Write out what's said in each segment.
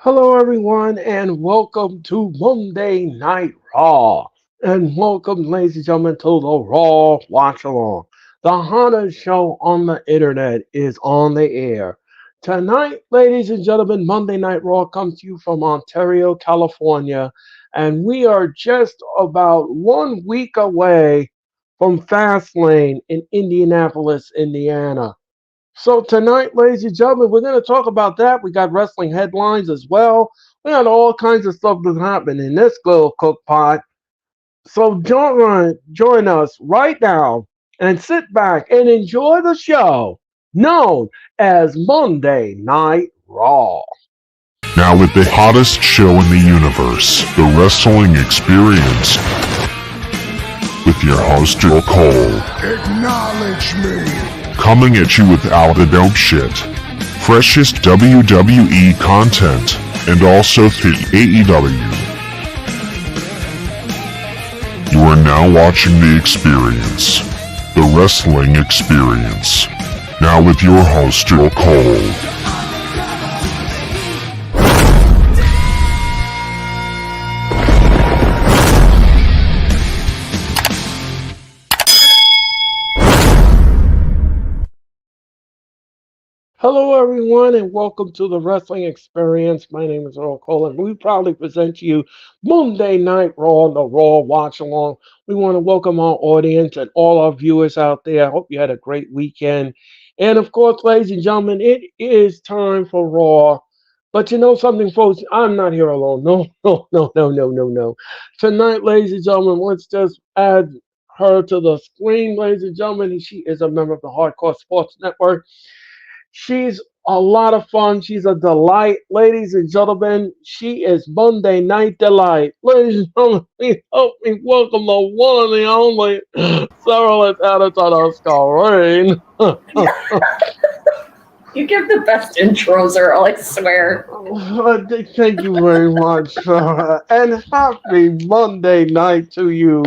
Hello, everyone, and welcome to Monday Night Raw. And welcome, ladies and gentlemen, to the Raw Watch Along. The hottest show on the internet is on the air. Tonight, ladies and gentlemen, Monday Night Raw comes to you from Ontario, California, and we are just about 1 week away from Fastlane in Indianapolis, Indiana. So tonight, ladies and gentlemen, we're going to talk about that. We got wrestling headlines as well. We got all kinds of stuff that's happening in this little cook pot. So join us right now and sit back and enjoy the show known as Monday Night Raw. Now with the hottest show in the universe, the Wrestling Experience, with your host Earl Cole. Acknowledge me. Coming at you with all the dope shit, freshest WWE content, and also the AEW. You are now watching The Experience, the Wrestling Experience. Now with your host Earl Cole. Hello, everyone, and welcome to the Wrestling Experience. My name is Earl Cole, and we proudly present to you Monday Night Raw, the Raw Watch Along. We want to welcome our audience and all our viewers out there. I hope you had a great weekend. And of course, ladies and gentlemen, it is time for Raw. But you know something, folks? I'm not here alone. No, no, no, no, no, no, no. Tonight, ladies and gentlemen, let's just add her to the screen, ladies and gentlemen. She is a member of the Hardcore Sports Network. She's a lot of fun. She's a delight. Ladies and gentlemen, she is Monday Night Delight. Ladies and gentlemen, please help me welcome the one and the only Sarah Anatona Scalrain. You give the best intros, Earl, I swear. Thank you very much, Sarah. And happy Monday night to you,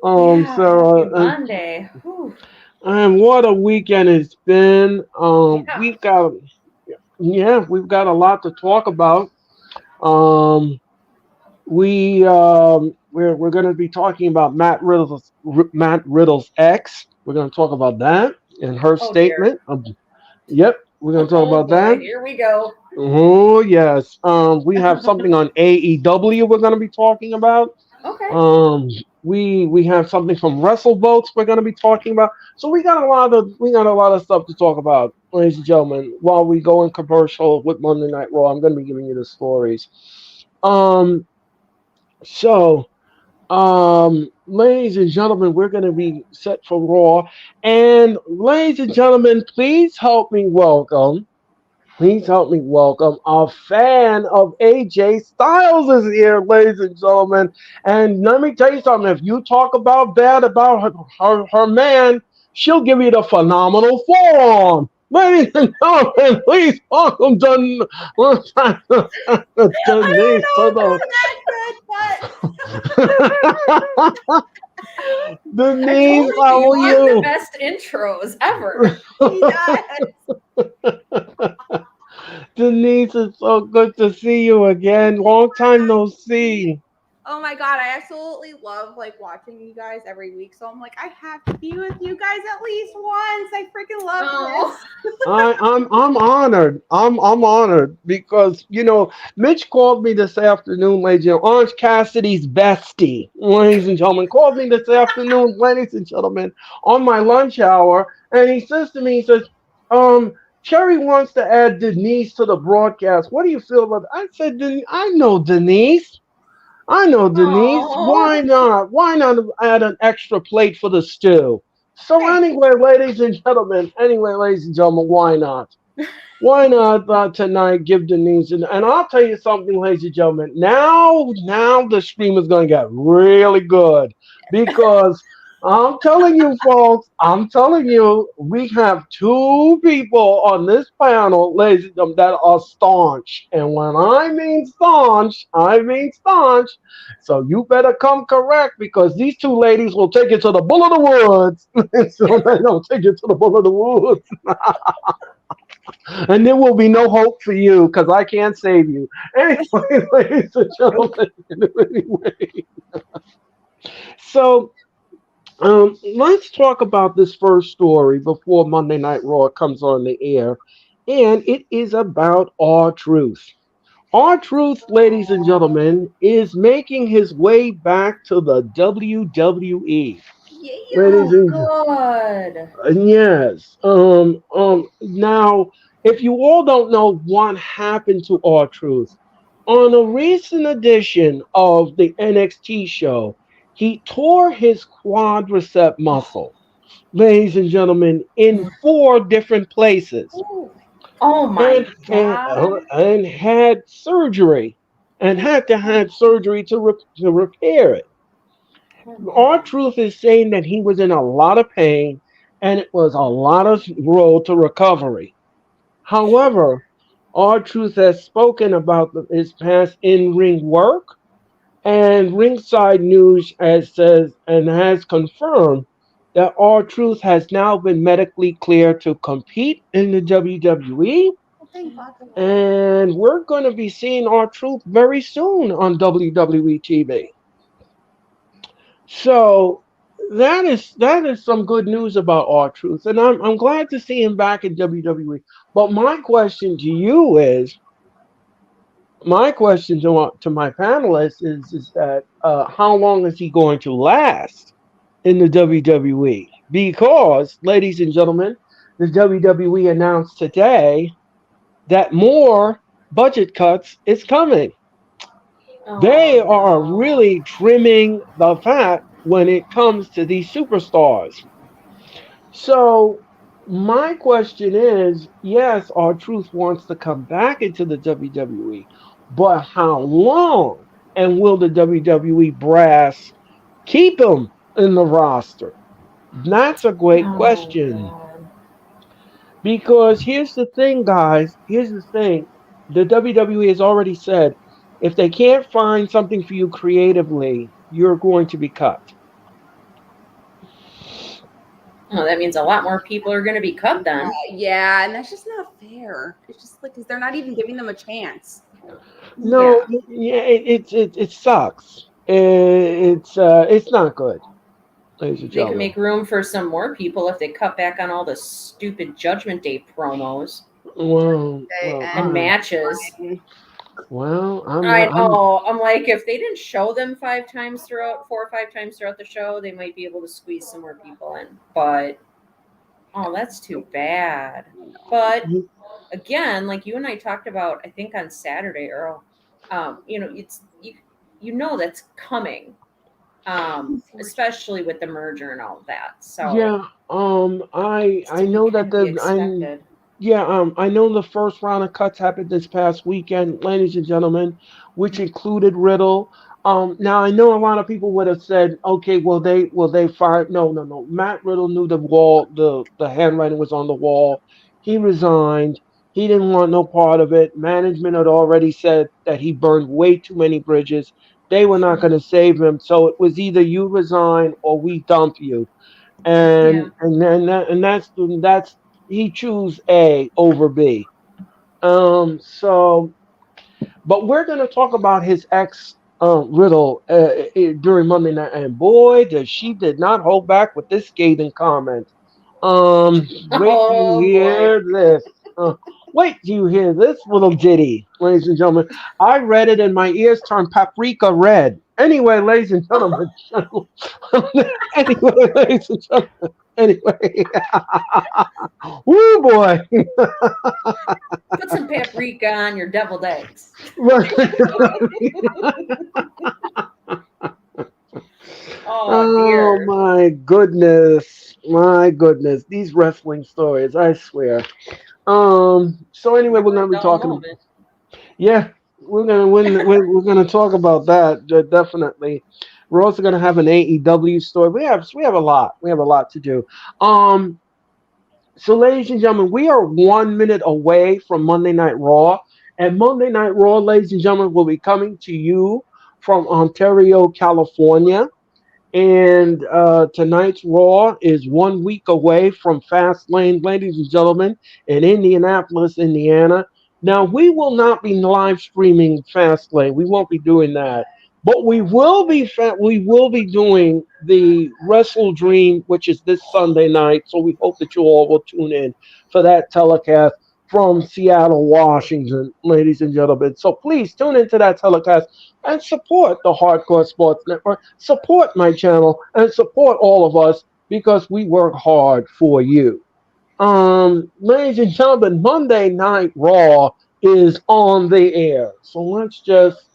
Sarah. Happy Monday. Whew. And what a weekend it's been. Yeah. We've got a lot to talk about. We're going to be talking about Matt Riddle's ex. We're going to talk about that and her statement. Yep, we're going to talk about that. Here we go. Oh yes. We have something on AEW we're going to be talking about. Okay. We have something from WrestleVotes we're going to be talking about. So we got a lot of stuff to talk about, ladies and gentlemen. While we go in commercial with Monday Night Raw, I'm going to be giving you the stories. So, ladies and gentlemen, we're going to be set for Raw. And ladies and gentlemen, please help me welcome a fan of AJ Styles is here, ladies and gentlemen. And let me tell you something. If you talk bad about her man, she'll give you the phenomenal forearm. Ladies and gentlemen, please welcome Denise Denise, how are you? The best intros ever. Denise, it's so good to see you again. Long time no see. Oh my god, I absolutely love watching you guys every week. So I'm like, I have to be with you guys at least once. I freaking love this. I'm honored. I'm honored because Mitch called me this afternoon, ladies and gentlemen. Orange Cassidy's bestie, ladies and gentlemen, called me this afternoon, ladies and gentlemen, on my lunch hour, and he says to me, he says, Cherry wants to add Denise to the broadcast. What do you feel about that? I said, I know Denise. Aww. Why not? Why not add an extra plate for the stew? So anyway, ladies and gentlemen, why not? Why not tonight give Denise and I'll tell you something, ladies and gentlemen. Now the stream is going to get really good because I'm telling you, folks, we have two people on this panel, ladies and gentlemen, that are staunch. And when I mean staunch, I mean staunch. So you better come correct because these two ladies will take you to the bull of the woods. So they don't take you to the bull of the woods. And there will be no hope for you because I can't save you. Anyway, ladies and gentlemen, anyway. So let's talk about this first story before Monday Night Raw comes on the air. And it is about R-Truth. R-Truth, ladies and gentlemen, is making his way back to the WWE. Yeah. Ladies and Good. yes. Now, if you all don't know what happened to R-Truth, on a recent edition of the NXT show, he tore his quadricep muscle, ladies and gentlemen, in 4 different places, Oh my God. and had surgery, and had to had surgery to repair it. R-Truth is saying that he was in a lot of pain, and it was a lot of road to recovery. However, R-Truth has spoken about his past in-ring work, and Ringside News has says and has confirmed that R-Truth has now been medically cleared to compete in the WWE, Well, thank God. and we're going to be seeing R-Truth very soon on WWE TV. So that is some good news about R-Truth, and I'm glad to see him back in WWE. But my question to my panelists is that how long is he going to last in the WWE? Because, ladies and gentlemen, the WWE announced today that more budget cuts is coming. They Oh are no. really trimming the fat when it comes to these superstars. So my question is, yes, our truth wants to come back into the WWE, but how long? And will the WWE brass keep him in the roster? That's a great Oh question. God. Because here's the thing, guys. Here's the thing. The WWE has already said if they can't find something for you creatively, you're going to be cut. Oh, that means a lot more people are going to be cut then. Yeah, and that's just not fair. It's just like because they're not even giving them a chance. No, Yeah. yeah, it sucks. It's not good, ladies and They could gentlemen. make room for some more people if they cut back on all the stupid Judgment Day promos Well, Okay, well, and I, matches. well, I I'm know. I'm like, if they didn't show them 5 times throughout, 4 or 5 times throughout the show, they might be able to squeeze some more people in. But oh, that's too bad. But again, like you and I talked about, I think on Saturday, Earl. You know that's coming. Especially with the merger and all of that. So yeah. I to know that kind of be expected. I know the first round of cuts happened this past weekend, ladies and gentlemen, which included Riddle. Now I know a lot of people would have said, okay, well they fired. No, no, no. Matt Riddle knew the handwriting was on the wall. He resigned. He didn't want no part of it. Management had already said that he burned way too many bridges. They were not going to save him. So it was either you resign or we dump you, Yeah. and that's he choose A over B. So, but we're going to talk about his ex Riddle during Monday Night, and boy, she did not hold back with this scathing comment. Wait till you Oh boy. hear this. Uh, Wait till you hear this little ditty, ladies and gentlemen. I read it and my ears turned paprika red. Anyway, ladies and gentlemen. Anyway, ladies and gentlemen. Anyway. Woo boy. Put some paprika on your deviled eggs. Oh Oh dear. my goodness. My goodness. These wrestling stories, I swear. So anyway, we're Never a gonna be dull talking. moment. Yeah, we're gonna talk about that definitely. We're also gonna have an AEW story. We have a lot. We have a lot to do. Um, so ladies and gentlemen, we are 1 minute away from Monday Night Raw, and Monday Night Raw, ladies and gentlemen, will be coming to you from Ontario, California. And tonight's Raw is 1 week away from Fastlane, ladies and gentlemen, in Indianapolis, Indiana. Now, we will not be live streaming Fastlane. We won't be doing that. But we will be doing the Wrestle Dream, which is this Sunday night. So we hope that you all will tune in for that telecast from Seattle, Washington, ladies and gentlemen. So please tune into that telecast and support the Hardcore Sports Network, support my channel, and support all of us because we work hard for you. Ladies and gentlemen, Monday Night Raw is on the air. So let's just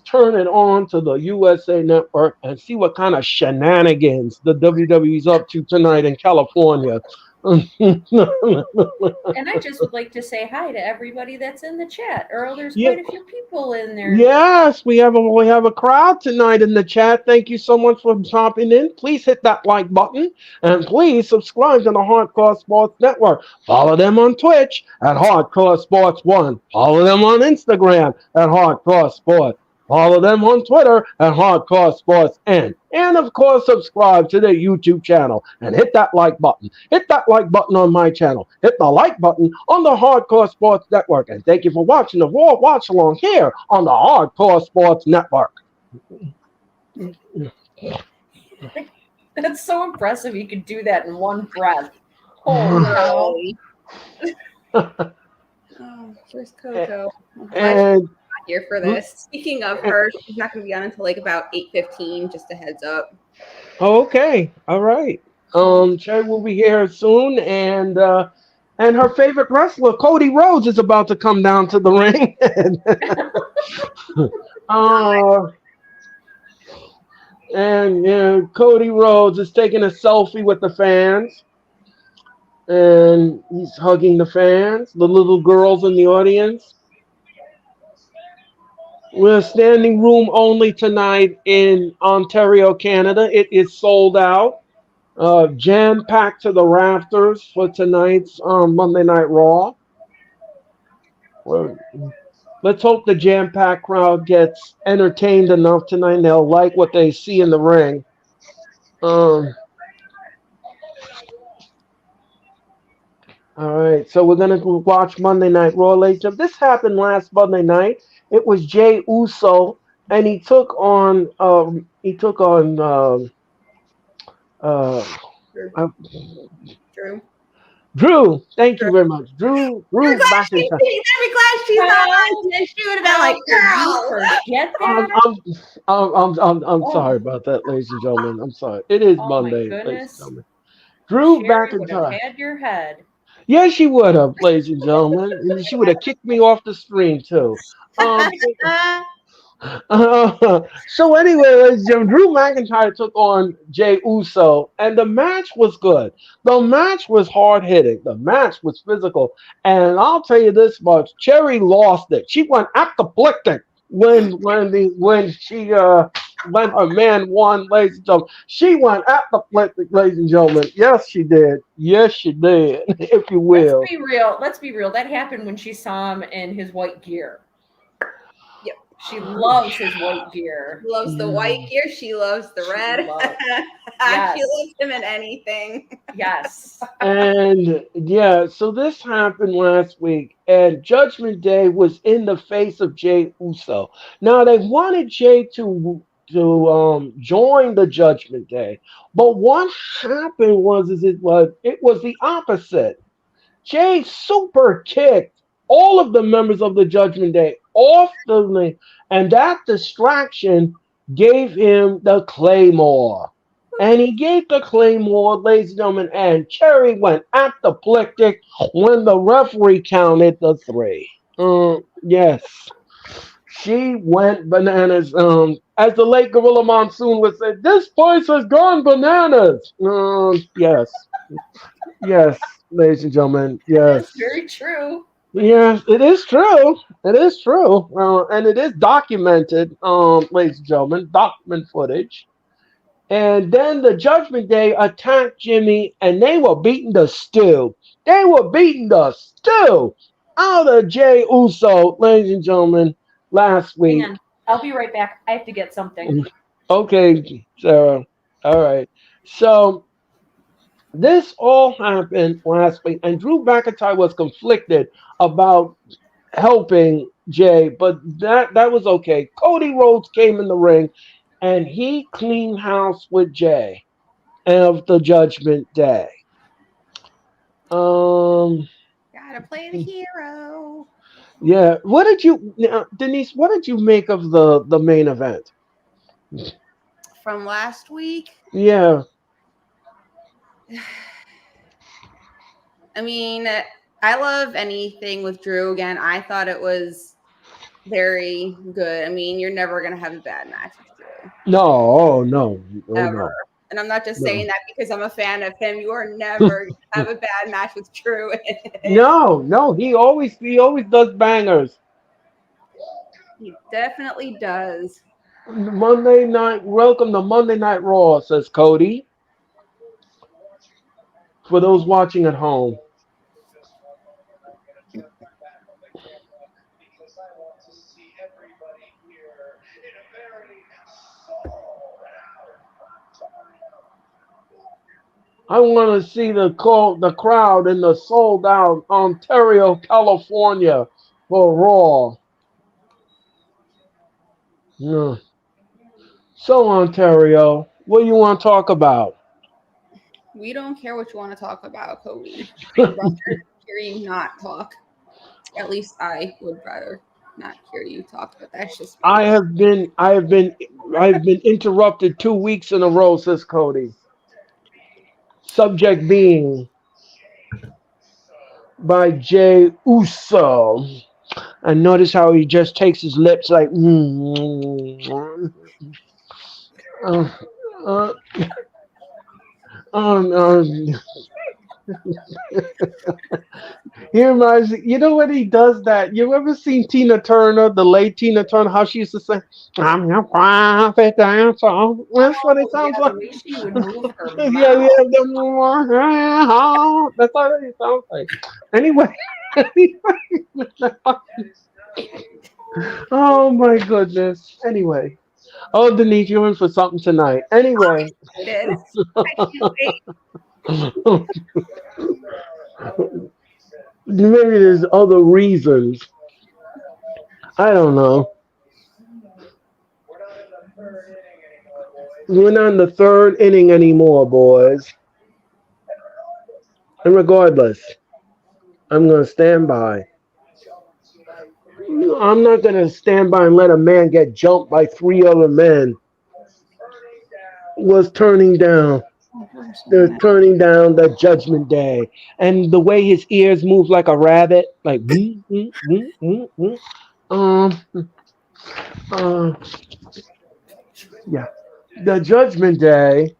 turn it on to the USA Network and see what kind of shenanigans the WWE's up to tonight in California. And I just would like to say hi to everybody that's in the chat. Earl, there's Yeah. quite a few people in there. Yes, we have a crowd tonight in the chat. Thank you so much for dropping in. Please hit that like button and please subscribe to the Hardcore Sports Network. Follow them on Twitch at Hardcore Sports One. Follow them on Instagram at Hardcore Sports. Follow them on Twitter at Hardcore Sports N. And of course, subscribe to their YouTube channel and hit that like button. Hit that like button on my channel. Hit the like button on the Hardcore Sports Network. And thank you for watching the Raw Watch Along here on the Hardcore Sports Network. That's so impressive. You could do that in one breath. Holy cow. Oh, here's Coco. I'm glad she's And not here for this. Speaking of her, she's not going to be on until like about 8:15. Just a heads up. okay, all right. Cherry will be here soon, and her favorite wrestler, Cody Rhodes, is about to come down to the ring. And Cody Rhodes is taking a selfie with the fans, and he's hugging the fans, the little girls in the audience. We're standing room only tonight in Ontario, Canada. It is sold out, jam packed to the rafters for tonight's Monday Night Raw. Well, let's hope the jam packed crowd gets entertained enough tonight and they'll like what they see in the ring. All right, so we're gonna watch Monday Night Raw later. This happened last Monday night. It was Jay Uso, and he took on Drew. Drew. Thank you very much, Drew. I'm glad she's McIntyre. not on. She would have been like, girl. Forget I'm, that. I'm sorry about that, ladies and gentlemen. I'm sorry. It is Oh, Monday, my ladies and goodness. gentlemen. Drew Sherry would have McIntyre. had your head. Yeah, she would have, ladies and gentlemen. And she would have kicked me off the screen too. So anyway, ladies and gentlemen, Drew McIntyre took on Jay Uso, and the match was good. The match was hard hitting. The match was physical, and I'll tell you this much: Cherry lost it. She went apoplectic when her man won, ladies and gentlemen. She went apoplectic, ladies and gentlemen. Yes, she did. Yes, she did. If you will. Let's be real. Let's be real. That happened when she saw him in his white gear. Yep. She loves his white gear. She loves the white gear. She loves the red. Yes. She loves him in anything. Yes. And yeah, so this happened last week, and Judgment Day was in the face of Jay Uso. Now they wanted Jay to join the Judgment Day, but what happened was it was the opposite. Jay super kicked all of the members of the Judgment Day off the ring, and that distraction gave him the Claymore. And he gave the Claymore, ladies and gentlemen, and Cherry went apoplectic when the referee counted the three. Yes. She went bananas. As the late Gorilla Monsoon would say, this place has gone bananas. Yes. Yes, ladies and gentlemen. Yes. That's very true. Yes, it is true. It is true. And it is documented, ladies and gentlemen, document footage. And then the Judgment Day attacked Jimmy, and they were beating the stew. They were beating the stew out of Jay Uso, ladies and gentlemen, last week. Hang on. I'll be right back. I have to get something. Okay, Sarah. All right. So this all happened last week, and Drew McIntyre was conflicted about helping Jay, but that was okay. Cody Rhodes came in the ring, and he cleaned house with Jay of the Judgment Day. Um, Gotta play the hero. yeah. What did you, Denise? What did you make of the main event? From last week, Yeah. I mean, I love anything with Drew. Again, I thought it was very good. I mean, you're never gonna have a bad match with Drew, No. Oh no. Oh ever. no. And I'm not just No. saying that because I'm a fan of him. You are never gonna have a bad match with Drew. No. No. He always does bangers. He definitely does. Monday night. Welcome to Monday Night Raw, says Cody. For those watching at home. I want to see the crowd in the sold out Ontario, California for Raw. Yeah. So Ontario, what do you want to talk about? We don't care what you want to talk about, Cody. We'd rather hear you not talk. At least I would rather not hear you talk, but that's just me. I've been interrupted 2 weeks in a row, says Cody. Subject being by Jay Uso. And notice how he just takes his lips like, uh, uh, um, um, he reminds you know what he does that? You ever seen Tina Turner, the late Tina Turner, how she used to say, I'm your private dancer. That's what it Oh, sounds yeah, like. the way she would move her Yeah, mouth. yeah, that's what it sounds like. Anyway, oh my goodness. Anyway, oh Denise, you're in for something tonight. Anyway, Excited. I can't wait. maybe there's other reasons. I don't know. We're not in the third inning anymore, boys. And regardless, I'm going to stand by. I'm not going to stand by and let a man get jumped by three other men. Was turning down. They're turning down the Judgment Day, and the way his ears move like a rabbit, like um, uh, yeah. The Judgment Day,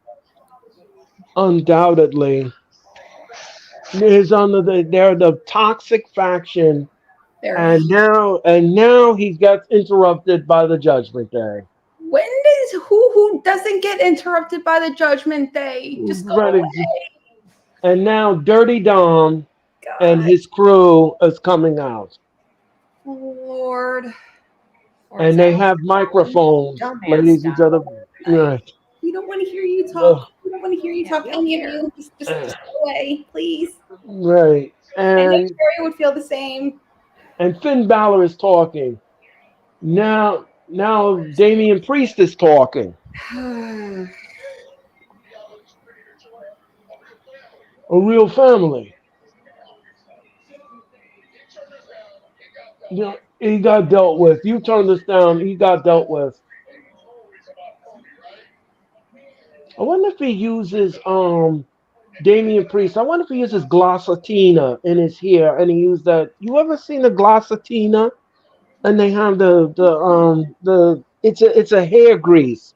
undoubtedly, is under they're the toxic faction, There. and now he gets interrupted by the Judgment Day. When does who doesn't get interrupted by the Judgment Day? Just go Right, away. and now Dirty Dom and God, his crew is coming out. Lord. Or And is they that have microphones, dumbass ladies and Dom? gentlemen. Right. We don't want to hear you Ugh. talk. We don't want to hear you Yeah, talk. we don't Any of care. you, just go away, please. Right. I know And Terry would feel the same. Finn Balor is talking. Now Damian Priest is talking. A real family. You know, he got dealt with. You turn this down, he got dealt with. I wonder if he uses Damian Priest. I wonder if he uses Glossatina in his hair and he used that. You ever seen a Glossatina? And they have the it's a hair grease.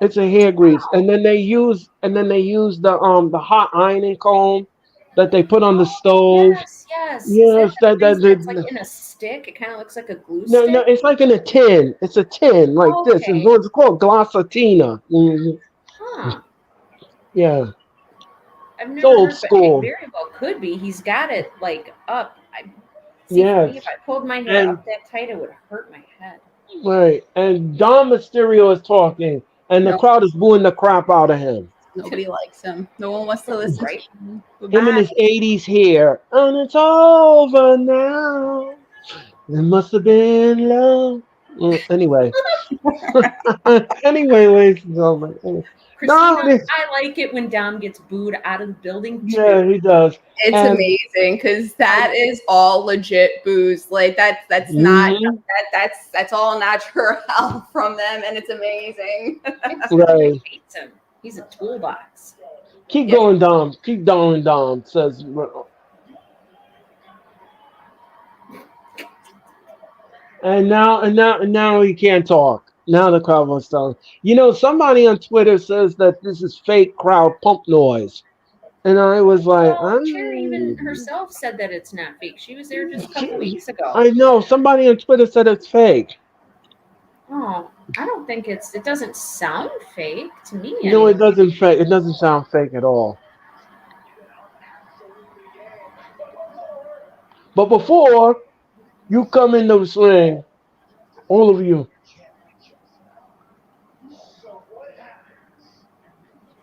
It's a hair grease. And then they use the hot ironing comb that they put on the stove. Yes, yes. Is that Yes, the thing that's like in a stick? It kind of looks like a glue no, stick. it's like in a tin. It's a tin like this. Okay. It's called Glossatina. Huh. Yeah, I've it's never old heard, but it school. very well could be. He's got it like up. See, for me, Yes, if I pulled my hair and up that tight, it would hurt my head. right. And Dom Mysterio is talking. and the No, crowd is booing the crap out of him. nobody likes him. No one wants to listen Right. to him. Him and Goodbye. his 80s hair. And it's over now. It must have been love. Anyway. Anyway, ladies and gentlemen. Christina, No, this, I like it when Dom gets booed out of the building yeah, too. he does. It's And amazing because that is all legit booze. Like that's not mhm, that's all natural from them, and it's amazing. right. He hates him. He's a toolbox. Keep Yeah. going, Dom. Keep going, Dom. Says, and now he can't talk. Now the crowd wants to. Somebody on Twitter says that this is fake crowd pump noise, and I was like, Well, Cherry even herself said that it's not fake. She was there just a couple weeks ago. I know somebody on Twitter said it's fake. Oh, I don't think it doesn't sound fake to me. No, it anyway. doesn't fake. It doesn't sound fake at all. But before you come into the ring, all of you,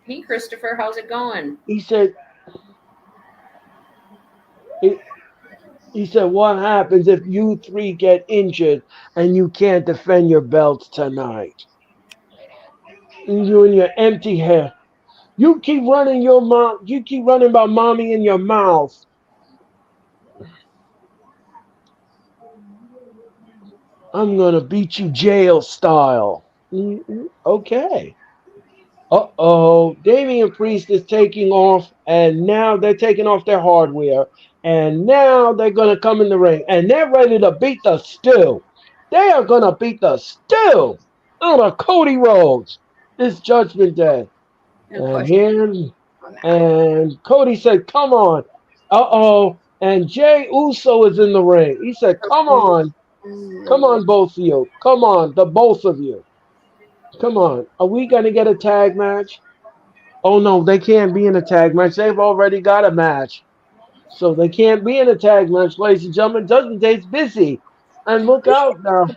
Hey, Christopher, how's it going? he said, he, he said, what happens if you three get injured and you can't defend your belts tonight? And you and your empty hair. You keep running your mouth. You keep running about mommy in your mouth. I'm gonna beat you jail style. Okay. Uh-oh. Damian Priest is taking off, and now they're taking off their hardware, and now they're gonna come in the ring, and they're ready to beat the stew. They are gonna beat the stew out of Cody Rhodes this Judgment Day. No And question here, on that. and Cody said, "Come on." Uh-oh. And Jay Uso is in the ring. He said, "Come on. Come on, both of you. Come on, the both of you. Come on. Are we going to get a tag match?" Oh, no, they can't be in a tag match. They've already got a match. So they can't be in a tag match, ladies and gentlemen. Judgment Day's busy. And look out now.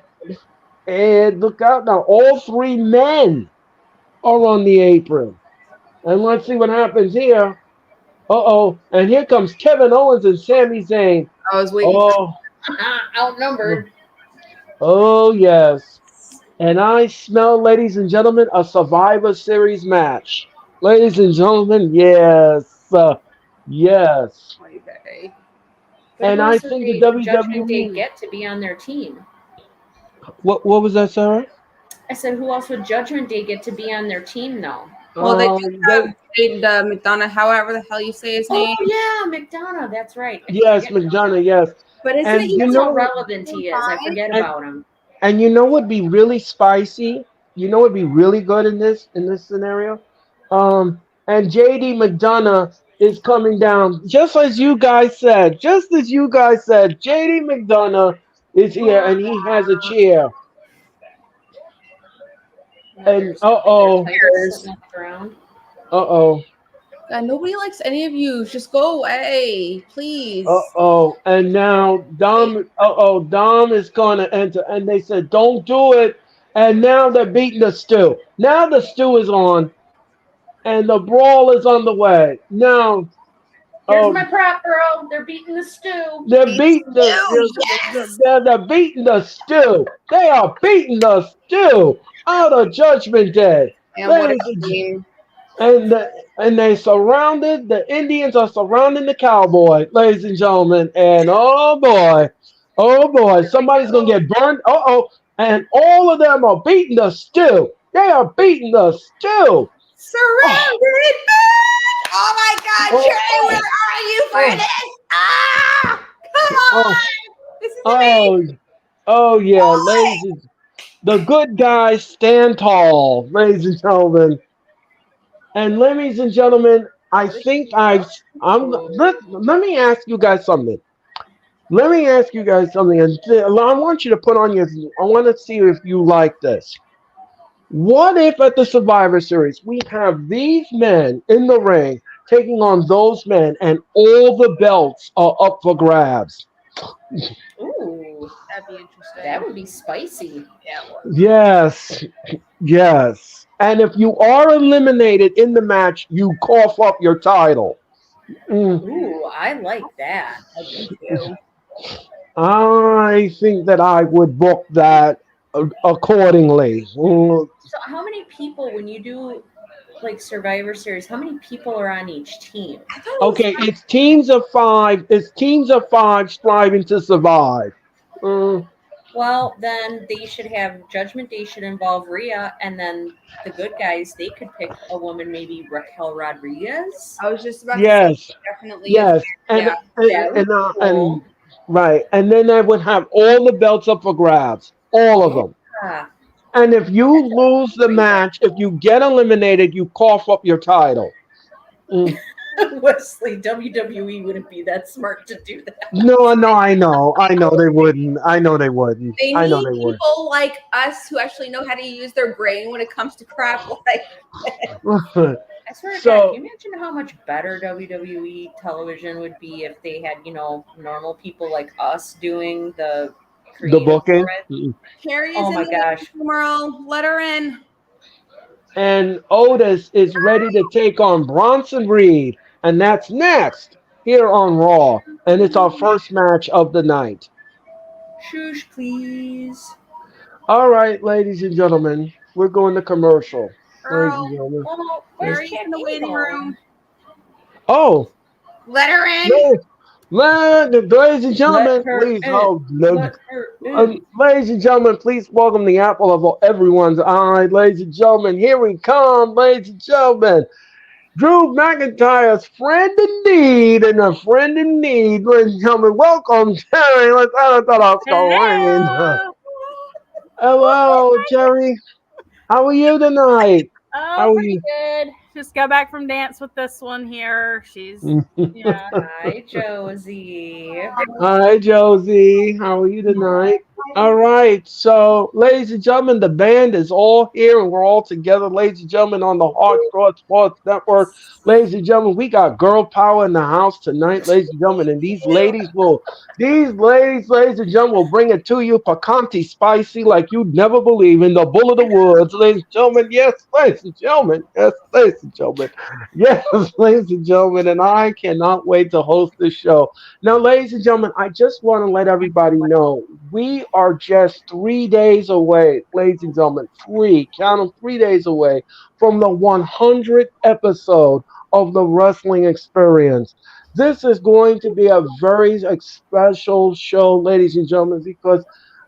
And look out now. All three men are on the apron. And let's see what happens here. Uh-oh. And here comes Kevin Owens and Sami Zayn. I was waiting for Oh, Outnumbered. oh, yes. And I smell, ladies and gentlemen, a Survivor Series match. Ladies and gentlemen, yes. Yes. okay. But And who I else would think the Judgment Day WWE. get to be on their team? What was that, Sarah? I said, who else would Judgment Day get to be on their team, though? Well, they Um, do have Jade McDonough, however the hell you say his name. Oh, yeah, McDonough. That's right. I yes, forget about McDonough, him. yes. But isn't And it you That's know, how relevant he is. I forget and, about him. and you know what'd be really spicy? You know what'd be really good in this scenario? And JD McDonough is coming down, just as you guys said. Just as you guys said, JD McDonough is here and he has a chair. And There's uh-oh, titles sitting on the ground. uh-oh, God, nobody likes any of you. Just go away, please. uh-oh. And now Dom is gonna enter. And they said, don't do it. And now they're beating the stew. Now the stew is on. And the brawl is on the way. Now, Here's my prop, bro. They're beating the stew. they're beating Yes. they're beating the stew. They are beating the stew out of Judgment Day. And what a Ladies and team. and they surrounded the Indians are surrounding the cowboy, ladies and gentlemen. And oh boy, somebody's gonna get burned. Uh-oh. And all of them are beating the stew. They are beating the stew. Surrounded. Oh my God, Oh, Trey, where are you for oh, this? Ah, come on. oh, This is amazing. oh yeah, ladies and the good guys stand tall, ladies and gentlemen. And ladies and gentlemen, I think let me ask you guys something. Let me ask you guys something, and I want you to put on your. I want to see if you like this. What if at the Survivor Series we have these men in the ring taking on those men, and all the belts are up for grabs? Ooh, That'd be interesting. that would be spicy. Yeah, it would. Yes, yes. And if you are eliminated in the match, you cough up your title. Mm. Ooh, I like that. I do too. I think that I would book that accordingly. So, how many people, when you do like Survivor Series, how many people are on each team? I thought it was Okay, it's teams of five. It's teams of five striving to survive. Mm. Well, then they should have Judgment Day should involve Rhea, and then the good guys, they could pick a woman, maybe Raquel Rodriguez. I was just about to say Yes, definitely a yes, yeah. That would be and cool. right, and then I would have all the belts up for grabs, all of them. Yeah. And if you lose the match, if you get eliminated, you cough up your title. Mm. Wesley, WWE wouldn't be that smart to do that. No, no, I know they wouldn't. I know they wouldn't. They I know need they would. people like us who actually know how to use their brain when it comes to crap like I swear to God, So can you imagine how much better WWE television would be if they had, normal people like us doing the the creative for booking. it? Carrie is Oh in my the gosh. waiting room, Earl. Let her in. And Otis is ready to take on Bronson Reed, and that's next here on Raw. And it's our first match of the night. Shush, please. All right, ladies and gentlemen, we're going to commercial. Ladies and Earl, gentlemen. Well, where's Carrie's in the Kathleen waiting going? room. Oh, Let her in. ladies, ladies and Let gentlemen, her please in. hold. Let her in. Ladies and gentlemen, please welcome the apple of everyone's eye. Ladies and gentlemen, here we come. Ladies and gentlemen, Drew McIntyre's friend indeed, and a friend in need. Ladies and gentlemen, welcome, Terry. Let's start off going. Hello. Hello, Terry. How are you tonight? Oh, How are pretty you? good. Just got back from dance with this one here. She's yeah. Hi, Josie. Hi, Josie. How are you tonight? All right. So, ladies and gentlemen, the band is all here and we're all together, ladies and gentlemen, on the Hardcore Sports Network. Ladies and gentlemen, we got girl power in the house tonight, ladies and gentlemen. And ladies and gentlemen, will bring it to you picante spicy like you'd never believe in the bull of the woods, ladies and gentlemen. Yes, ladies and gentlemen. Yes, ladies and gentlemen. Yes, ladies and gentlemen. And I cannot wait to host this show. Now, ladies and gentlemen, I just want to let everybody know we are just 3 days away, ladies and gentlemen, count them, 3 days away from the 100th episode of the Wrestling Experience. This is going to be a very special show, ladies and gentlemen, because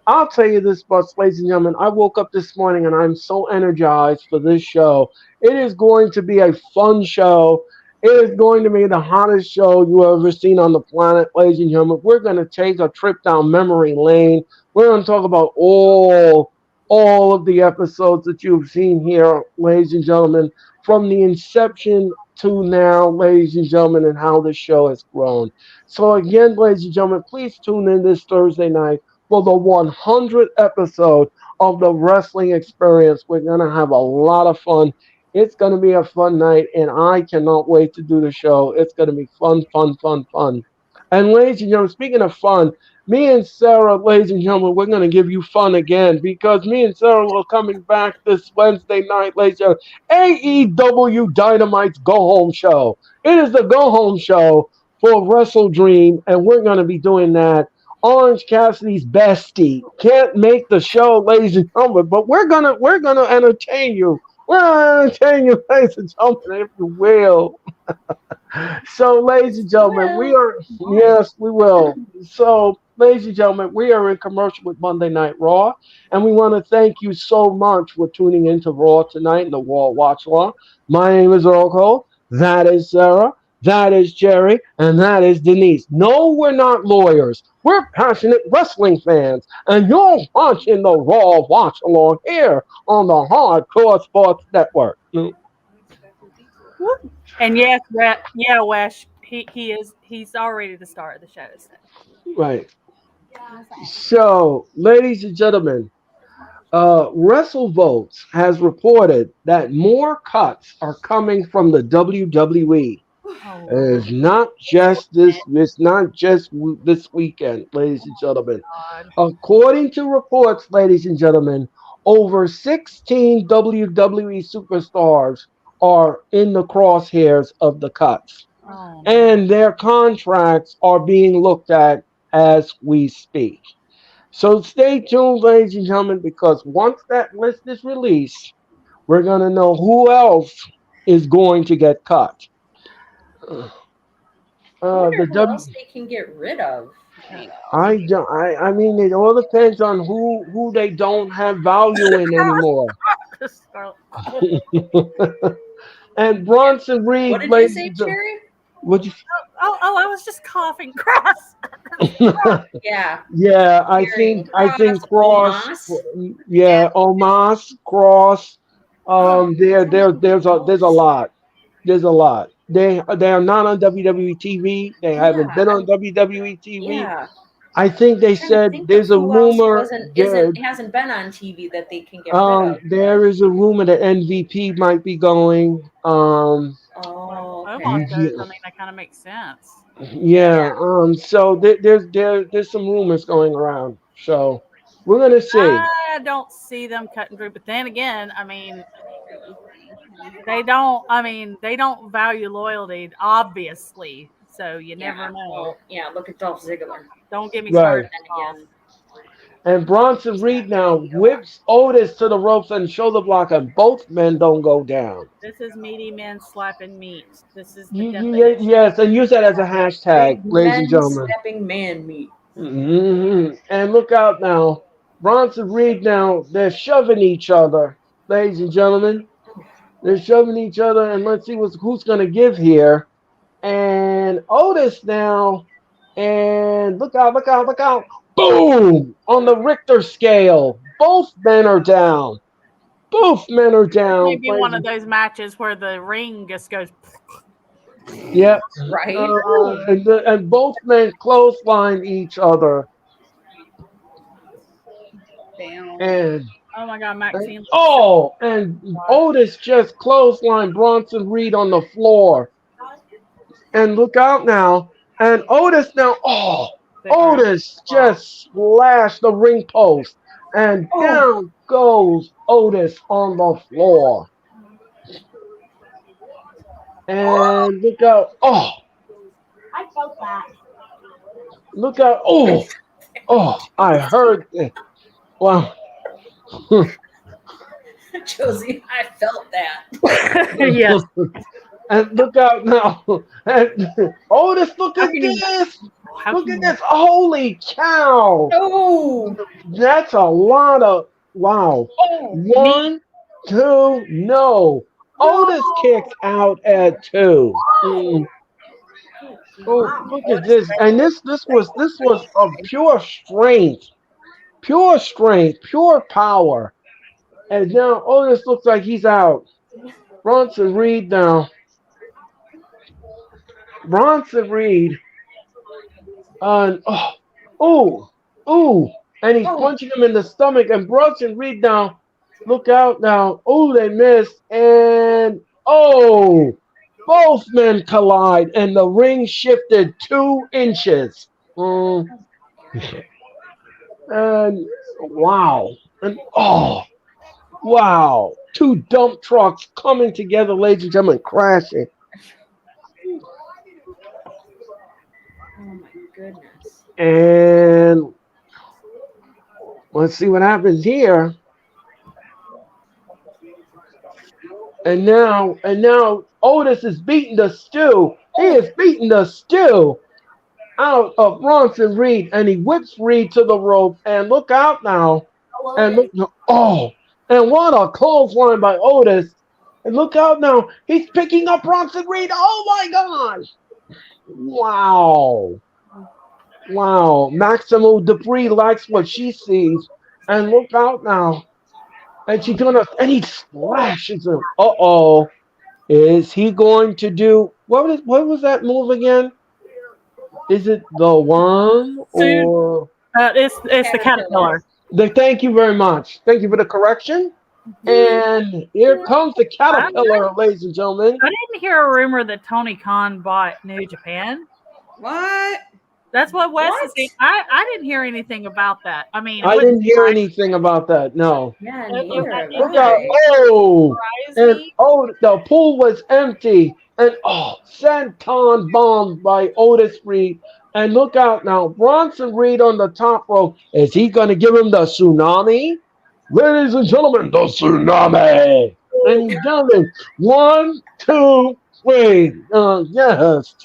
I'll tell you this much, ladies and gentlemen. I woke up this morning and I'm so energized for this show. It is going to be a fun show. It is going to be the hottest show you ever seen on the planet, ladies and gentlemen. We're going to take a trip down memory lane. We're going to talk about all of the episodes that you've seen here, ladies and gentlemen, from the inception to now, ladies and gentlemen, and how the show has grown. So again, ladies and gentlemen, please tune in this Thursday night for the 100th episode of the Wrestling Experience. We're going to have a lot of fun. It's going to be a fun night, and I cannot wait to do the show. It's going to be fun, fun, fun, fun. And ladies and gentlemen, speaking of fun, me and Sarah, ladies and gentlemen, we're going to give you fun again because me and Sarah are coming back this Wednesday night, ladies and gentlemen. AEW Dynamite's Go Home Show. It is the Go Home Show for Wrestle Dream, and we're going to be doing that. Orange Cassidy's bestie can't make the show, ladies and gentlemen, but we're gonna entertain you. We're gonna entertain you, ladies and gentlemen, if you will. So, ladies and gentlemen, we are, yes, we will. So, ladies and gentlemen, we are in commercial with Monday Night Raw, and we want to thank you so much for tuning into Raw tonight in the Raw Watch Along. My name is Earl Cole. That is Sarah. That is Jerry. And that is Denise. No, we're not lawyers. We're passionate wrestling fans, and you're watching the Raw Watch Along here on the Hardcore Sports Network. And yes, yeah, Wes, he's already the star of the show. So. Right. So, ladies and gentlemen, WrestleVotes has reported that more cuts are coming from the WWE. Oh, It's not just this. It's not just this weekend, ladies and gentlemen. God. According to reports, ladies and gentlemen, over 16 WWE superstars are in the crosshairs of the cuts, Oh, no. and their contracts are being looked at as we speak. So stay tuned, ladies and gentlemen, because once that list is released, we're going to know who else is going to get cut. I wonder The who else they can get rid of. I know. I mean, it all depends on who they don't have value in anymore. And Bronson What Reed, did you ladies say, and gentlemen, Cherry? would you? Oh, I was just coughing. Cross. Yeah. Yeah, Cherry I think Cross. Omas. Yeah, Omas Cross. Oh, There's a lot. There's a lot. They are not on WWE TV. They haven't yeah. been on WWE TV. Yeah. I think they I'm trying to said think of there's a who else rumor. hasn't been on TV that they can get rid of. There is a rumor that MVP might be going. Oh, okay. Omos goes. Yeah, I mean, that kind of makes sense. yeah. So there's some rumors going around. So we're gonna see. I don't see them cutting Drew, but then again, I mean, they don't. I mean, they don't value loyalty, obviously. So you never know. Well, yeah, look at Dolph Ziggler. Don't get me Right. started. Then again, And Bronson Reed now whips Otis to the ropes and shoulder block, and both men don't go down. This is meaty men slapping meat. This is the definition. Yes, and use that as a hashtag, big ladies and men gentlemen. slapping man meat. And look out now. Bronson Reed now, they're shoving each other, ladies and gentlemen. They're shoving each other, and let's see who's going to give here. And Otis now, and look out, look out, look out. Boom! On the Richter scale, both men are down. Both men are down. Maybe one of those matches where the ring just goes. Yep. Right. And both men clothesline each other. Damn. And Oh my God, Maxine. and Otis just clotheslined Bronson Reed on the floor. And look out now. And Otis now, Otis just slashed the ring post. And down goes Otis on the floor. And look out. I felt that. Look out. I heard it. Wow. Josie, I felt that. Yes. And look out now. And Otis, look at this. Look at this. Holy cow. Oh, That's a lot of, wow. 1, 2, no. Otis kicks out at 2. Oh, look at this. And this was of pure strength. Pure strength, pure power. And now Otis looks like he's out. Bronson Reed now. Bronson Reed. And and he's punching him in the stomach. And Bronson Reed now. Look out now. Oh, they missed. And both men collide. And the ring shifted 2 inches. And wow. And wow. 2 dump trucks coming together, ladies and gentlemen, crashing. oh my goodness. And let's see what happens here. And now Otis is beating the stew. He is beating the stew out of Bronson Reed, and he whips Reed to the rope. And look out now. And look, and what a clothesline by Otis. And look out now. He's picking up Bronson Reed. Oh my God. Wow. Wow. Maximo Dupree likes what she sees. And look out now. And and he splashes him. Is he going to do what was that move again? Is it the worm or It's the caterpillar. Thank you very much. Thank you for the correction. And here comes the caterpillar, ladies and gentlemen. I didn't hear a rumor that Tony Khan bought New Japan. What? That's what Wes is What? saying. I didn't hear anything about that. I mean, it I wouldn't didn't hear anything about that. No. Yeah, It- it- neither have Look it out! I. Oh, surprise and me. the pool was empty, and senton bombed by Otis Reed. And look out now, Bronson Reed on the top row. Is he going to give him the tsunami? Ladies and gentlemen, the tsunami. And he does it. 1, 2, 3. Yes,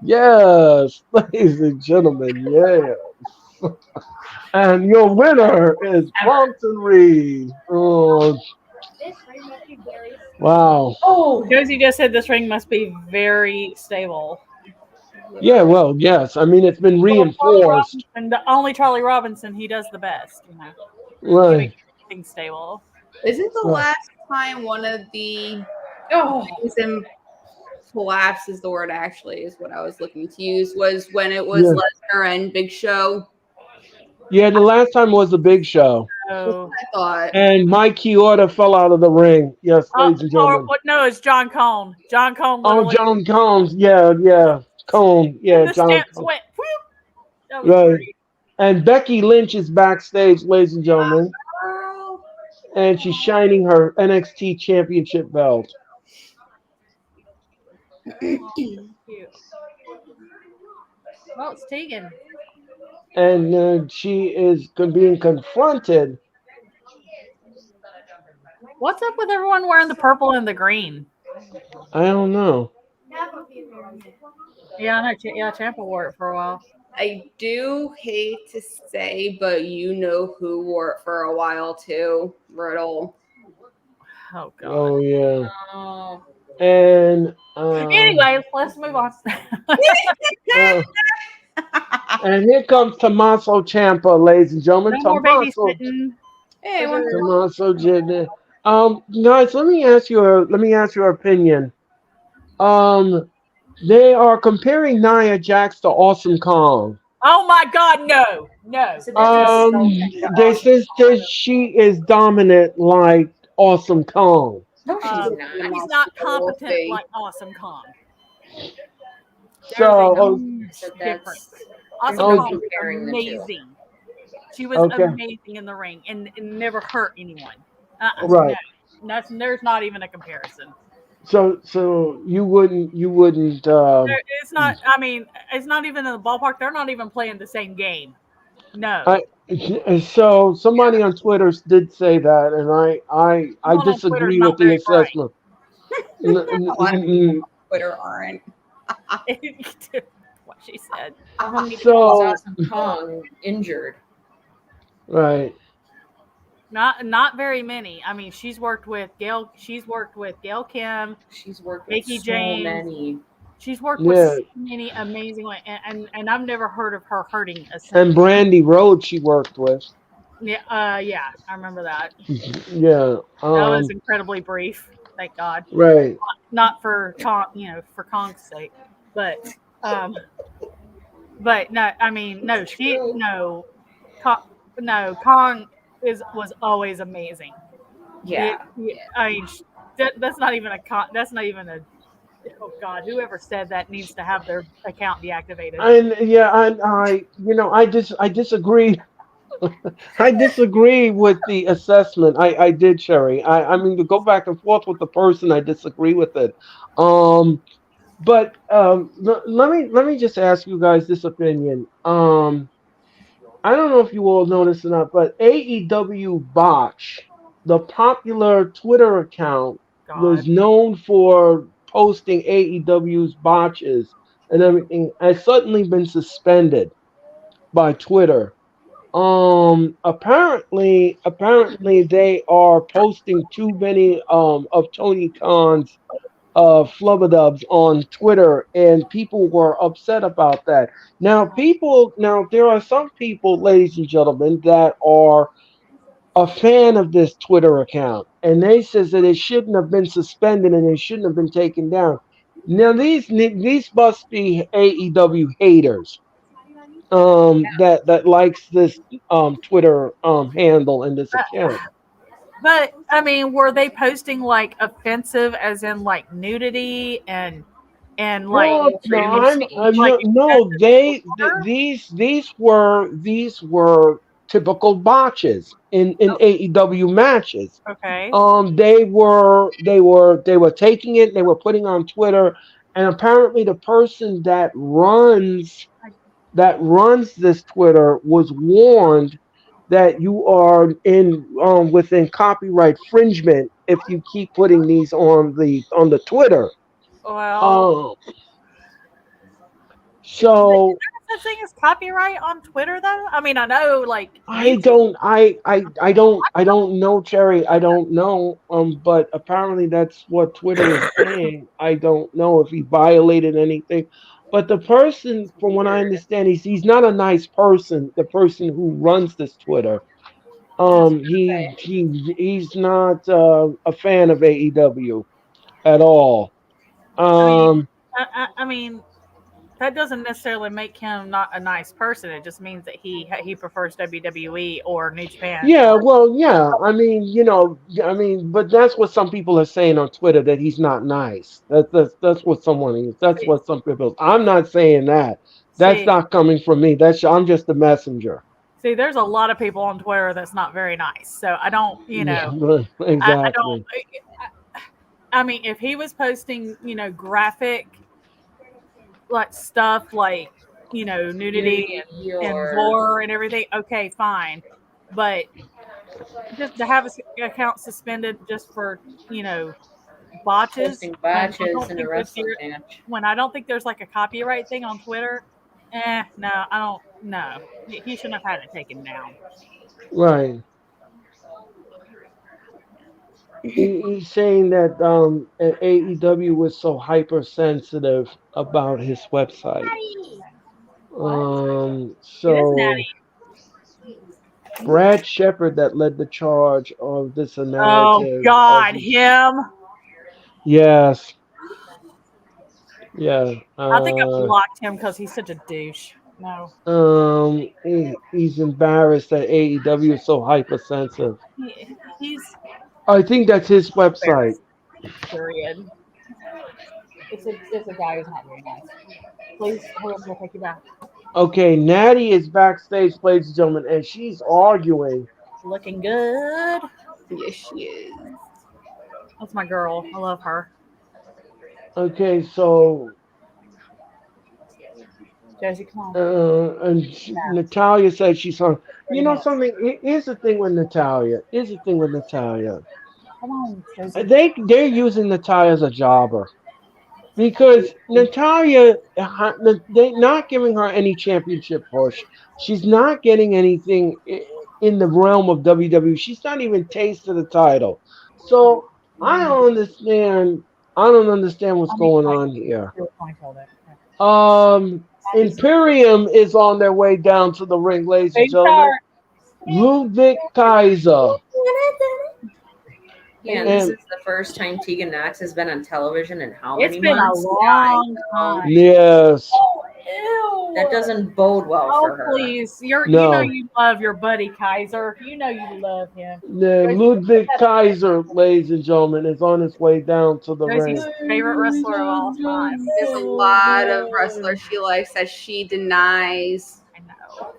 yes, ladies and gentlemen, yes. And your winner is Bronson Reed. Oh, This ring must be very wow. Oh, Josie just said this ring must be very stable. Yeah, well, yes. I mean, it's been Well, reinforced. And the only Charlie Robinson, he does the best, keeping Right. everything stable. Isn't the Right. last time one of the oh, things in collapse is the word actually is what I was looking to use was when it was Yeah. Lesnar and Big Show. Yeah, the last time was the big show. That's So, what I thought. And Mike Chioda fell out of the ring. Yes, ladies and or gentlemen. what? No, it's John Cone. John Cone Oh, literally, John Combs. Yeah, yeah. Cone. Yeah, and the John steps Cone. went. Whoop. That was Right. great. And Becky Lynch is backstage, ladies and gentlemen. Girl. And she's shining her NXT championship belt. Cute. Well, it's Tegan. And she is being confronted. What's up with everyone wearing the purple and the green? I don't know. That would be very good. Yeah, I know. Yeah, Champa wore it for a while. I do hate to say, but you know who wore it for a while too. Riddle. Oh God. Oh yeah. oh. And Anyway, let's move on. uh, and here comes Tommaso Ciampa, ladies and gentlemen. No more Tommaso babysitting. Hey, For the- Tommaso Ciampa. Guys, let me ask your opinion. Um, they are comparing Nia Jax to Awesome Kong. Oh my God, no, no. So that's Um, insulting to they us. says that she is dominant like Awesome Kong. No, she's Um, not. He's not We'll competent see. like Awesome Kong. There's So, a huge So difference. that's Awesome Oh, Kong was comparing the two. amazing. She was Okay. amazing in the ring and never hurt anyone. Right. No, there's not even a comparison. So you wouldn't It's not. I mean, it's not even in the ballpark. They're not even playing the same game. No. so somebody on Twitter did say that, and I Someone on Twitter's disagree not with the very bright. assessment. A lot of people on Twitter aren't. What she said. How many So- people is Awesome Kong injured? Right. Not very many. I mean, she's worked with Gail. She's worked with Gail Kim. She's worked Mickey with so James. many. She's worked Yeah. with so many amazing, and I've never heard of her hurting a And single. Brandy Rhodes she worked with. Yeah, yeah, I remember that. Yeah. That was incredibly brief. Thank God. Right. Not for Kong, for Kong's sake, but no. I mean, no. Kong was always amazing. Yeah. I mean, that's not even a that's not even a. Oh God! Whoever said that needs to have their account deactivated. And yeah, I disagree. I disagree with the assessment. I did, Sherry. I mean, to go back and forth with the person, I disagree with it. But let me just ask you guys this opinion. I don't know if you all noticed or not, but AEW Botch, the popular Twitter account, was God. known for posting AEW's botches and everything, has suddenly been suspended by Twitter. Apparently they are posting too many of Tony Khan's flubberdubs on Twitter, and people were upset about that. Now there are some people, ladies and gentlemen, that are a fan of this Twitter account, and they says that it shouldn't have been suspended and it shouldn't have been taken down. Now these must be AEW haters that likes this Twitter handle and this account. But I mean, were they posting like offensive, as in like nudity and and like Well, no, like no. excessive slaughter? These were typical botches in Oh, AEW matches. okay. They were taking it, they were putting on Twitter, and apparently the person that runs this Twitter was warned that you are in within copyright infringement if you keep putting these on the Twitter. Well, Um, is so there such thing as copyright on Twitter though? I mean, I know like I YouTube. don't I don't know, Cherry. I don't know. But apparently that's what Twitter is saying. I don't know if he violated anything. But the person, from what I understand, he's not a nice person. The person who runs this Twitter, That's he's not a fan of AEW at all. I mean, Um, I mean, that doesn't necessarily make him not a nice person. It just means that he prefers WWE or New Japan Yeah, or well, yeah. But that's what some people are saying on Twitter, that he's not nice. That's what someone is. That's see, what some people. I'm not saying that. That's see not coming from me. I'm just a messenger. see. There's a lot of people on Twitter that's not very nice. So I don't, Yeah, I don't. exactly. I mean, if he was posting, graphic like stuff like nudity Nudity and or gore and everything, okay, fine. But just to have his account suspended just for you know botches posting when I botches don't in a think that wrestling match. there's like a copyright thing on Twitter. No, I don't. No, he shouldn't have had it taken down. Right. He's saying that AEW was so hypersensitive about his website. What? It is So natty. Brad Shepard, that led the charge of this Oh narrative of God, this. him. Yes, yeah. I think I blocked him because he's such a douche. No, He's embarrassed that AEW is so hypersensitive. he's I think that's his website. embarrassed. Period. It's a guy who's not very nice. Please, hurry up, we'll take you back. Okay, Natty is backstage, ladies and gentlemen, and she's arguing. Looking good. yes, she is. That's my girl. I love her. Okay, so Josie, come on. Natalia said she's on. You 30 know minutes. something? Here's the thing with Natalia. Here's the thing with Natalia. Come on, Josie. They're using Natalia as a jobber. Because Natalia, they're not giving her any championship push. She's not getting anything in the realm of WWE. She's not even tasted the title. So I don't understand. I don't understand what's I mean, going like, on here. do a ponytail there. Imperium is on their way down to the ring, ladies and Big gentlemen. start. Ludwig Kaiser. Yeah, and this And is the first time Tegan Knox has been on television in how It's many been a months? long know. time. yes, Oh, That ew. doesn't bode well Oh, for her. please. You know no. you love your buddy Kaiser. You know you love him. The Josie's Ludwig Kaiser, ladies and gentlemen, is on his way down to the ring. favorite wrestler of all time. There's a lot of wrestlers she likes that she denies. I know.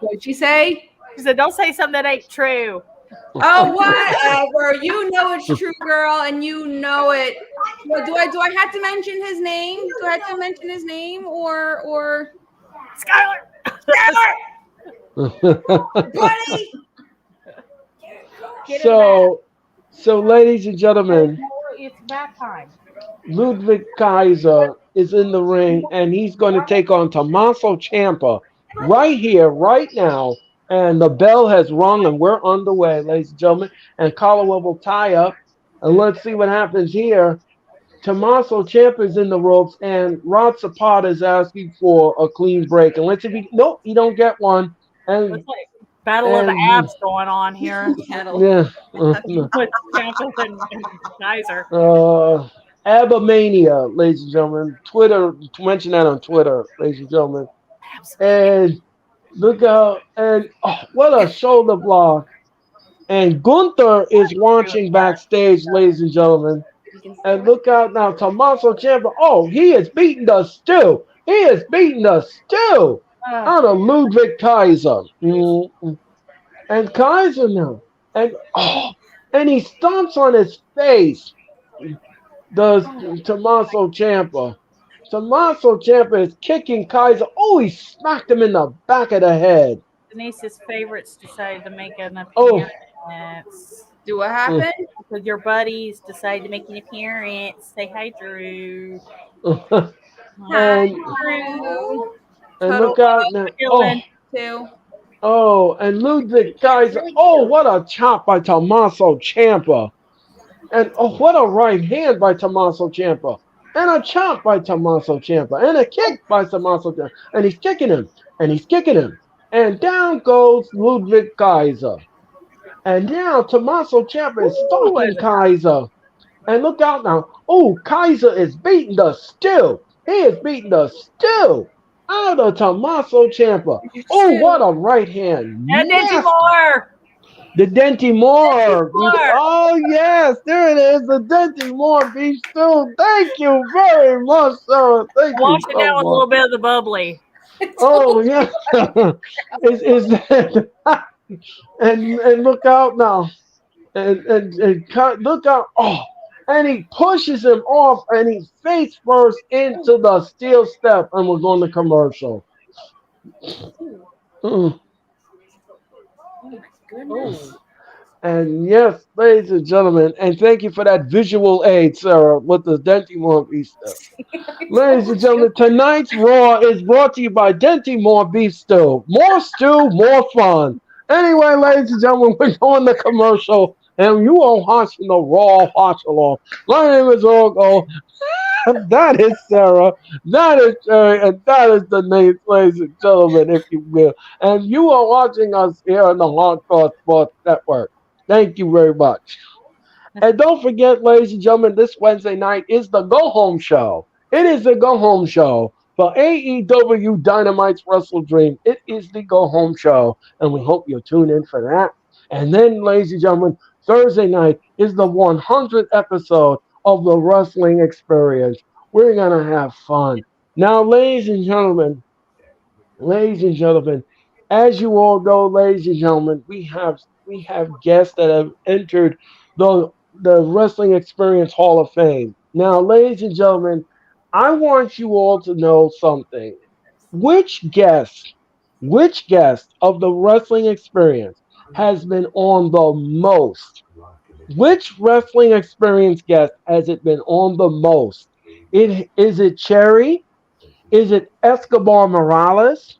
What'd she say? She said, "Don't say something that ain't true." Oh, whatever. You know it's true, girl, and you know it. What, do I have to mention his name? Do I have to mention his name or Skylar. buddy? Get it so, ladies and gentlemen, back. It's back time. Ludwig Kaiser is in the ring, and he's going to take on Tommaso Ciampa right here, right now. And the bell has rung, and we're underway, ladies and gentlemen. And Caldwell will tie up, and let's see what happens here. Tommaso Ciampa is in the ropes, and Rod Zapata is asking for a clean break. And let's see if nope, he don't get one. And Looks like battle of the abs going on here yeah, with Ciampa and Kaiser. Abomania, ladies and gentlemen. Twitter, to mention that on Twitter, ladies and gentlemen. And look out, and what a shoulder block. And Gunther is watching backstage, ladies and gentlemen. You can see And it. look out now, Tommaso Ciampa. Oh, he is beating the stew. He is beating the stew Oh, out of Ludwig Kaiser. And Kaiser now. And and he stomps on his face. Does Tommaso Ciampa. Tommaso Ciampa is kicking Kaiser. Oh, he smacked him in the back of the head. Denise's favorites decided to make an Oh. appearance. Do what mm, happened? Because your buddies decided to make an appearance. Say hi, Drew. Hi, and Drew. and Total look out love now. Oh, Dylan. too. oh, and Ludwig Yeah, it's Kaiser. really Oh, cute. what a chop by Tommaso Ciampa. And oh, what a right hand by Tommaso Ciampa. And a chop by Tommaso Ciampa. And a kick by Tommaso Ciampa. And he's kicking him. And he's kicking him. And down goes Ludwig Kaiser. And now Tommaso Ciampa is Ooh, stalking Kaiser. And look out now. Oh, Kaiser is beating the stew. He is beating the stew out of Tommaso Ciampa. Oh, what a right hand. and Dinty Nasty. Moore. The Denty Moore. Moore. Oh, yes. There it is. The Denty Moore beef stew. Thank you very much, sir. Thank Wash you it so down with a much. little bit of the bubbly. Oh, yeah. is that. And look out now. Look out. Oh, and he pushes him off and he face first into the steel step. And we're going to commercial. Mm. Oh my goodness. And yes, ladies and gentlemen, and thank you for that visual aid, Sarah, with the Denty Moore beef stew. Ladies and gentlemen, tonight's Raw is brought to you by Denty Moore Beef Stew. More stew, more fun. Anyway, ladies and gentlemen, we're going to commercial, and you are watching the Raw Watch Along. My name is Earl Cole. That is Sarah. That is Jerry, and that is the name, ladies and gentlemen, if you will. And you are watching us here on the Hardcore Sports Network. Thank you very much. And don't forget, ladies and gentlemen, this Wednesday night is the Go Home Show. It is the Go Home Show for AEW Dynamite's Wrestle Dream. It is the Go Home Show, and we hope you'll tune in for that. And then, ladies and gentlemen, Thursday night is the 100th episode of the Wrestling Experience. We're going to have fun. Now, ladies and gentlemen, as you all know, ladies and gentlemen, we have guests that have entered the Wrestling Experience Hall of Fame. Now, ladies and gentlemen, I want you all to know something. Which guest, which guest of the Wrestling Experience has been on the most? Which Wrestling Experience guest has it been on the most? Is it Cherry? Is it Escobar Morales?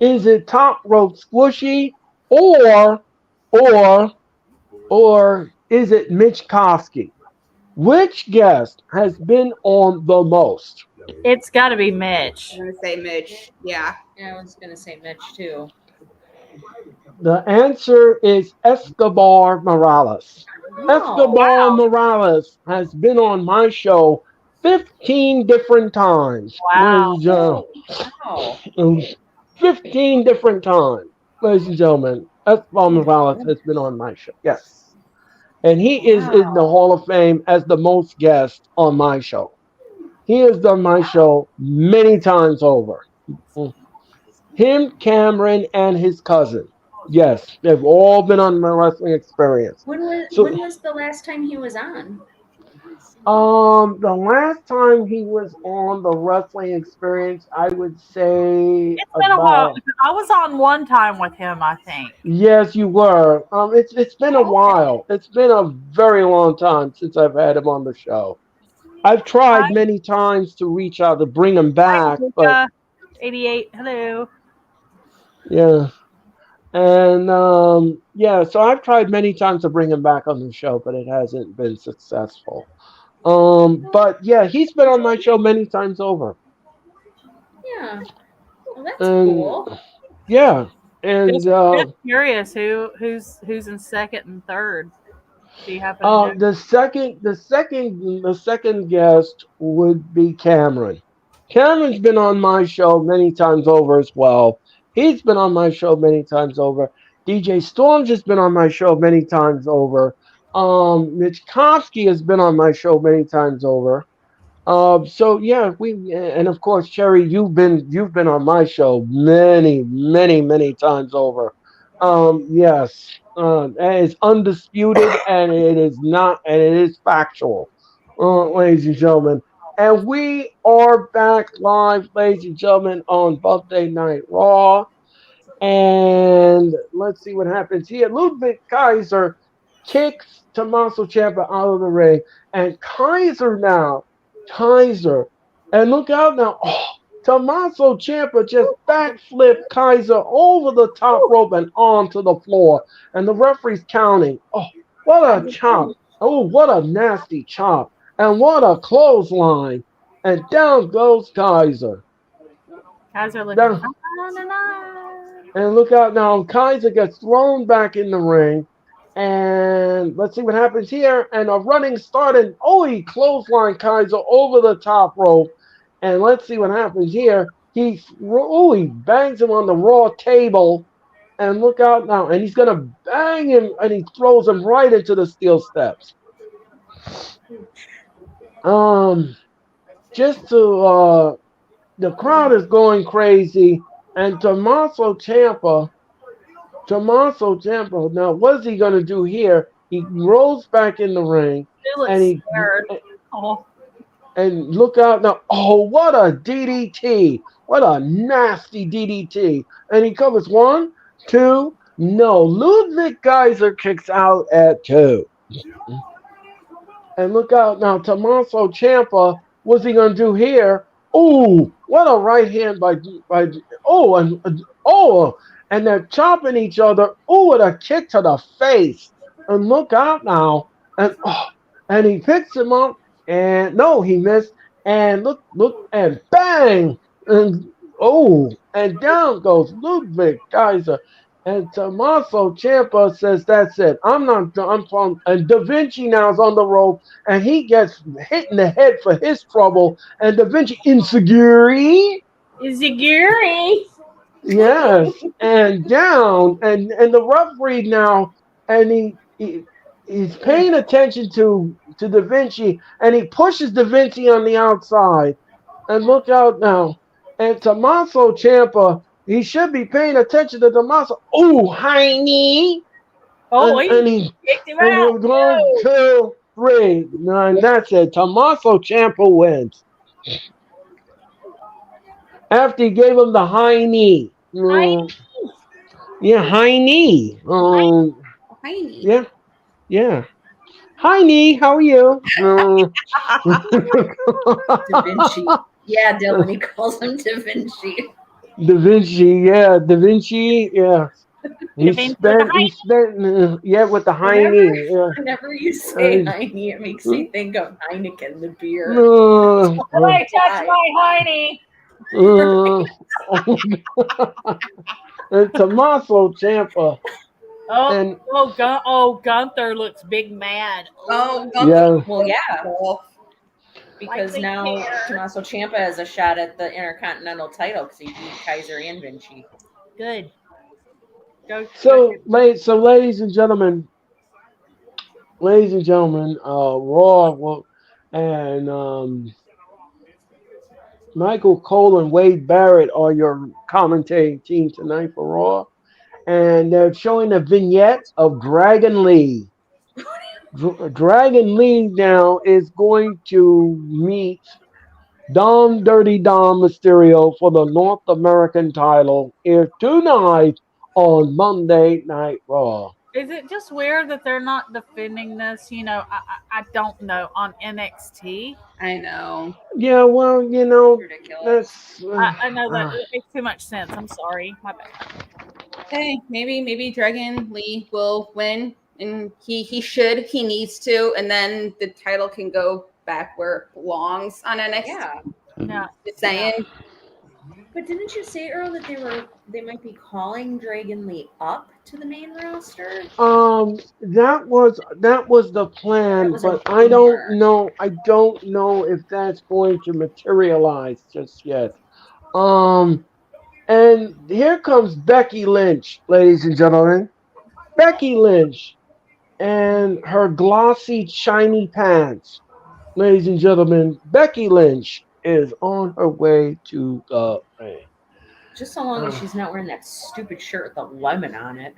Is it Top Rope Squishy? Or or or is it Mitch Kosky? Which guest has been on the most? It's got to be Mitch. I'm gonna say Mitch. Yeah. Yeah, I was gonna say Mitch too. The answer is Escobar Morales. Oh, Escobar Morales has been on my show 15 different times. Wow. wow. 15 different times, ladies and gentlemen. Escobar Morales has been on my show. Yes. And he is in the Hall of Fame as the most guest on my show. He has done my show many times over. Him, Cameron, and his cousin. Yes, they've all been on my Wrestling Experience. When was So- when was the last time he was on? The last time he was on the Wrestling Experience, I would say It's been a while. I was on one time with him, I think. Yes, you were. It's been a while. It's been a very long time since I've had him on the show. I've tried many times to reach out to bring him back, but 88. Hello. yeah. And yeah, so I've tried many times to bring him back on the show, but it hasn't been successful. But yeah, he's been on my show many times over. Yeah. Well, that's And cool. yeah, and Just curious who's in second and third. Do you happen to know? the second guest would be Cameron. Cameron's been on my show many times over as well. He's been on my show many times over. DJ Storms has been on my show many times over. Michkovsky has been on my show many times over. So yeah, we and of course, Cherry, you've been on my show many times over. Yes, and it's undisputed, and it is not, and it is factual, ladies and gentlemen. And we are back live, ladies and gentlemen, on Monday Night Raw. And let's see what happens here. Ludwig Kaiser kicks Tommaso Ciampa out of the ring. And Kaiser, and look out now. Oh, Tommaso Ciampa just backflipped Kaiser over the top rope and onto the floor. And the referee's counting. Oh, what a chop. Oh, what a nasty chop. And what a clothesline. And down goes Kaiser. Guys are looking Down, fine tonight. And look out now. Kaiser gets thrown back in the ring. And let's see what happens here. And a running start. And oh, he clotheslined Kaiser over the top rope. And let's see what happens here. He bangs him on the Raw table. And look out now. And he's going to bang him. And he throws him right into the steel steps. Just to, the crowd is going crazy. And Tommaso Ciampa, now what's he going to do here? He rolls back in the ring They look and scared. Oh, and look out now. Oh, what a DDT. What a nasty DDT. And he covers one, two. No, Ludwig Kaiser kicks out at two. And look out now, Tommaso Ciampa. What's he gonna do here? Oh, what a right hand by and they're chopping each other. Oh, with a kick to the face. And look out now. And he picks him up. And no, he missed. And look, and bang! And and down goes Ludwig Kaiser. And Tommaso Ciampa says, "That's it. I'm not done." I'm from, and Da Vinci now is on the rope, and he gets hit in the head for his trouble. And Da Vinci insecure. Iziguri. Yes, and down, and the referee now, and he's paying attention to Da Vinci, and he pushes Da Vinci on the outside. And look out now, and Tommaso Ciampa, he should be paying attention to Tommaso. Oh, high knee, Oh, and he kicked him and out. we're going 2, 3, and that's it. Tommaso Ciampa wins after he gave him the high knee. Yeah, high knee. Tiny. Yeah, yeah. Hi, knee. How are you? Da Vinci. Yeah, Dylan, he calls him Da Vinci. Da Vinci. Yeah, Da Vinci. Yeah. He Vinci with the spent. Yeah, with the high knee. Yeah. Whenever you say Heine, it makes me think of Heineken, the beer. Somebody touch my hiney. And Tommaso Ciampa. Oh, And Gunther looks big mad. Oh, yeah. Well, yeah, because Like they now care. Tommaso Ciampa has a shot at the Intercontinental title because he beat Kaiser and Vinci. Good. Go. So, ladies and gentlemen, Raw and Michael Cole and Wade Barrett are your commentating team tonight for Raw. And they're showing a vignette of Dragon Lee. Dragon Lee now is going to meet Dirty Dom Mysterio for the North American title here tonight on Monday Night Raw. Is it just weird that they're not defending this? I don't know, on NXT. I know. Yeah, well, Ridiculous. that's. I know that it makes too much sense. I'm sorry, my bad. Hey, maybe Dragon Lee will win, and he needs to, and then the title can go back where it belongs on NXT. Yeah, Yeah. Just saying. but didn't you say, Earl, that they might be calling Dragon Lee up to the main roster? That was the plan, That was a but I don't rumor. know. I don't know if that's going to materialize just yet. And here comes Becky Lynch, ladies and gentlemen. Becky Lynch. and her glossy, shiny pants. Ladies and gentlemen, Becky Lynch is on her way to the ring. Just so long as Uh, she's not wearing that stupid shirt with the lemon on it.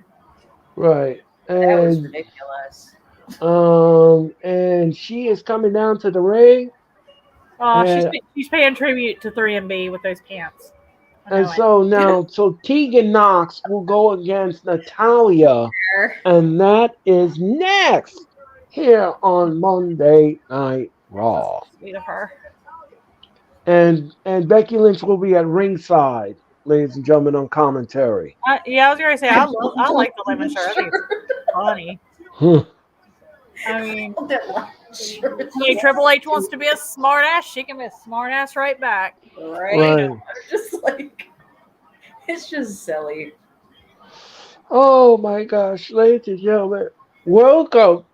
right. That was ridiculous. And she is coming down to the ring. Oh, And she's paying tribute to 3MB with those pants. I and know it. so now so Tegan Knox will go against Natalia, and that is next here on Monday Night Raw. Sweet of her. And Becky Lynch will be at ringside, ladies and gentlemen, on commentary. Yeah, I was gonna say I like the lemon Lemon shirt. I think it's funny. Hmm. I mean, That lemon shirt. Triple H wants to be a smart ass. She can be a smart ass right back. Right? Just like, it's just silly. Oh my gosh, ladies and gentlemen, welcome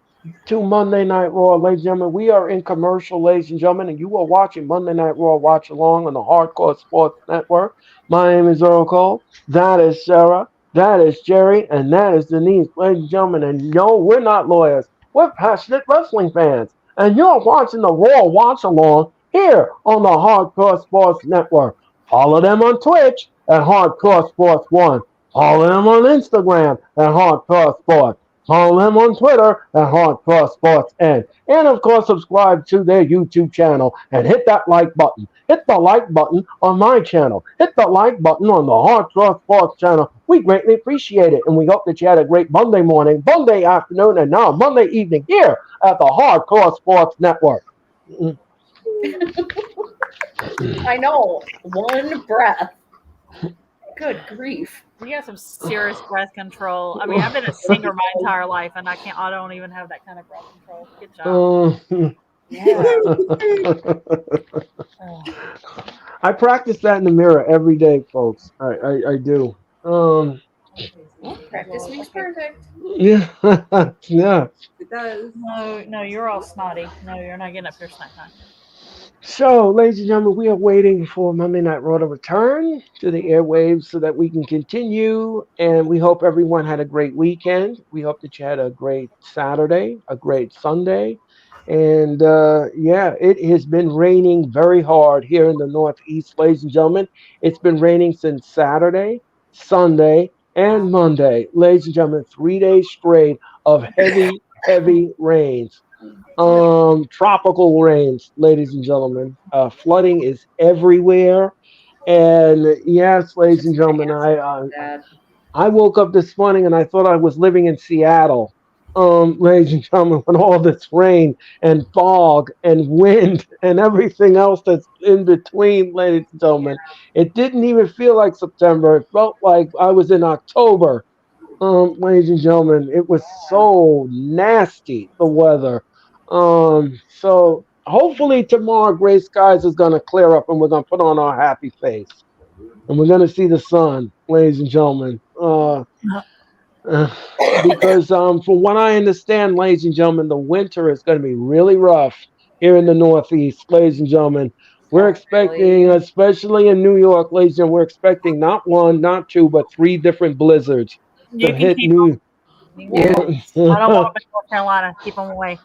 to Monday Night Raw, ladies and gentlemen. We are in commercial, ladies and gentlemen, and you are watching Monday Night Raw Watch Along on the Hardcore Sports Network. My name is Earl Cole. That is Sarah. That is Jerry. And that is Denise, ladies and gentlemen. And no, we're not lawyers. We're passionate wrestling fans. And you're watching the Raw Watch Along here on the Hardcore Sports Network. Follow them on Twitch at Hardcore Sports 1. Follow them on Instagram at Hardcore Sports. Follow them on Twitter at Hardcore Sports N. And of course, subscribe to their YouTube channel and hit that like button. Hit the like button on my channel. Hit the like button on the Hardcore Sports channel. We greatly appreciate it. And we hope that you had a great Monday morning, Monday afternoon, and now Monday evening here at the Hardcore Sports Network. I know. One breath. Good grief. You got some serious breath control. I mean, I've been a singer my entire life, and I don't even have that kind of breath control. Good job. I practice that in the mirror every day, folks. I do. Well, practice makes perfect. Yeah, yeah. It does. No, you're all snotty. No, you're not getting up here snack time. So, ladies and gentlemen, we are waiting for Monday Night Raw to return to the airwaves so that we can continue. And we hope everyone had a great weekend. We hope that you had a great Saturday, a great Sunday. And yeah, it has been raining very hard here in the Northeast, ladies and gentlemen. It's been raining since Saturday, Sunday, and Monday. Ladies and gentlemen, 3 days straight of heavy, heavy rains. Tropical rains, ladies and gentlemen. Flooding is everywhere. And yes, ladies and gentlemen, I woke up this morning and I thought I was living in Seattle. Ladies and gentlemen, with all this rain and fog and wind and everything else that's in between, ladies and gentlemen, it didn't even feel like September. It felt like I was in October. Ladies and gentlemen, it was so nasty, the weather. So hopefully tomorrow, gray skies is going to clear up and we're going to put on our happy face. And we're going to see the sun, ladies and gentlemen. Because from what I understand, ladies and gentlemen, the winter is going to be really rough here in the Northeast, ladies and gentlemen. We're expecting, especially in New York, ladies and gentlemen, we're expecting not one, not two, but 3 different blizzards to hit New. I don't want them in North Carolina. Keep them away.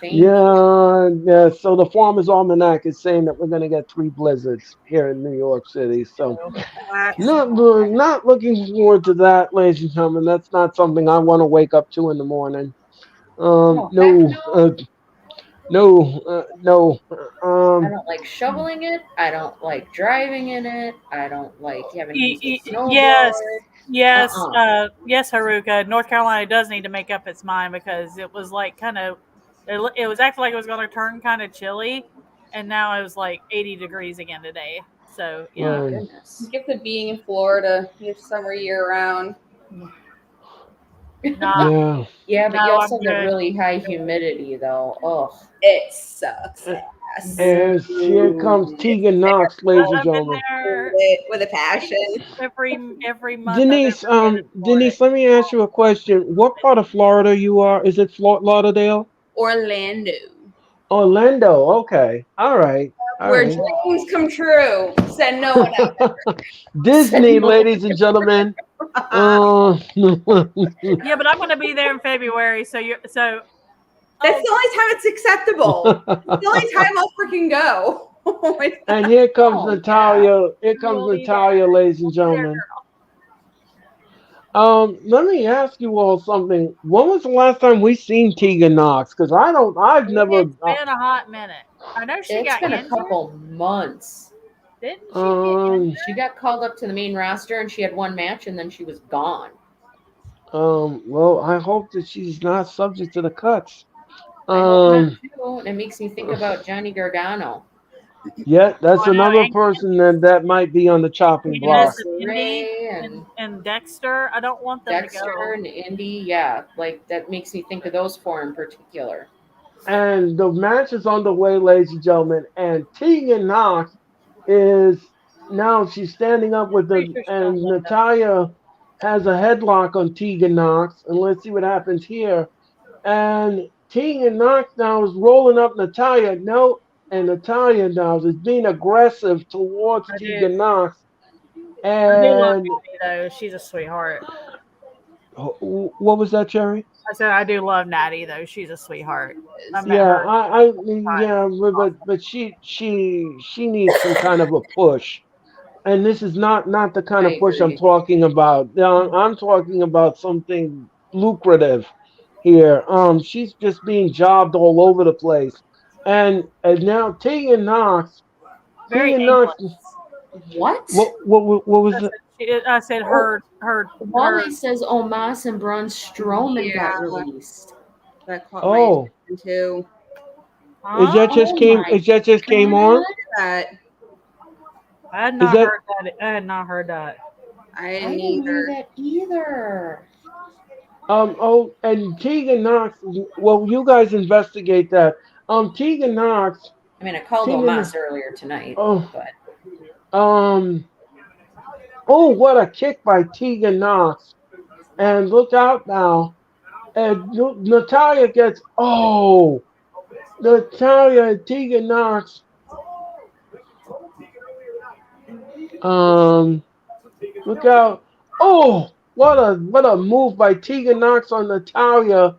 Yeah. So the Farmer's Almanac is saying that we're going to get 3 blizzards here in New York City. So not looking forward to that, ladies and gentlemen. That's not something I want to wake up to in the morning. No. I don't like shoveling it. I don't like driving in it. I don't like having to use a snowboard. Yes, Haruka. North Carolina does need to make up its mind because it was like it was acting like it was going to turn kind of chilly, and now it was like 80 degrees again today. So yeah, goodness. Get to being in Florida your summer year round. Yeah, but you also get really high humidity though. Oh, it sucks. And here comes Tegan Knox, ladies and gentlemen, with a passion. Every month. Denise, let me ask you a question. What part of Florida you are? Is it Lauderdale? Orlando. Orlando. Okay. All right. Where dreams come true. Said no one ever. Disney, ladies and gentlemen. Yeah, but I'm going to be there in February, so That's the only time it's acceptable. It's the only time I'll freaking go. Oh my God. And here comes Oh, Natalia. Here comes We'll be Natalia, there. ladies and We'll be there, gentlemen. girl. Let me ask you all something. When was the last time we seen Tegan Knox? Because I've never. It's been a hot minute. I know she It's got been a injured. couple months. Didn't she get injured? She got called up to the main roster and she had one match and then she was gone. Well, I hope that she's not subject to the cuts. I hope not too. And it makes me think about Johnny Gargano. Yeah, that's Oh, no, another and person that might be on the chopping block. Candace and Indy and Dexter. I don't want them to Dexter go. and Indy, yeah, like that makes me think of those four in particular. And the match is underway, ladies and gentlemen. And Tegan Knox is now she's standing up with Pretty the sure she and don't want them. Natalia has a headlock on Tegan Knox. And let's see what happens here. And Tegan Knox now is rolling up Natalia. No, and Natalia now is being aggressive towards I do. Tegan Knox. I do love And Natty though. She's a sweetheart. what was that, Cherry? I said I do love Natty though. She's a sweetheart. I met Yeah, her. yeah, but she needs some kind of a push, and this is not the kind I of push I'm agree. talking about. Now, I'm talking about something lucrative here. She's just being jobbed all over the place, and now Very Tegan Knox, aimless. What? what was I it? said, I said her. Wally says Omos and Braun Strowman got Yeah. released. That caught Oh, my attention too. is Huh? that just Oh came? my Is that just came on? That I had Is not that heard that. I had not heard that. I I didn't didn't hear either. that either. Oh, and Tegan Knox. Well, you guys investigate that. Tegan Knox. I mean, I called Tegan. Omos earlier tonight, Oh, but um. Oh, what a kick by Tegan Knox! And look out now. And Natalia gets. Oh, Natalia and Tegan Knox. Um. Look out. Oh, what a move by Tegan Knox on Natalia.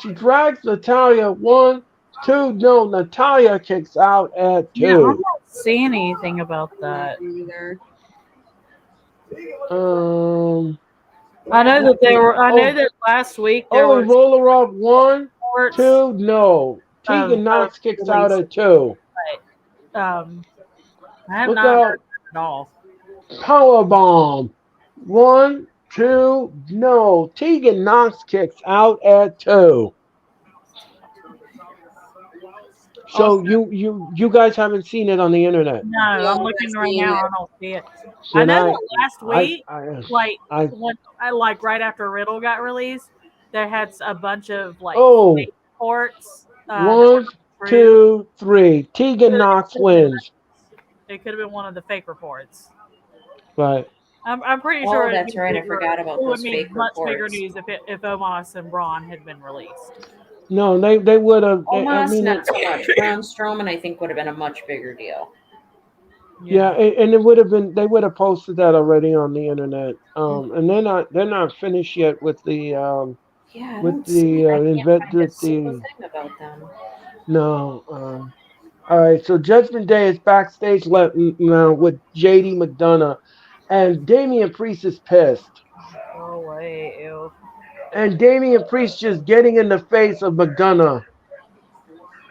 She drags Natalia 1, 2. No, Natalia kicks out at Yeah, I'm 2. not seeing anything about that. Either. Um. I know that they were. I know Oh, that last week there we was roll her up 1, reports 2. No, of Tegan Knox kicks out releases, at 2. but I have Look not heard out. that at all. Power bomb. 1, 2. No, Tegan Knox kicks out at 2. So Also, you guys haven't seen it on the internet. no, I'm No, looking I've right seen now. it. I don't see it. I Then know that last I week, like I when I like right after Riddle got released, they had a bunch of like oh fake reports that were 1, true. 2, 3. Tegan Knox wins. It could have been one of the fake reports. Right. I'm pretty oh, sure it'd that's be right. I bigger. forgot about It would those be fake much bigger reports. news if Omos and Braun had been released. No, they would have. I Omos, mean, not so much. Braun Strowman, I think, would have been a much bigger deal. yeah, and it would have been. They would have posted that already on the internet. And they're not finished yet with the Yeah, I with don't see the it. I can't event find a with single the thing about them. no. All right, so Judgment Day is backstage now with JD McDonough, and Damian Priest is pissed. Oh wait, ew. And Damian Priest just getting in the face of McDonough.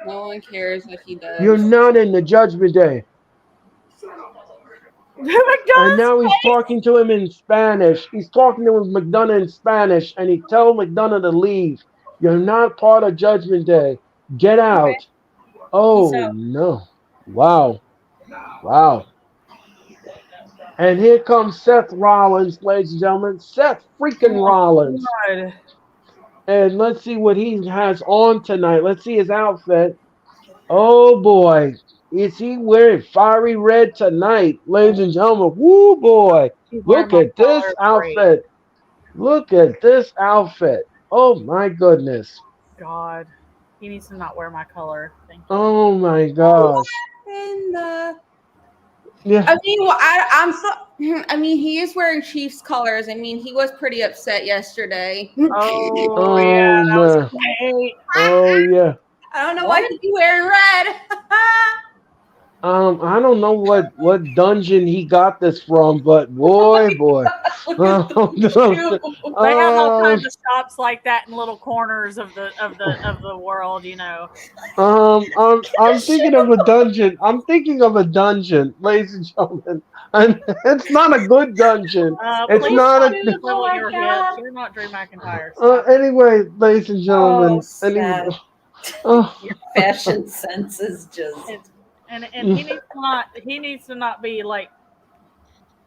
No one cares what he You're does. not in the Judgment Day. And McDonald's now he's face. talking to him in Spanish. He's talking to McDonough in Spanish, and he tells McDonough to leave. You're not part of Judgment Day. Get out. Peace Oh out. no! Wow! Wow! And here comes Seth Rollins, ladies and gentlemen. Seth freaking Rollins. God. And let's see what he has on tonight. Let's see his outfit. Oh boy. Is he wearing fiery red tonight, ladies and gentlemen? Woo boy. He's wearing Look my at this color. Great. outfit. Look at this outfit. Oh my goodness. God, he needs to not wear my color. Thank you. Oh my gosh. In the Yeah. I mean, well, I'm so. I mean, he is wearing Chiefs colors. I mean, he was pretty upset yesterday. Oh yeah, Oh that was man. great. Oh yeah. I don't know why What? he'd be wearing red. I don't know what dungeon he got this from, but boy. Look at Oh, those no. shoes. They have all Oh, kinds of shops like that in little corners of the world, you know. I'm thinking of a dungeon. I'm thinking of a dungeon, ladies and gentlemen, and it's not a good dungeon. It's Please not stop a. Oh swiveling my your hips. god. You're not Drew McIntyre. Stop it. Anyway, ladies and Oh, gentlemen. Anyway, Seth. oh, Your fashion sense is just. It's and he needs to not be like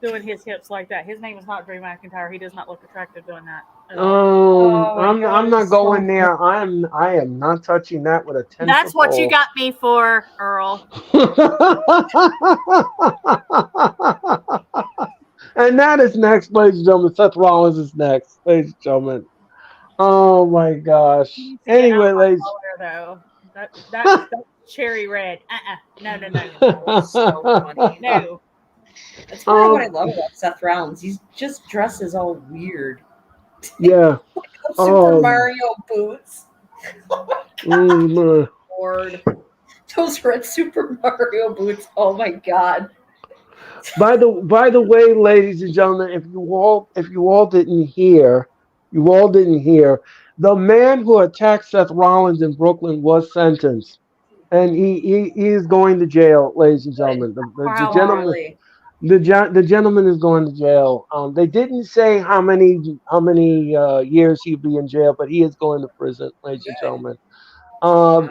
doing his hips like that. His name is not Drew McIntyre. He does not look attractive doing that at all. Oh my I'm god, not it's so going there. I am not touching that with a 10 foot That's what you pole. got me for, Earl. And that is next, ladies and gentlemen. Seth Rollins is next, ladies and gentlemen. Oh my He gosh. needs to get out of Anyway, my ladies. color though. That's cherry red. No. Oh, so funny. No. That's part of what I um, love about Seth Rollins. He just dresses all weird. yeah. Super Um, Mario boots. Oh my mm, lord. Those red Super Mario boots. Oh my god. by the way, ladies and gentlemen, if you all didn't hear, the man who attacked Seth Rollins in Brooklyn was sentenced, and he is going to jail, ladies and Good. gentlemen. The Wow. gentleman. Really. The gentleman is going to jail. They didn't say how many years he'll be in jail, but he is going to prison, ladies and Good. gentlemen.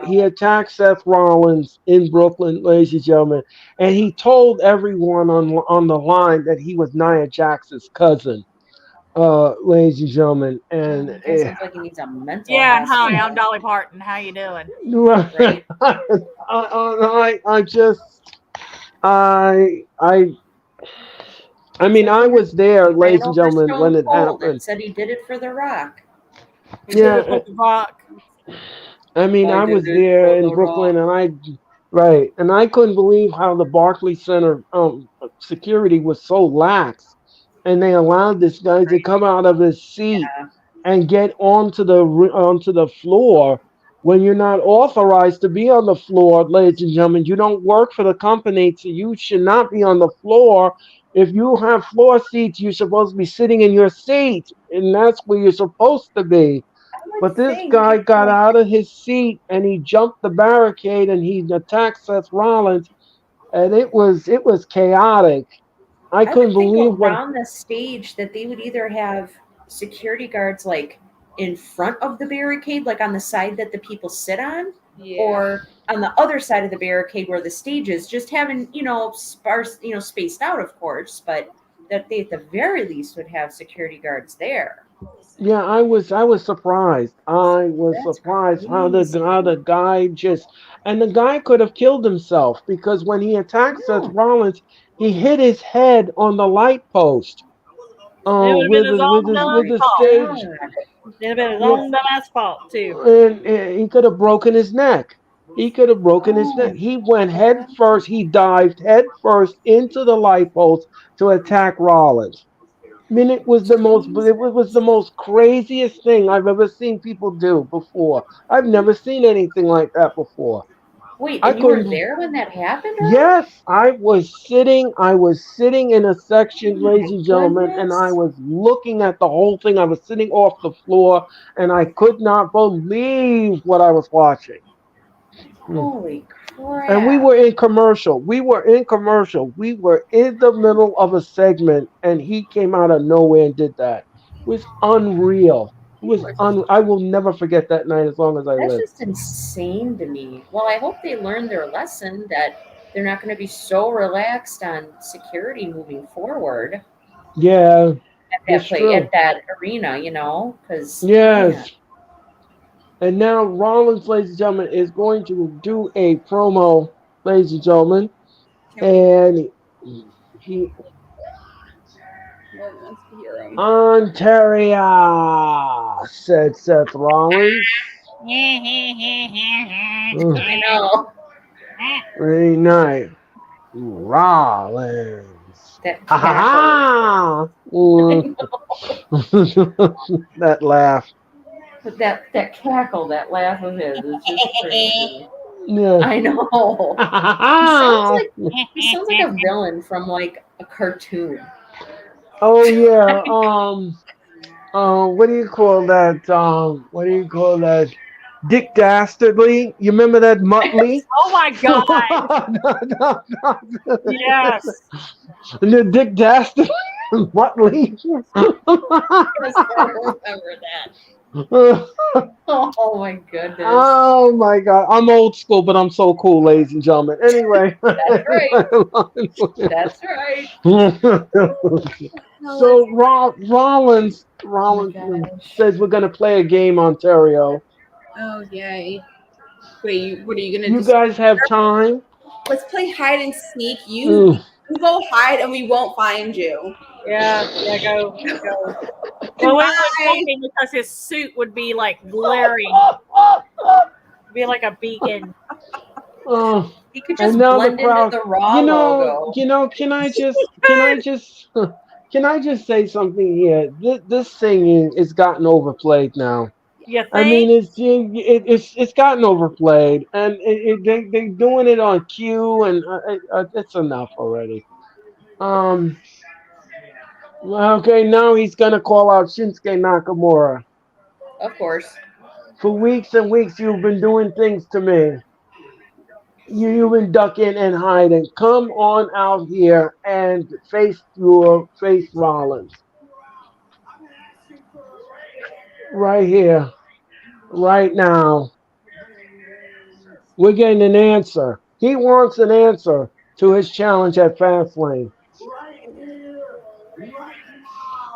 He Wow. attacked Seth Rollins in Brooklyn, ladies and gentlemen, and he told everyone on the line that he was Nia Jax's cousin, ladies and gentlemen. And The guy sounds like he needs a mental Yeah, and hi, hospital. I'm Dolly Parton. How you doing? Right? I just I It's mean, like I was there, he ran ladies and over gentlemen, when Stone it Cold and happened. said he did it for The Rock. He did it Yeah, for the rock. I mean, I I did was it there for in The Brooklyn, Rock. and I couldn't believe how the Barclays Center security was so lax, and they allowed this guy to Right? come out of his seat Yeah. and get onto the floor when you're not authorized to be on the floor, ladies and gentlemen. You don't work for the company, so you should not be on the floor. If you have floor seats, you're supposed to be sitting in your seat, and that's where you're supposed to be. I would But this think, guy got like, out of his seat and he jumped the barricade and he attacked Seth Rollins, and it was chaotic. I I would couldn't think believe what. around the stage that they would either have security guards like in front of the barricade, like on the side that the people sit on, Yeah. or on the other side of the barricade where the stage is, just having, sparse, spaced out, of course, but that they at the very least would have security guards there. Yeah, I was surprised. I was That's surprised how the crazy. guy and the guy could have killed himself because when he attacked Seth No. Rollins, he hit his head on the light post. It would have been With his the with own the Oh with dumb my the fault. stage. god. It'd have been his Yeah, own dumbass fault too. and he could have broken his neck. He could have broken his neck. Oh He went my head god. first. He dived head first into the light post to attack Rollins. I mean, it was the Jesus. most craziest thing I've ever seen people do before. I've never seen anything like that before. Wait, I and you were couldn't. there when that happened, Earl? Yes, I was sitting. I was sitting in a Oh section, ladies my and gentlemen, and I goodness. was looking at the whole thing. I was sitting off the floor, and I could not believe what I was watching. Hmm. Holy And we crap. were in commercial. We were in commercial. We were in the middle of a segment, and he came out of nowhere and did that. It was unreal. I will never forget that night as long as I That's live. just insane to me. Well, I hope they learned their lesson that they're not going to be so relaxed on security moving forward Yeah, at that it's play true. at that arena, because man, Yes. And now Rollins, ladies and gentlemen, is going to do a promo, ladies and gentlemen. Can we? And he Nobody wants to hear him. Ontario, said Seth Rollins. Ugh, I know. very nice. Rollins. That Ha ha cackle. ha! I Mm. know. That laugh. But that cackle, that laugh of his is just crazy. Yeah. I know. Ha ha He sounds ha! like he sounds like a villain from like a cartoon. Oh yeah. What do you call that? What do you call that? Dick Dastardly. You remember that Muttley? Oh my god! No, no, no. Yes. The Dick Dastardly Muttley. Yes, I remember that. Oh my goodness. Oh my god. I'm old school, but I'm so cool, ladies and gentlemen. Anyway. That's right. That's right. So Rollins Oh my gosh. says we're gonna play a game, Ontario. Oh yay. What are you gonna You do? guys have time? Let's play hide and seek. Mm. You go hide and we won't find you. Yeah. Yeah. Go. Go. Well, we would Goodbye. find him because his suit would be like glaring, be like a beacon. Oh, He could and just now the blend into crowd. the Raw logo. Can I just say something here? This singing is gotten overplayed now. You I mean, think? it's gotten overplayed, and they doing it on cue, and it's enough already. Um. Okay, now he's gonna call out Shinsuke Nakamura. Of course. For weeks and weeks, you've been doing things to me. You've been ducking and hiding. Come on out here and face Rollins right here, right now. We're getting an answer. He wants an answer to his challenge at Fastlane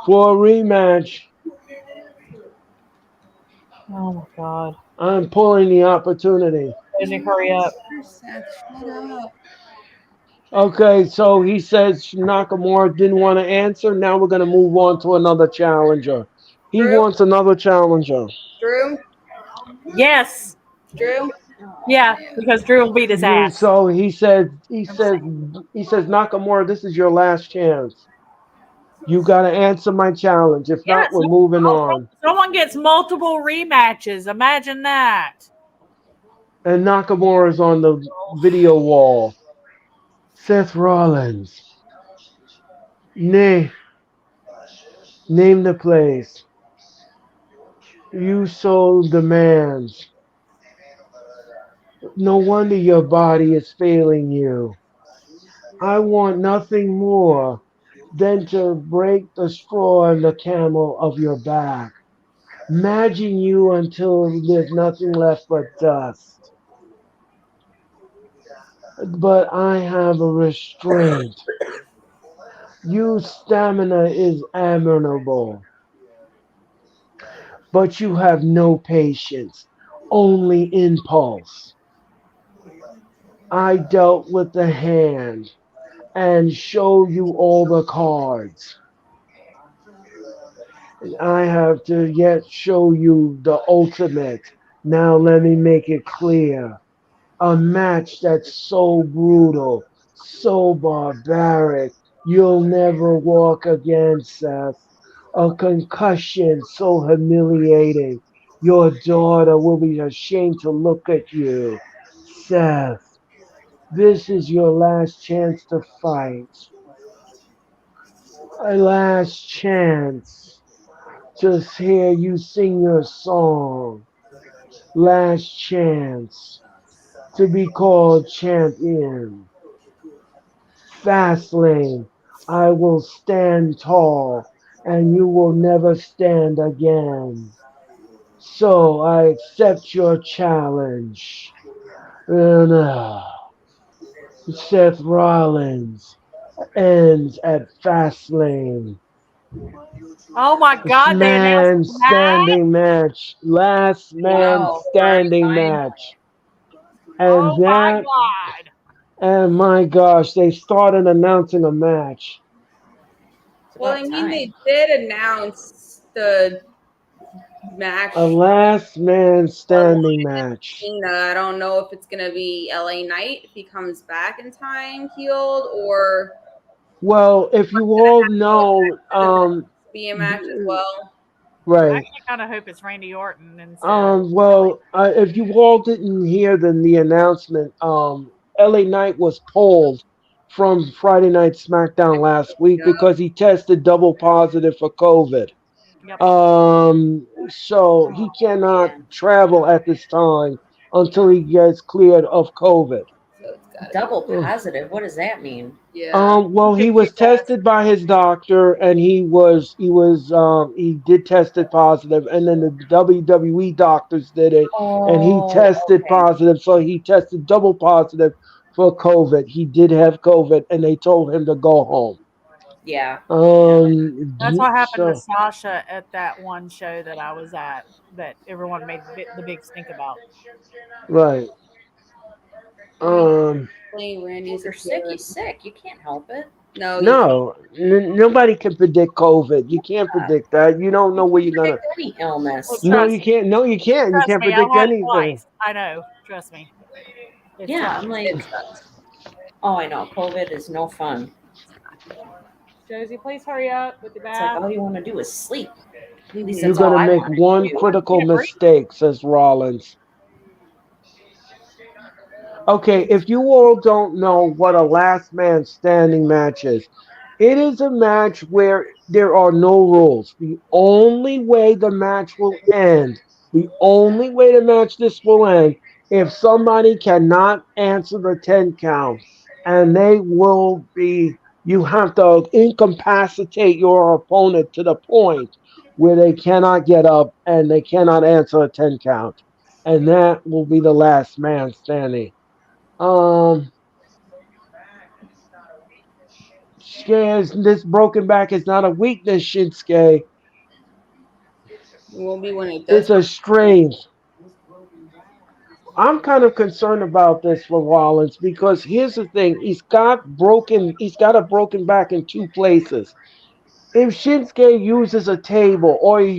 for a rematch. Oh my god! I'm pulling the opportunity. Disney, hurry up! Seth, shut up. Okay, so he says Nakamura didn't want to answer. Now we're going to move on to another challenger. He Drew, wants another challenger. Drew, Yes. Drew. Yeah, because Drew will beat his ass. So he says Nakamura, this is your last chance. You got to answer my challenge. If not, Yes. we're moving on. Someone gets multiple rematches. Imagine that. And Nakamura is on the video wall. Seth Rollins. Name the place. You sold demands. No wonder your body is failing you. I want nothing more than to break the straw in the camel of your back. Imagine you until there's nothing left but dust. But I have a restraint. Your stamina is admirable, but you have no patience, only impulse. I dealt with the hand and show you all the cards. I have to yet show you the ultimate. Now let me make it clear. A match that's so brutal, so barbaric, you'll never walk again, Seth. A concussion so humiliating, your daughter will be ashamed to look at you. Seth, this is your last chance to fight. A last chance to hear you sing your song. Last chance to be called champion. Fastlane, I will stand tall and you will never stand again. So I accept your challenge. And Seth Rollins ends at Fastlane. Oh my god, they announced Man the match. standing match. Last man Wow, first standing time. match. And Oh my that, god. and my gosh, they started announcing a match. It's Well, about I mean, time. they did announce the match. A last man standing match. I don't know if it's gonna be LA Knight if he comes back in time healed, or Well, if you all know, be a match as well. I right. actually kind of hope it's Randy Orton instead. Well, if you all didn't hear the announcement, LA Knight was pulled from Friday Night SmackDown last week Yeah. because he tested double positive for COVID. Yep. So he cannot Man. travel at this time until he gets cleared of COVID. So it's gotta Double Ugh. positive. What does that mean? be. Yeah. Well, he was tested by his doctor, and he did tested positive, and then the WWE doctors did it, and he Oh, tested okay. positive, so he tested double positive for COVID. He did have COVID, and they told him to go home. Yeah. That's what happened to So Sasha at that one show that I was at that everyone made the big stink about. right. Randy's If you're sick, you're sick. You can't help it. No, you can't. No, nobody can predict COVID. You can't predict that. You don't know You where can't you're gonna. predict any illness. Well, No, you can't. No, you can't. You trust can't me, I predict had it anything. twice. I know. Trust me. It Yeah, sucks. I'm like, It sucks. oh, I know. COVID is no fun. Josie, please hurry up with the It's like bath. all you want to do is sleep. At least You're that's all gonna I make want one to do. critical Can't breathe. mistake, says Rollins. Okay, if you all don't know what a last man standing match is, it is a match where there are no rules. The only way the match will end, the only way the match this will end, if somebody cannot answer the 10 count, and they will be, you have to incapacitate your opponent to the point where they cannot get up and they cannot answer a 10 count. And that will be the last man standing. Um, this broken back is not a weakness, Shinsuke. It won't be when it does It's a come. strength. I'm kind of concerned about this for Rollins because here's the thing: he's got a broken back in two places. If Shinsuke uses a table or he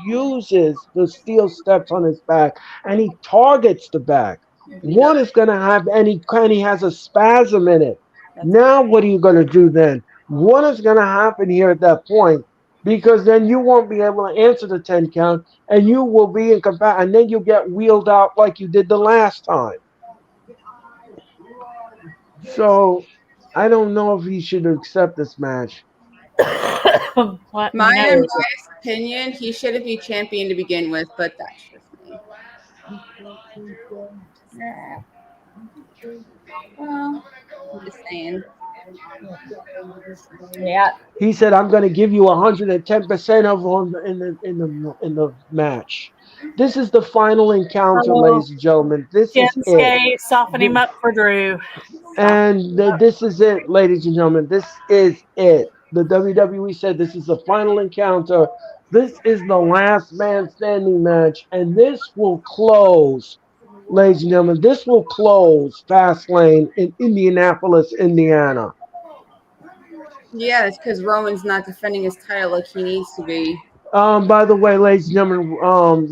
uses the steel steps on his back and he targets the back, He does. one is going to have and he has a spasm in it. That's Now what are you going to do then? What is going to happen here at that point? Because then you won't be able to answer the 10 count and you will be incompat and then you'll get wheeled out like you did the last time. So I don't know if he should accept this match. Let me My know. unbiased opinion, he shouldn't be champion to begin with, but that's just me. Well, I'm just saying. Yeah. He said, "I'm going to give you 110% of on in the match." This is the final encounter, Oh, ladies and gentlemen. This is it. Shinsuke, soften him up for Drew. And this is it, ladies and gentlemen. This is it. The WWE said this is the final encounter. This is the last man standing match, and this will close, ladies and gentlemen. This will close Fastlane in Indianapolis, Indiana. Yeah, it's because Roman's not defending his title like he needs to be. By the way, ladies and gentlemen,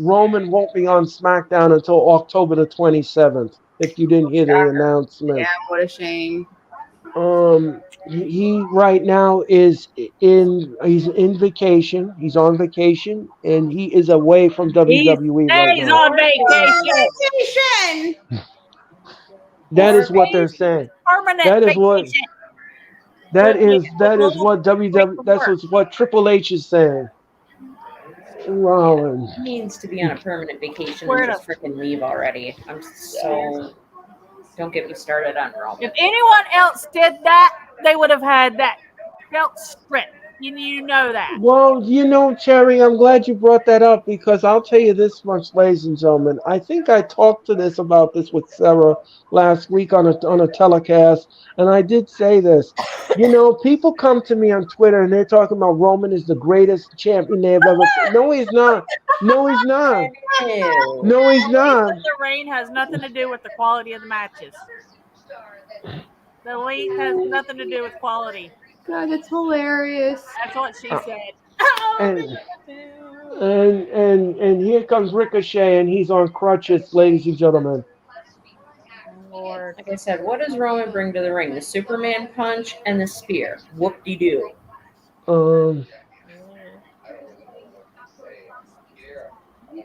Roman won't be on SmackDown until October the 27th. If you didn't hear the Shocker. announcement, Yeah, what a shame. he right now he's in vacation. He's on vacation, and he is away from He WWE right stays now. on vacation. Vacation! That He is what they're stays saying. permanent That is what vacation that with is that a is little what break WWE. from That's work. what Triple H is saying. yeah. Rollins. He needs to be on a permanent vacation Where and to- just freaking leave already. I'm so. Don't get me started on Roman. If anyone else did that, they would have had that belt stripped. You know that. Well, Cherry, I'm glad you brought that up because I'll tell you this much, ladies and gentlemen. I think I talked about this with Sarah last week on a telecast, and I did say this. People come to me on Twitter and they're talking about Roman is the greatest champion they have ever seen. No, he's not. No, he's not. Ew. No, he's The not. length of the reign has nothing to do with the quality of the matches. The length has nothing to do with quality. God, that's hilarious. That's what she Uh, said. and And here comes Ricochet, and he's on crutches, ladies and gentlemen. Lord. Like I said, what does Roman bring to the ring? The Superman punch and the spear. Whoop de doo. Um,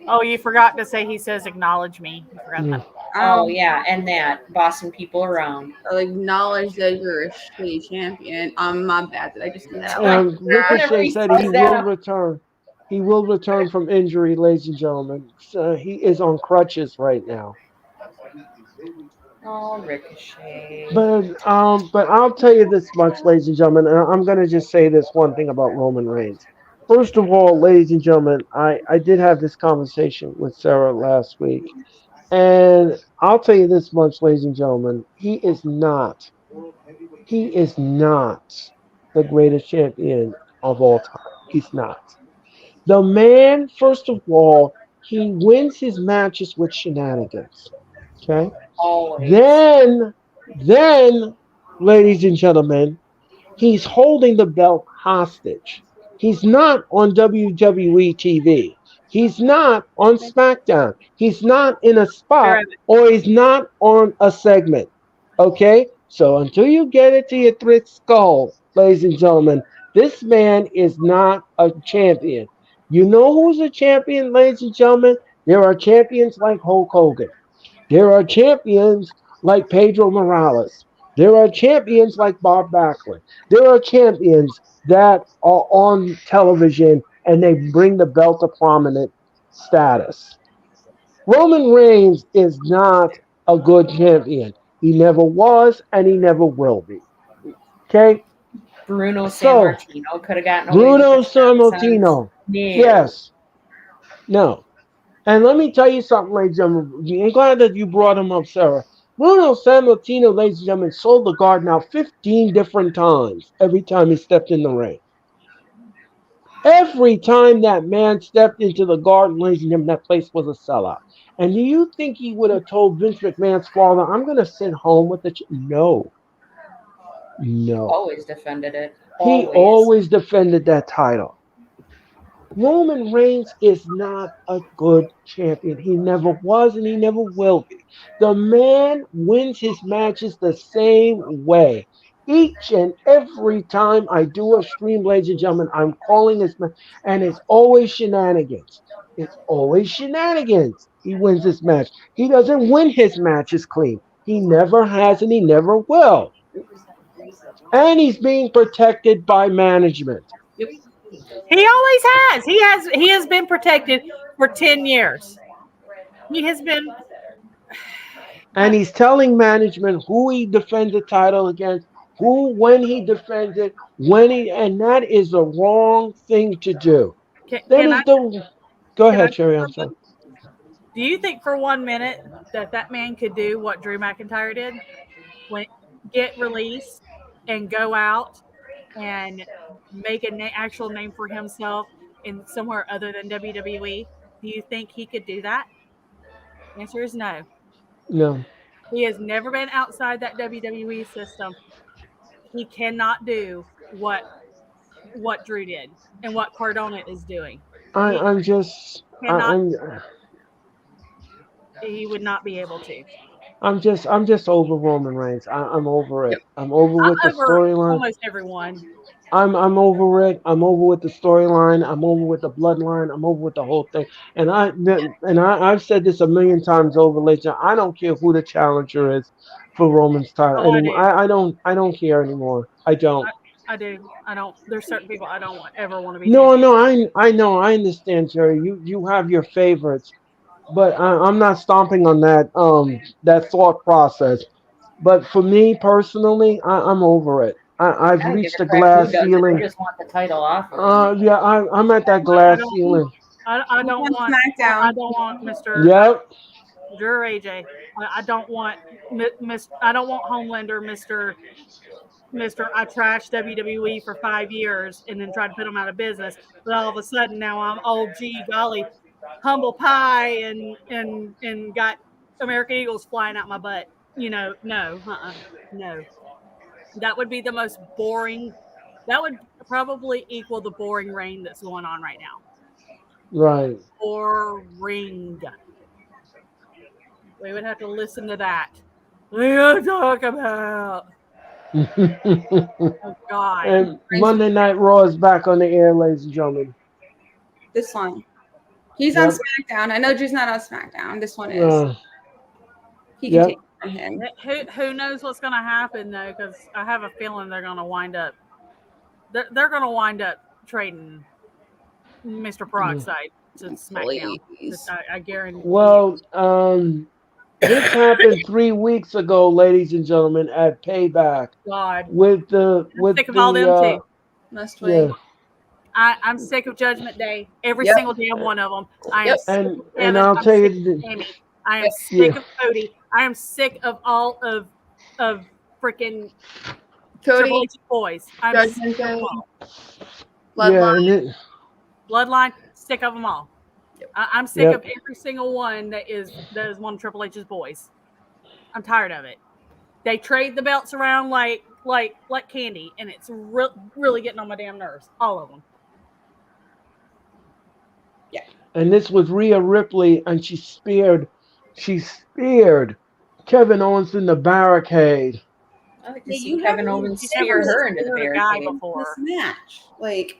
Oh, you forgot to say he says acknowledge me. You forgot yeah. that. Oh yeah, and that bossing people around. I'll acknowledge that you're a shitty champion. My bad. Did I just say that out loud? And Whenever Ricochet he said says he will that, return. He will return from injury, ladies and gentlemen. So he is on crutches right now. oh Ricochet. But I'll tell you this much, ladies and gentlemen, and I'm gonna just say this one thing about Roman Reigns. First of all, ladies and gentlemen, I did have this conversation with Sarah last week, and I'll tell you this much, ladies and gentlemen, he is not the greatest champion of all time. He's not. The man, first of all, he wins his matches with shenanigans. Okay? Always. Then, ladies and gentlemen, he's holding the belt hostage. He's not on WWE TV. He's not on SmackDown. He's not in a You're spot right. or he's not on a segment. Okay? So until you get it to your thrift skull, ladies and gentlemen, this man is not a champion. You know who's a champion, ladies and gentlemen? There are champions like Hulk Hogan. There are champions like Pedro Morales. There are champions like Bob Backlund. There are champions that are on television and they bring the belt to prominent status. Roman Reigns is not a good champion. He never was and he never will be. Okay? Bruno San So, Martino could have gotten away with Bruno this nonsense. Sammartino. No. Yes. No. And let me tell you something, ladies and gentlemen. I'm glad that you brought him up, Sarah. Bruno Sammartino, ladies and gentlemen, sold the Garden out 15 different times every time he stepped in the ring. Every time that man stepped into the Garden, ladies and gentlemen, that place was a sellout. And do you think he would have told Vince McMahon's father, I'm going to sit home with the... No. No. Always defended it. He Always. always defended that title. Roman Reigns is not a good champion. He never was and he never will be. The man wins his matches the same way. Each and every time I do a stream, ladies and gentlemen, I'm calling this man, and it's always shenanigans. It's always shenanigans. He wins this match. He doesn't win his matches clean. He never has and he never will. And he's being protected by management. He always has. He has been protected for 10 years. He has been And he's telling management who he defends the title against, who when he defends it, and that is the wrong thing to do. That can is I the Go can I ahead, Sherry. I'm sorry. do you think for 1 minute that man could do what Drew McIntyre did? When get released and go out and make an actual name for himself in somewhere other than WWE? Do you think he could do that? The answer is no. No, He has never been outside that WWE system. He cannot do what Drew did and what Cardona is doing. I, He I'm just, cannot. He would not be able to. I'm just over Roman Reigns. I'm over it. I'm over with the I'm over storyline. almost everyone. I'm over it. I'm over with the storyline. I'm over with the bloodline. I'm over with the whole thing. I've said this a million times over, later. I don't care who the challenger is for Roman's title Oh, I anymore. do. I don't care anymore. I don't. I do. I don't. There's certain people I don't ever want to be No, champion. no, I know. I understand, Jerry. You have your favorites, but I'm not stomping on that thought process. But for me personally, I'm over it. I've I don't give reached a a crap who glass does it. They ceiling. just want the title off of him. Yeah, I'm at that I glass don't. ceiling. I He's don't on want. I SmackDown. don't want Mister Yep. Drew AJ. I don't want Miss. I don't want Homelander Mister. I trashed WWE for 5 years and then tried to put him out of business. But all of a sudden now I'm gee golly, humble pie and got American Eagles flying out my butt. No, no. That would be the most boring. That would probably equal the boring reign that's going on right now. Right. Boring. We would have to listen to that. What are you talk about? Oh God. And Monday Night Raw is back on the air, ladies and gentlemen. This one. He's on Yep. SmackDown. I know Drew's not on SmackDown. This one is. Uh, He can yep. take it from him. Who knows what's going to happen though? Because I have a feeling they're going to wind up. They're going to wind up trading Mr. Peroxide to SmackDown. Please. I guarantee. Well, this happened 3 weeks ago, ladies and gentlemen, at Payback God, with I'm sick of all them too. Must wait. yeah. I'm sick of Judgment Day. Every Yep. single damn one of them. I am Yep. sick of And Kevin. I'll I'm tell sick you, of Tammy. I am Yep. sick Yeah. of Cody. I am sick of all of freaking Cody, Triple H's boys. I'm sick Judgment of them Day, all. Bloodline. and it, Bloodline, sick of them all. I'm sick Yep. of every single one that is one of Triple H's boys. I'm tired of it. They trade the belts around like candy, and it's really getting on my damn nerves. All of them. and this was Rhea Ripley, and she speared Kevin Owens in the barricade. I like to Yeah, see you Kevin haven't Owens She's spear never her into the speared a guy barricade. before. This match. Like,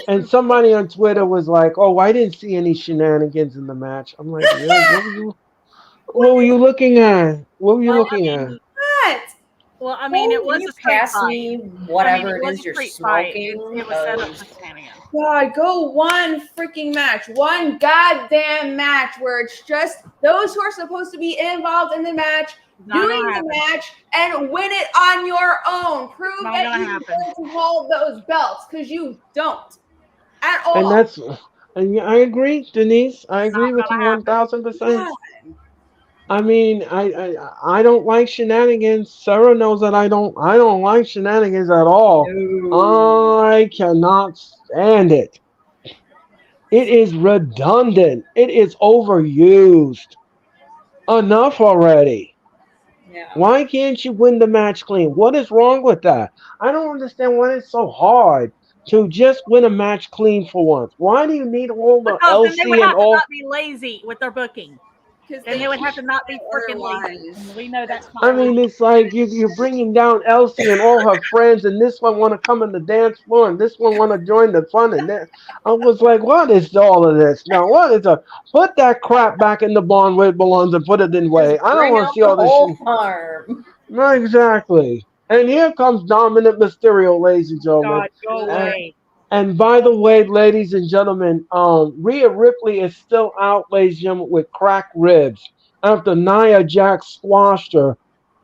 And somebody on Twitter was like, "Oh, I didn't see any shenanigans in the match." I'm like, "Really? What were you looking at? What were you Well, looking at?" what? Well, I mean, it Can was you a street pass fight. me I mean, whatever it it was is a you're street fight. smoking? It was set up for Because shenanigans. God, go one freaking match. One goddamn match where it's just those who are supposed to be involved in the match Not doing gonna the happen. match and win it on your own. Prove Not that gonna you happen. don't hold those belts because you don't at all. And that's and yeah, I agree, Denise. I agree Not with you gonna happen. 1,000%. God. I mean, I don't like shenanigans. Sarah knows that I don't like shenanigans at all. no. I cannot stand it. It is redundant. It is overused. Enough already. Yeah. Why can't you win the match clean? What is wrong with that? I don't understand why it's so hard to just win a match clean for once. Why do you need all the Because then they would LC and have to all? not be lazy with their booking. Because Then they would have to not be freaking lazy. otherwise. And we know that's not I working. mean, it's like you're bringing down Elsie and all her friends, and this one want to come on the dance floor, and this one want to join the fun, and that. I was like, what is all of this? Now, what is a put that crap back in the barn where it belongs and put it in way. Just I don't bring want to out see the all this whole shit. farm. No, exactly. And here comes Dominant Mysterio, ladies and gentlemen. God, go And, away. and by the way, ladies and gentlemen, Rhea Ripley is still out, ladies and gentlemen, with cracked ribs after Nia Jax squashed her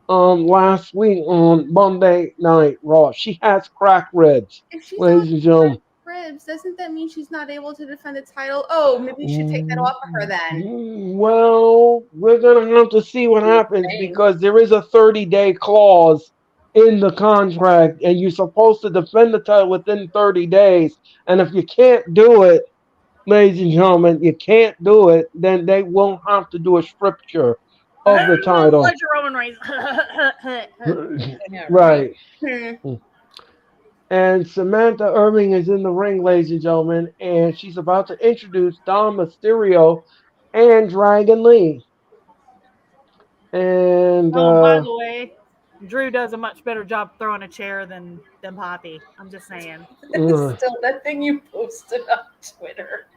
last week on Monday Night Raw. She has cracked ribs, If she's not ladies and gentlemen. ribs, doesn't that mean she's not able to defend the title? Oh, maybe we should take that off of her then. Well, we're gonna have to see what happens Thanks. because there is a 30-day clause in the contract, and you're supposed to defend the title within 30 days. And if you can't do it, ladies and gentlemen, you can't do it, then they will have to do a scripture of the title. Pleasure Roman Reigns. Yeah, Right. Hmm. And Samantha Irving is in the ring, ladies and gentlemen, and she's about to introduce Dom Mysterio and Dragon Lee. And Oh, by the way, Drew does a much better job throwing a chair than Poppy. I'm just saying. Still, that thing you posted on Twitter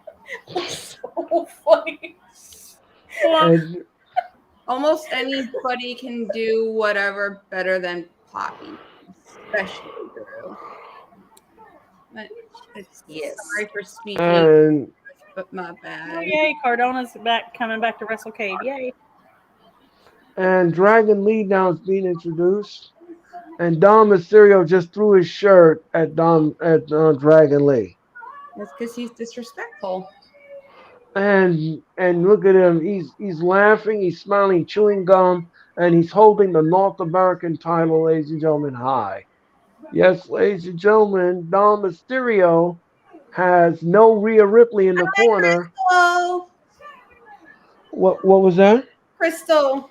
was so funny. and Almost anybody can do whatever better than Poppy, especially Drew. But it's Yes. sorry for speaking, and but my Oh, bad. yay! Cardona's coming back to WrestleCade. Yay! and Dragon Lee now is being introduced. And Dom Mysterio just threw his shirt at Dragon Lee. That's because he's disrespectful. And look at him. He's laughing, he's smiling, chewing gum, and he's holding the North American title, ladies and gentlemen, high. Yes, ladies and gentlemen, Dom Mysterio has no Rhea Ripley in the corner. Hello, What was that? Crystal.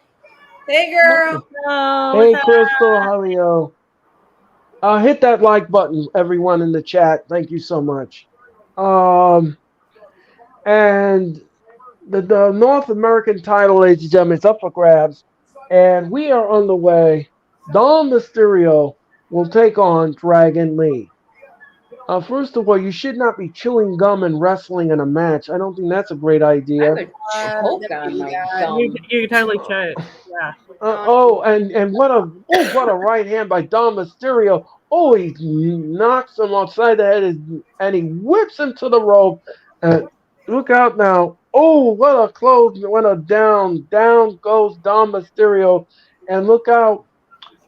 Hey, girl. Oh, Hey, Crystal, how are you? Hit that like button, everyone in the chat. Thank you so much. Um, and the North American title, ladies and gentlemen, is up for grabs, and we are on the way. Dom Mysterio will take on Dragon Lee. First of all, you should not be chewing gum and wrestling in a match. I don't think that's a great I idea. would choke That'd on be my bad. You, gum. you can totally choke. Yeah. And what a right hand by Dom Mysterio. Oh, he knocks him outside the head and he whips him to the rope. And look out now. Oh, what a close, what a down goes Dom Mysterio. And look out.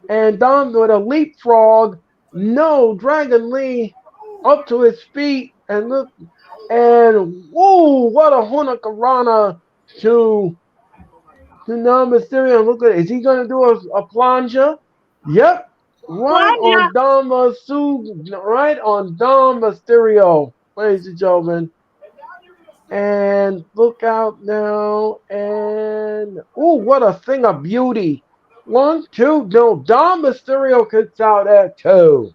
And Dom with a leapfrog. No, Dragon Lee up to his feet and look and whoa, what a Hunakarana to now Mysterio, look at it. Is he gonna do a plunger? Yep. Right Planya. on right on Dom Mysterio, ladies and gentlemen. And look out now. And oh, what a thing of beauty. One, two, no, Dom Mysterio kicks out at two.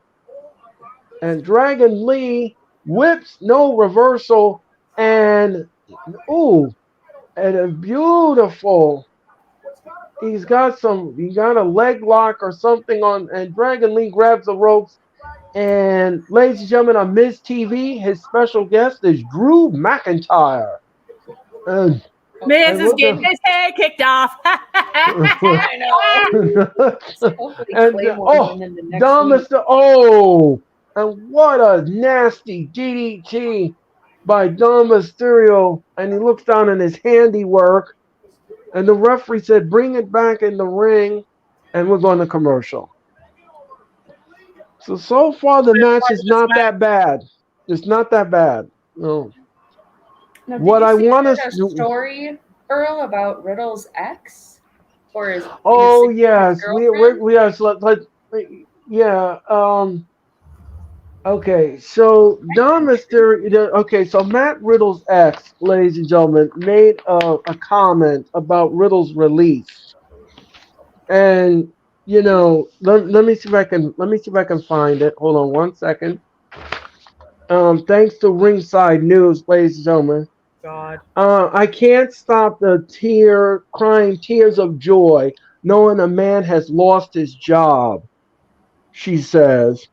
And Dragon Lee whips no reversal. And ooh, and a beautiful he got a leg lock or something on, and Dragon Lee grabs the ropes. And ladies and gentlemen, on Miz TV, his special guest is Drew McIntyre. And, Miz and is look getting his head kicked off. I know. Hopefully and Claymore oh, him in the next Dom week. Mysterio, oh, and what a nasty DDT by Dom Mysterio. And he looks down in his handiwork. And the referee said, bring it back in the ring, and we're going to commercial. So far, the match is not that bad. It's not that bad. No. Now, did What you I see want that to. story, Earl, about Riddle's ex or his Oh, his yes. girlfriend? We are. Yeah. Okay. So, Don Mysterio. Okay. So, Matt Riddle's ex, ladies and gentlemen, made a comment about Riddle's release. And let me see if I can find it. Hold on one second. Thanks to Ringside News, ladies and gentlemen. God. I can't stop the crying tears of joy, knowing a man has lost his job. She says.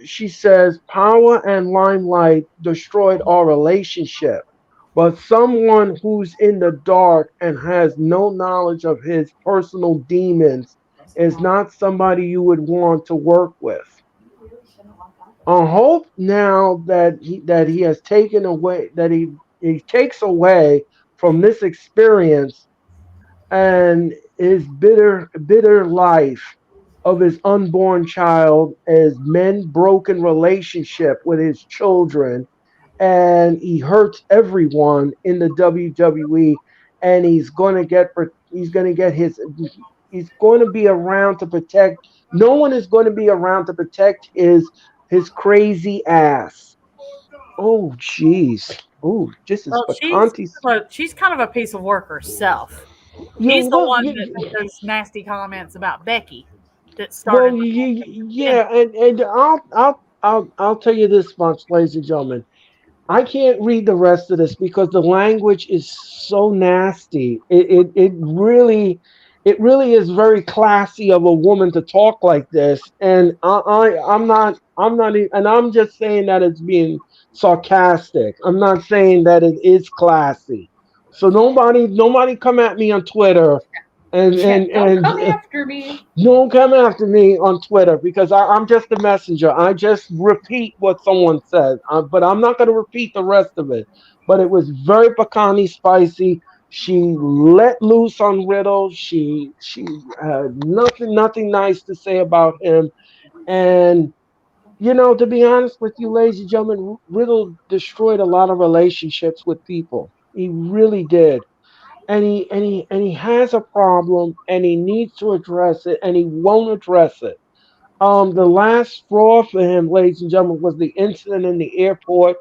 She says power and limelight destroyed our relationship, but someone who's in the dark and has no knowledge of his personal demons is not somebody you would want to work with. I hope now that he has taken away that he takes away from this experience and his bitter life of his unborn child, his men broken relationship with his children, and he hurts everyone in the WWE, and he's going to get his he's going to be around to protect. No one is going to be around to protect his crazy ass. Oh, jeez. Oh, this is Well, she's Bacanti's. she's kind of a piece of work herself. You She's the well, one that made those nasty comments about Becky that well, started the whole yeah, and I'll tell you this much, ladies and gentlemen. I can't read the rest of this because the language is so nasty. It really is very classy of a woman to talk like this. And I'm not even, and I'm just saying that it's being sarcastic. I'm not saying that it is classy. So nobody come at me on Twitter and Yeah, and don't come and after me. don't come after me on Twitter because I'm just a messenger. I just repeat what someone says, but I'm not going to repeat the rest of it. But it was very pecani spicy. She let loose on Riddle. She had nothing nice to say about him. And to be honest with you, ladies and gentlemen, Riddle destroyed a lot of relationships with people. He really did, and he has a problem and he needs to address it and he won't address it. The last straw for him, ladies and gentlemen, was the incident in the airport,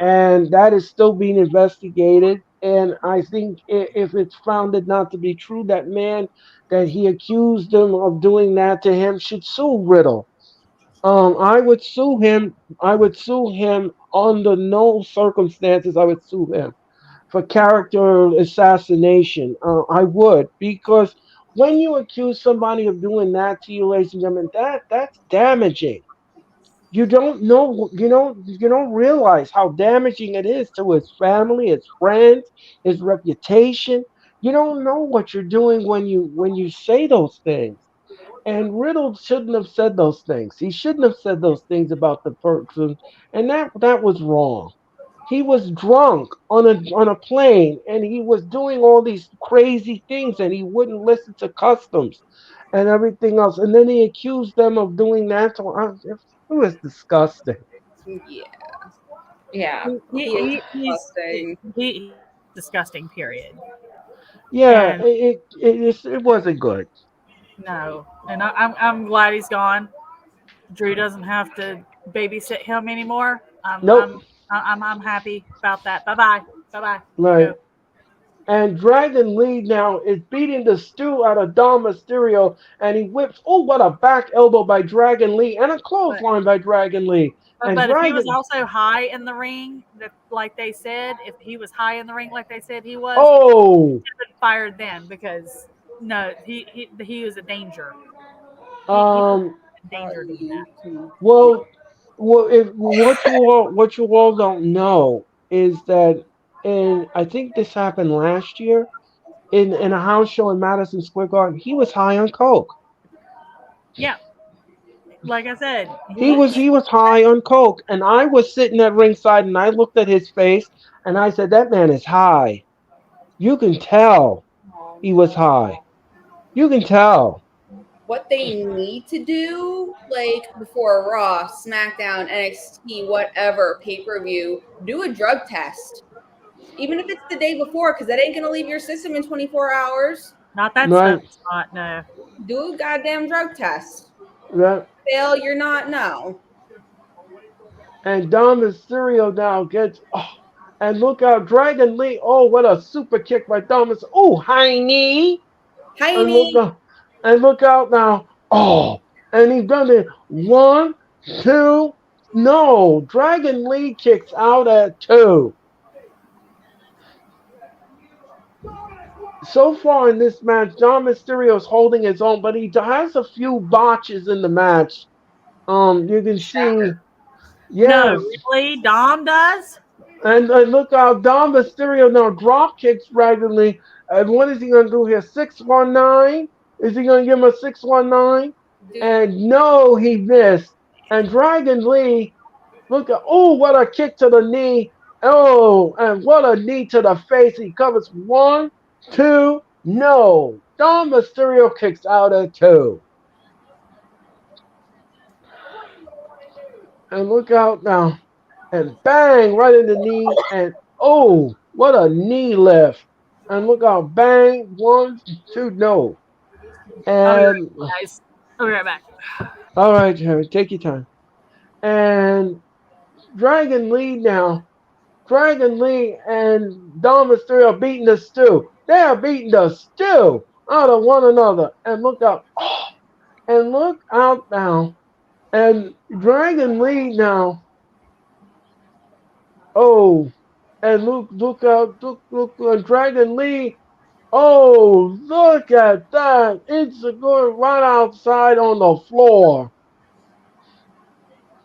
and that is still being investigated. And I think if it's founded not to be true, that man that he accused him of doing that to him should sue Riddle. I would sue him. I would sue him under no circumstances I would sue him for character assassination. I would, because when you accuse somebody of doing that to you, ladies and gentlemen, that's damaging. You don't know, you don't realize how damaging it is to his family, his friends, his reputation. You don't know what you're doing when you say those things. And Riddle shouldn't have said those things. He shouldn't have said those things about the person, and that was wrong. He was drunk on a plane, and he was doing all these crazy things, and he wouldn't listen to customs and everything else. And then he accused them of doing that. So it was disgusting. Yeah, Yeah. he is He's disgusting. he's disgusting. Period. Yeah, And it wasn't good. no, and I'm glad he's gone. Drew doesn't have to babysit him anymore. Nope. I'm happy about that. Bye bye. Bye bye. Right. Go. And Dragon Lee now is beating the stew out of Dom Mysterio, and he whips. Oh, what a back elbow by Dragon Lee, and a But clothesline by Dragon Lee. And but if he was Dragon, also high in the ring, like they said, if he was high in the ring like they said he was, oh, should have been fired then because no, he was a danger. He was um, a danger doing that. well, if what you all don't know is that, and I think this happened last year in a house show in Madison Square Garden. He was high on coke. Yeah, like I said, He was high on coke, and I was sitting at ringside, and I looked at his face, and I said, "That man is high. You can tell Oh, he was no. high. You can tell." What they need to do, like before Raw, SmackDown, NXT, whatever pay per view, do a drug test. Even if it's the day before, because that ain't gonna leave your system in 24 hours. not that stuff. Right, Not no. Do a goddamn drug test. right. Fail, you're not no. And Dom Mysterio now gets. Oh, and look out, Dragon Lee. Oh, what a super kick by Dom Mysterio. Oh, high knee. And look Heiny. out, and look out now. Oh, and he done it. One, two. No, Dragon Lee kicks out at two. So far in this match, Dom Mysterio is holding his own, but he has a few botches in the match. You can see, No, yes, really, Dom does. and look out, Dom Mysterio now drop kicks regularly. And what is he gonna do here? 619? Is he gonna give him a 619? Dude, And no, he missed. And Dragon Lee, look at, oh, what a kick to the knee. Oh, and what a knee to the face. He covers one, two, no. Dom Mysterio kicks out at two. And look out now. And bang, right in the knee. And oh, what a knee lift. And look out, bang, one, two, no. I'll be And right, guys. I'll be right back. all right, Harry, take your time. And Dragon Lee now. Dragon Lee and Dom Mysterio beating the stew. They are beating the stew out of one another. And look out. Oh, and look out now. And Dragon Lee now. Oh, and look out. Look, Dragon Lee. Oh, look at that. It's going right outside on the floor.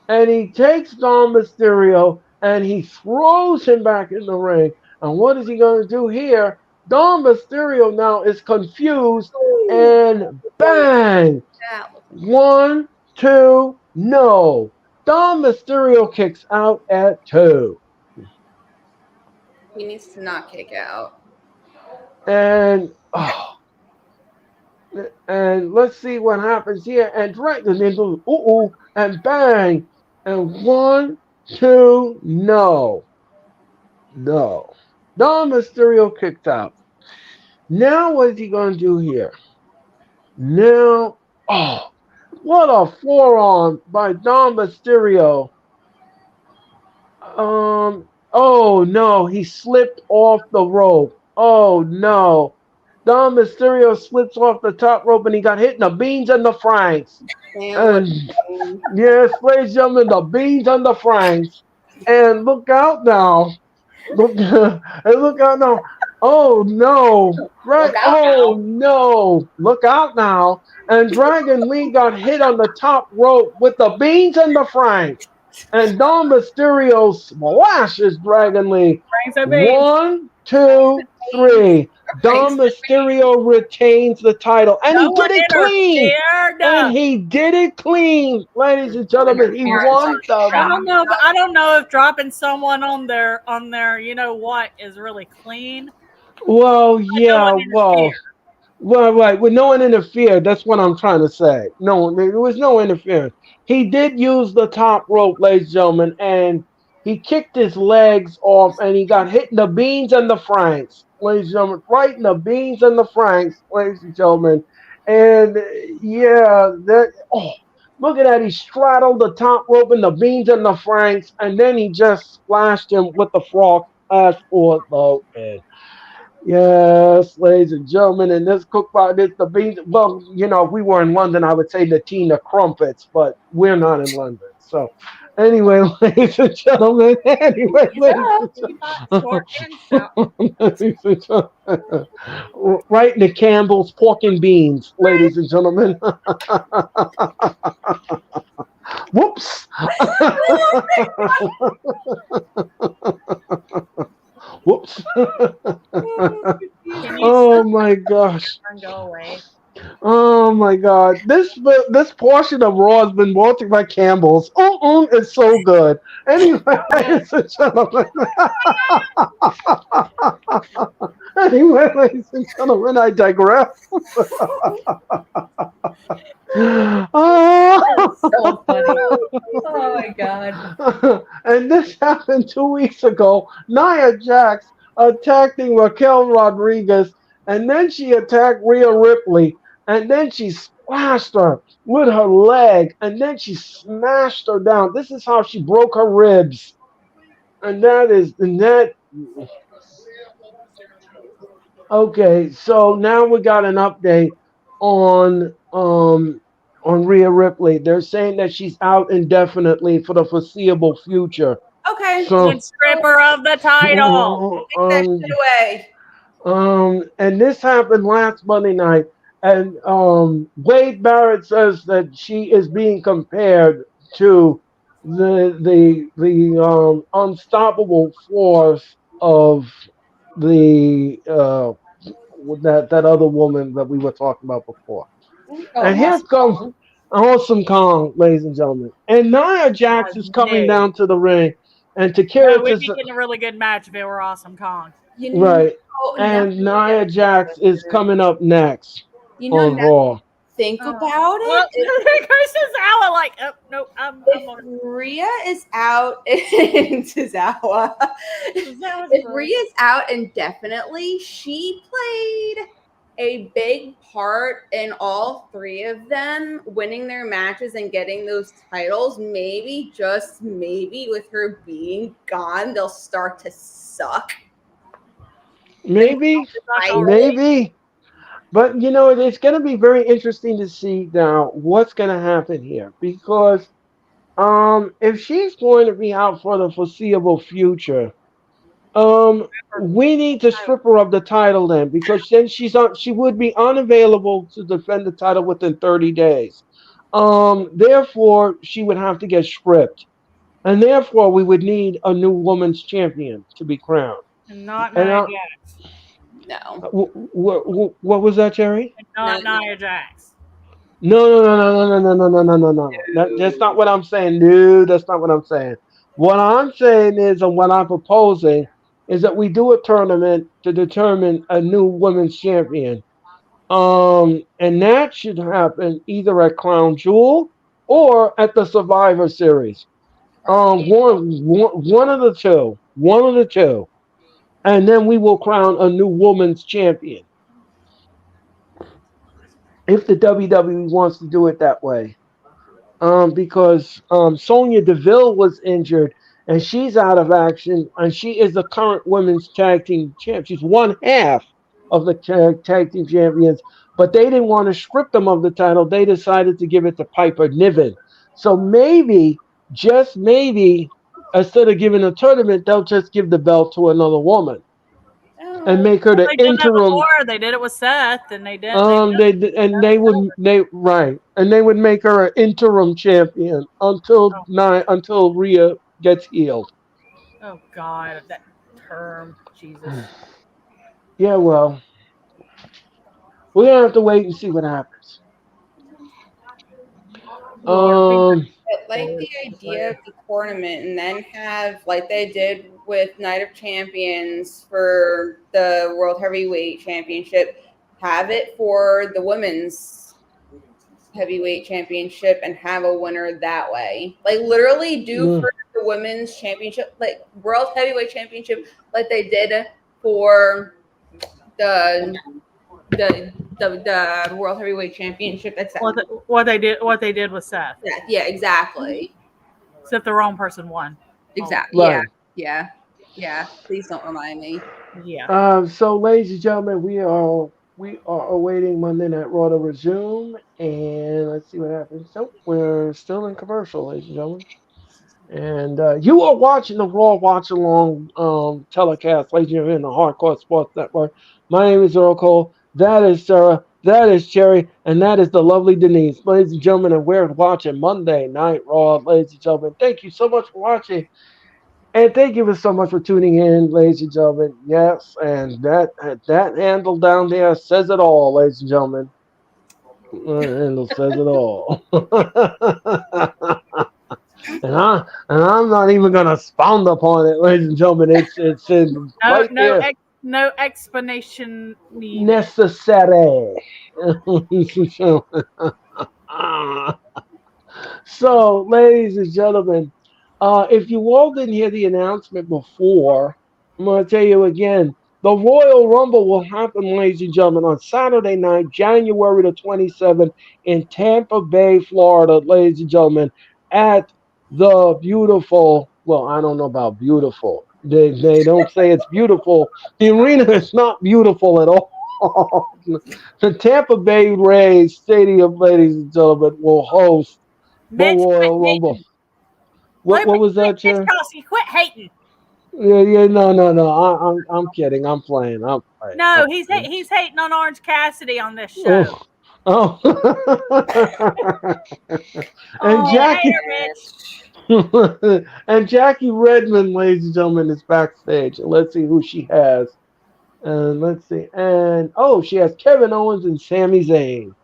And he takes Dom Mysterio and he throws him back in the ring. And what is he going to do here? Dom Mysterio now is confused and bang! that was One, two, no. Dom Mysterio kicks out at two. he needs to not kick out. And oh, and let's see what happens here. And Dragon into and bang. And one, two, no. No. Dom Mysterio kicked out. Now what is he going to do here? Now, oh, what a forearm by Dom Mysterio. Oh no, he slipped off the rope. Oh no. Dom Mysterio slips off the top rope and he got hit in the beans and the franks. Damn, what And yes, ladies and gentlemen, the beans and the franks. And look out now. Look, and look out now. Oh no. Right. Look out Oh now. no. Look out now. And Dragon Lee got hit on the top rope with the beans and the franks. And Dom Mysterio slashes Dragon Lee. Brings the beans. 1, 2, 3. Dom Mysterio retains the title. And No he one did it clean. interfered. And he did it clean. Ladies and gentlemen, he Interference won on the I don't know. I don't know if dropping someone on their you know what is really clean. well, But no yeah, one interfered. well, right. With no one interfered, that's what I'm trying to say. No, there was no interference. He did use the top rope, ladies and gentlemen, and he kicked his legs off, and he got hit in the beans and the franks, ladies and gentlemen, right in the beans and the franks, ladies and gentlemen. And yeah, that. Oh, look at that! He straddled the top rope in the beans and the franks, and then he just splashed him with the frog as for the pin. Yes, ladies and gentlemen, and this cookbook, this the beans. Well, if we were in London, I would say the Tina Crumpets, but we're not in London. So, anyway, ladies and gentlemen, anyway, ladies and Sport and shout. ladies and gentlemen, right in the Campbell's pork and beans, ladies and gentlemen. Whoops. Whoops. Can you Oh stop my gosh. and go away? Oh my God! This portion of Raw has been brought to you by Campbell's. It's so good. Anyway, ladies and gentlemen. Anyway, ladies and gentlemen, I digress. That's so funny. Oh my god. And this happened 2 weeks ago. Nia Jax attacking Raquel Rodriguez, and then she attacked Rhea Ripley, and then she splashed her with her leg, and then she smashed her down. This is how she broke her ribs. And that. Okay, so now we got an update on Rhea Ripley. They're saying that she's out indefinitely for the foreseeable future. Okay. So And stripper of the title. Take that shit away. And this happened last Monday night, and Wade Barrett says that she is being compared to the unstoppable force of the that other woman that we were talking about before. Oh, And here awesome. comes Awesome Kong, ladies and gentlemen. And Nia Jax is coming no. down to the ring, and No, Takara we'd is be getting a really good match if it were Awesome Kong. You know, right, now, and Nia Jax is coming up next you know, on now Raw. think about Well, it. Chris is out like, oh, nope, I'm on. If Rhea is out, Tozawa. If Rhea's out indefinitely, she played a big part in all three of them winning their matches and getting those titles. Maybe, just maybe, with her being gone, they'll start to suck. Maybe, maybe. But it's going to be very interesting to see now what's going to happen here, because if she's going to be out for the foreseeable future, we need to strip her of the title then, because then she would be unavailable to defend the title within 30 days. Therefore, she would have to get stripped, and therefore we would need a new women's champion to be crowned. Not And Nia Jax. No. what was that, Jerry? Not Nia Jax. No. That's not what I'm saying. No, that's not what I'm saying. What I'm saying is, and what I'm proposing is that we do a tournament to determine a new women's champion. And that should happen either at Crown Jewel or at the Survivor Series. One of the two. One of the two. And then we will crown a new women's champion, if the WWE wants to do it that way. Because Sonya Deville was injured and she's out of action, and she is the current women's tag team champ. She's one half of the tag team champions, but they didn't want to strip them of the title. They decided to give it to Piper Niven. So maybe, just maybe, instead of giving a tournament, they'll just give the belt to another woman and Oh, make her the They did that interim. before. They did it with Seth, and they didn't. They Would make her an interim champion until Rhea gets healed. oh God, that term, Jesus. Yeah, well, we're gonna have to wait and see what happens. Lord, be Um, but like the idea of the tournament, and then have like they did with Night of Champions for the World Heavyweight Championship, have it for the women's heavyweight championship and have a winner that way. Like literally do mm, for the women's championship, like World Heavyweight Championship, like they did for the the World Heavyweight Championship. That's what they did with Seth. yeah, exactly. Except the wrong person won. Exactly. right. Yeah. Please don't remind me. Yeah. So, ladies and gentlemen, we are awaiting Monday Night Raw to resume, and let's see what happens. So we're still in commercial, ladies and gentlemen. And you are watching the Raw Watch Along telecast, ladies and gentlemen, in the Hardcore Sports Network. My name is Earl Cole. That is Sarah. That is Cherry. And that is the lovely Denise. Ladies and gentlemen, and we're watching Monday Night Raw, ladies and gentlemen. Thank you so much for watching. And thank you so much for tuning in, ladies and gentlemen. Yes, and that handle down there says it all, ladies and gentlemen. That handle says it all. And I'm not even gonna expound upon it, ladies and gentlemen. It's in right there. No explanation needed. Necessary. So, ladies and gentlemen, if you all didn't hear the announcement before, I'm going to tell you again. The Royal Rumble will happen, ladies and gentlemen, on Saturday night, January the 27th, in Tampa Bay, Florida, ladies and gentlemen, at the beautiful, well, I don't know about beautiful. They don't say it's beautiful. The arena is not beautiful at all. The Tampa Bay Rays Stadium, ladies and gentlemen, will host the Mitch, quit Royal Rumble. hating. What was that, Mitch Chair? Kelsey, quit hating. Yeah, no. I'm kidding. I'm playing. I'm playing. No, I'm playing. he's hating on Orange Cassidy on this show. Oh, oh. And You Oh, Jackie hater, Mitch. and Jackie Redmond, ladies and gentlemen, is backstage. And let's see who she has. And let's see. And she has Kevin Owens and Sami Zayn.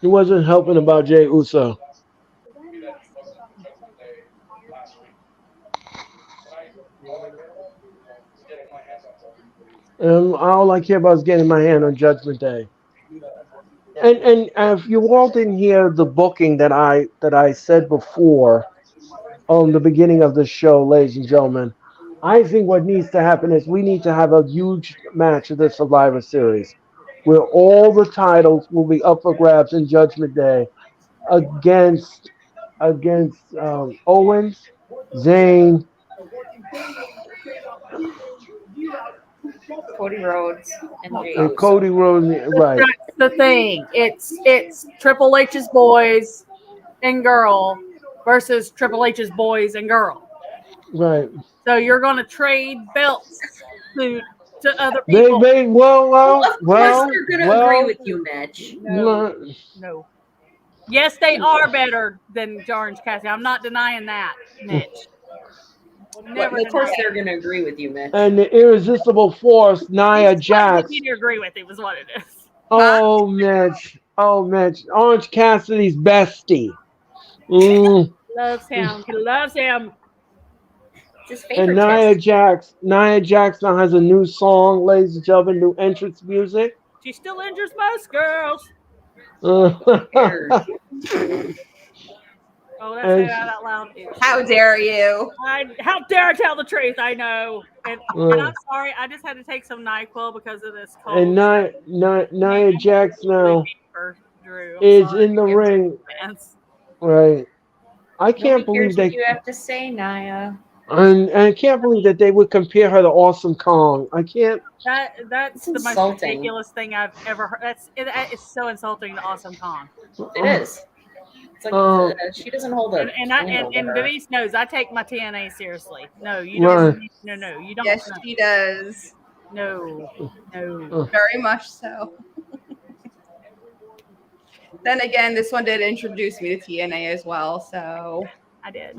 He wasn't helping about Jay Uso. All I care about is getting my hand on Judgment Day. And if you all didn't hear the booking that I said before on the beginning of the show, ladies and gentlemen, I think what needs to happen is we need to have a huge match of the Survivor Series, where all the titles will be up for grabs in Judgment Day against Owens, Zayn. Cody Rhodes and Jey And Uso. Cody Rhodes, right? That's the thing. It's Triple H's boys and girl versus Triple H's boys and girl. Right. So you're going to trade belts to other They, people. they, well, Well, well, of course well, they're gonna well. agree with you, Mitch. No. Yes, they are better than Orange Cassidy. I'm not denying that, Mitch. Never Of course deny they're gonna agree with you, Mitch. And the irresistible force, Nia He's trying to get Jax. me to agree with him, is what it is. Oh, Mitch. Orange Cassidy's bestie. Loves him. He loves him. It's his And favorite test. Nia Jax now has a new song, ladies and gentlemen, new entrance music. She still injures most girls. Oh, that's And say that out loud. How dare you? How dare I tell the truth? I know. And I'm sorry. I just had to take some NyQuil because of this cold. And Nia Jax now Drew. is in the ring. Right. I can't Nobody believe cares what they. you have to say, Naya. And I can't believe that they would compare her to Awesome Kong. I can't. That's It's the most insulting. ridiculous thing I've ever heard. It's so insulting to Awesome Kong. It is. It's like Uh, she doesn't hold a candle to And her. Denise knows I take my TNA seriously. No, you Yes, don't. right. No, you don't. yes, No, she does. no, no. Uh, Very much so. Then again, this one did introduce me to TNA as well. So I did.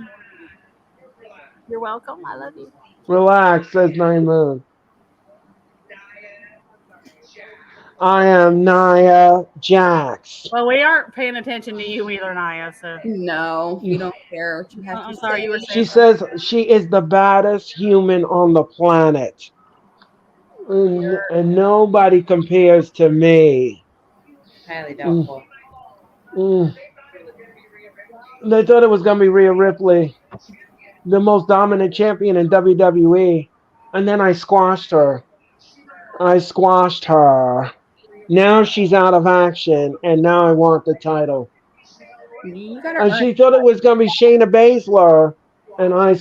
You're welcome. I love you. Relax, says Nine Moon. I am Nia Jax. Well, we aren't paying attention to you either, Naya. So no, we don't care what you have to I'm sorry. You were say. She saying something. says she is the baddest human on the planet. And nobody compares to me. Highly Mm, doubtful. mm. They thought it was going to be Rhea Ripley, the most dominant champion in WWE. And then I squashed her. I squashed her. Now she's out of action, and now I want the title. You gotta And earn she thought it was going to be Shayna Baszler, and I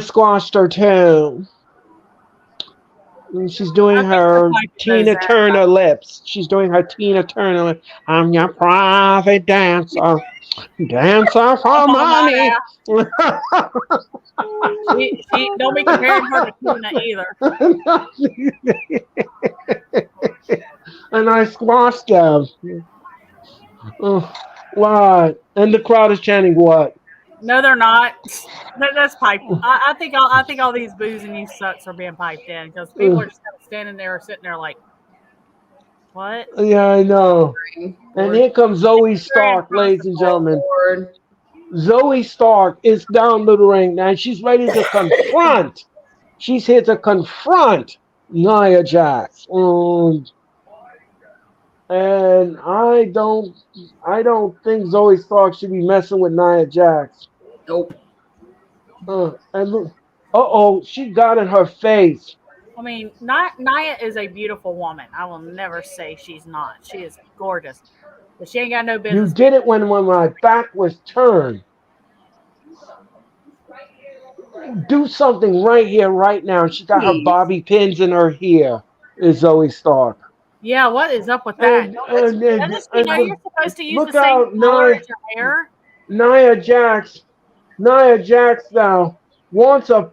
squashed her too. And she's doing I think we're her piping those Tina Turner lips. She's doing her Tina Turner lips. I'm your private dancer. Dancer for Oh my money. She don't be comparing her to Tina either. And I squashed them. What? And the crowd is chanting what? No, they're not. That's piped. I think all these boos and you sucks are being piped in because people are just kind of standing there, sitting there like, what? Yeah, I know. And Lord. here comes Zoe Very Stark, ladies and impossible. gentlemen. Lord. Zoe Stark is down to the ring now. And she's ready to confront. She's here to confront Nia Jax. And I don't think Zoe Stark should be messing with Nia Jax. Nope. And look, oh, she got in her face. I mean, Naya is a beautiful woman. I will never say she's not. She is gorgeous, but she ain't got no You business. did it when my back was turned. Do something right here, right now. She got her Please. bobby pins in her hair. Is Zoe Stark. Yeah, what is up with that? And and, and, Doesn't she and know look, you're supposed to use the look same out, color Nia, as your hair? Nia Jax. Nia Jax now wants a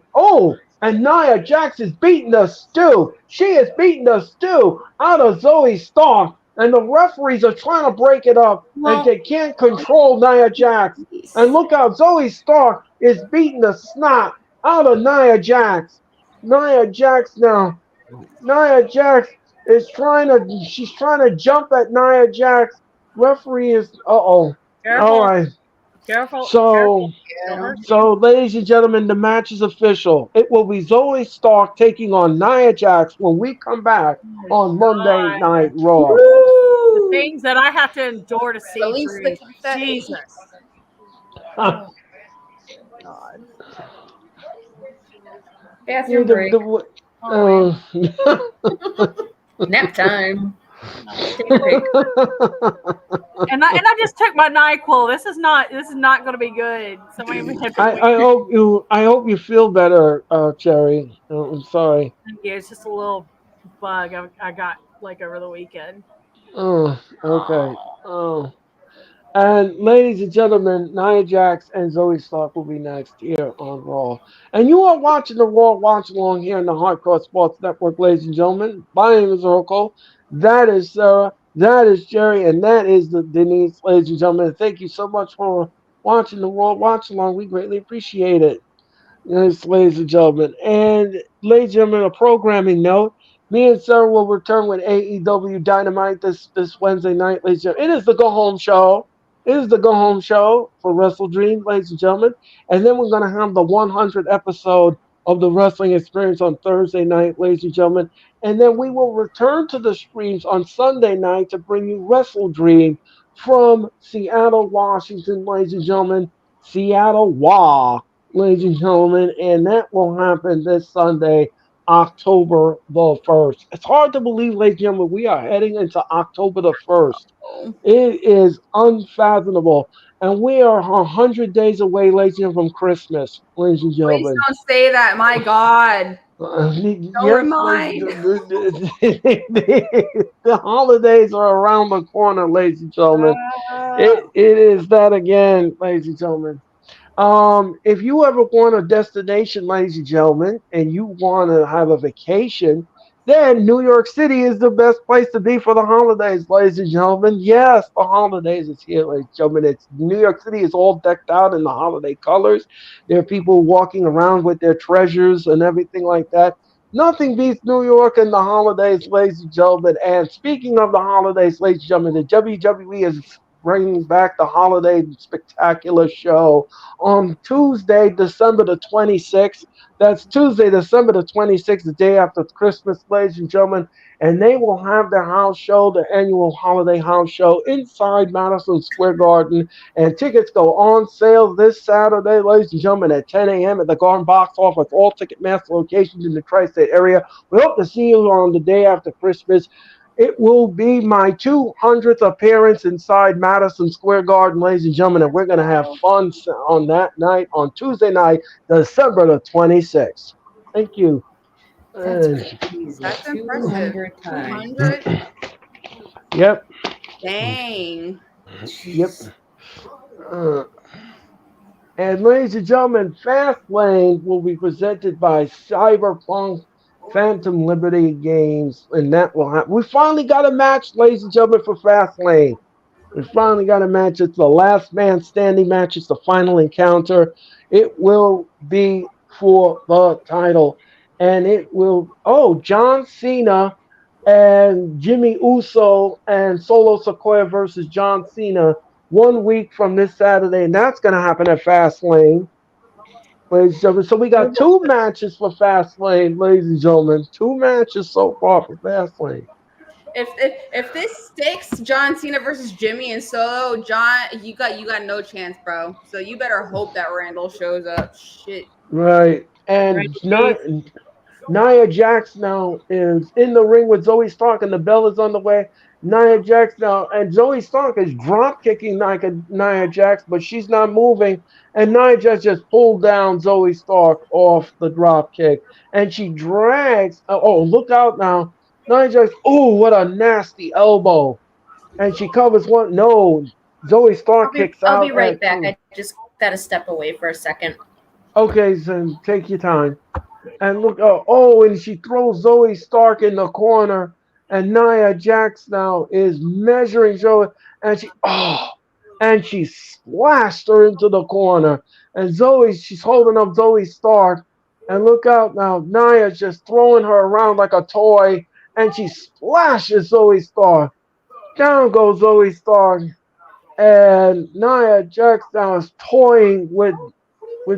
and Nia Jax is beating the stew. She is beating the stew out of Zoe Stark. And the referees are trying to break it up and Well, they can't control Nia Jax. And look out, Zoe Stark is beating the snot out of Nia Jax. Nia Jax now. Nia Jax she's trying to jump at Nia Jax. Referee is All careful, right. careful, So careful. Yeah, Don't hurt you. so, ladies and gentlemen, the match is official. It will be Zoe Stark taking on Nia Jax when we come back on Monday God, Night Raw. the things that I have to endure to the see least they through. can say. Jesus. Oh, God. Bathroom break. Oh, Nap time. man. Take a pic. And I just took my NyQuil. This is not going to be good. Somebody had I, I hope you feel better, Cherry. I'm sorry. Yeah, it's just a little bug I got like over the weekend. Okay. Oh. And ladies and gentlemen, Nia Jax and Zoe Stark will be next here on Raw. And you are watching the Raw Watch Along here in the Hardcore Sports Network, ladies and gentlemen. My name is Earl Cole. That is Sarah. That is Jerry. And that is Denise, ladies and gentlemen. Thank you so much for watching the Raw Watch Along. We greatly appreciate it. Yes, ladies and gentlemen. And ladies and gentlemen, a programming note. Me and Sarah will return with AEW Dynamite this Wednesday night, ladies and gentlemen. It is the go home show. It is the go home show for Wrestle Dream, ladies and gentlemen. And then we're going to have the 100th episode of the Wrestling Experience on Thursday night, ladies and gentlemen. And then we will return to the streams on Sunday night to bring you Wrestle Dream from Seattle, Washington, ladies and gentlemen. Seattle, WA, ladies and gentlemen, and that will happen this Sunday, October the 1st. It's hard to believe, ladies and gentlemen, we are heading into October the 1st. It is unfathomable. And we are 100 days away, ladies and gentlemen, from Christmas, ladies and Please gentlemen. don't say that. My God. Don't Yes, ladies, remind. the holidays are around the corner, ladies and gentlemen. Uh, It is that again, ladies and gentlemen. If you ever want a destination, ladies and gentlemen, and you want to have a vacation, then New York City is the best place to be for the holidays, ladies and gentlemen. Yes, the holidays is here, ladies and gentlemen. It's New York City is all decked out in the holiday colors. There are people walking around with their treasures and everything like that. Nothing beats New York and the holidays, ladies and gentlemen. And speaking of the holidays, ladies and gentlemen, the WWE is bringing back the holiday spectacular show on Tuesday, December the 26th. That's Tuesday, December the 26th, the day after Christmas, ladies and gentlemen. And they will have their house show, the annual holiday house show, inside Madison Square Garden. And tickets go on sale this Saturday, ladies and gentlemen, at 10 a.m. at the Garden Box Office, all Ticketmaster locations in the tri-state area. We hope to see you on the day after Christmas. It will be my 200th appearance inside Madison Square Garden, ladies and gentlemen, and we're going to have fun on that night, on Tuesday night, December the 26th. Thank you. That's And, crazy. That's impressive. 200 times. 200? yep, Dang. yep. Jeez. Uh, and ladies and gentlemen, Fastlane will be presented by Cyberpunk Phantom Liberty Games, and that will happen. We finally got a match, ladies and gentlemen, for Fastlane. We finally got a match. It's the last man standing match. It's the final encounter. It will be for the title. And it will, oh, John Cena and Jimmy Uso and Solo Sequoia versus John Cena 1 week from this Saturday. And that's going to happen at Fastlane. Ladies and gentlemen. So we got two matches for Fastlane, ladies and gentlemen. Two matches so far for Fastlane. If this sticks, John Cena versus Jimmy and Solo, John, you got no chance, bro. So you better hope that Randall shows up. Shit. Right. And Right. Nia Jax now is in the ring with Zoe Stark, and the bell is on the way. Nia Jax now, and Zoe Stark is drop kicking Nia Jax, but she's not moving. And Nia Jax just pulled down Zoe Stark off the drop kick, and she drags. Oh, look out now! Nia Jax. Oh, what a nasty elbow! And she covers one. No, Zoe Stark kicks I'll be out right at back. two. I just gotta step away for a second. Okay, so take your time. And look, oh, and she throws Zoe Stark in the corner, and Nia Jax now is measuring Zoe, and and she splashed her into the corner, and she's holding up Zoe Stark, and look out now, Nia's just throwing her around like a toy, and she splashes Zoe Stark. Down goes Zoe Stark, and Nia Jax now is toying with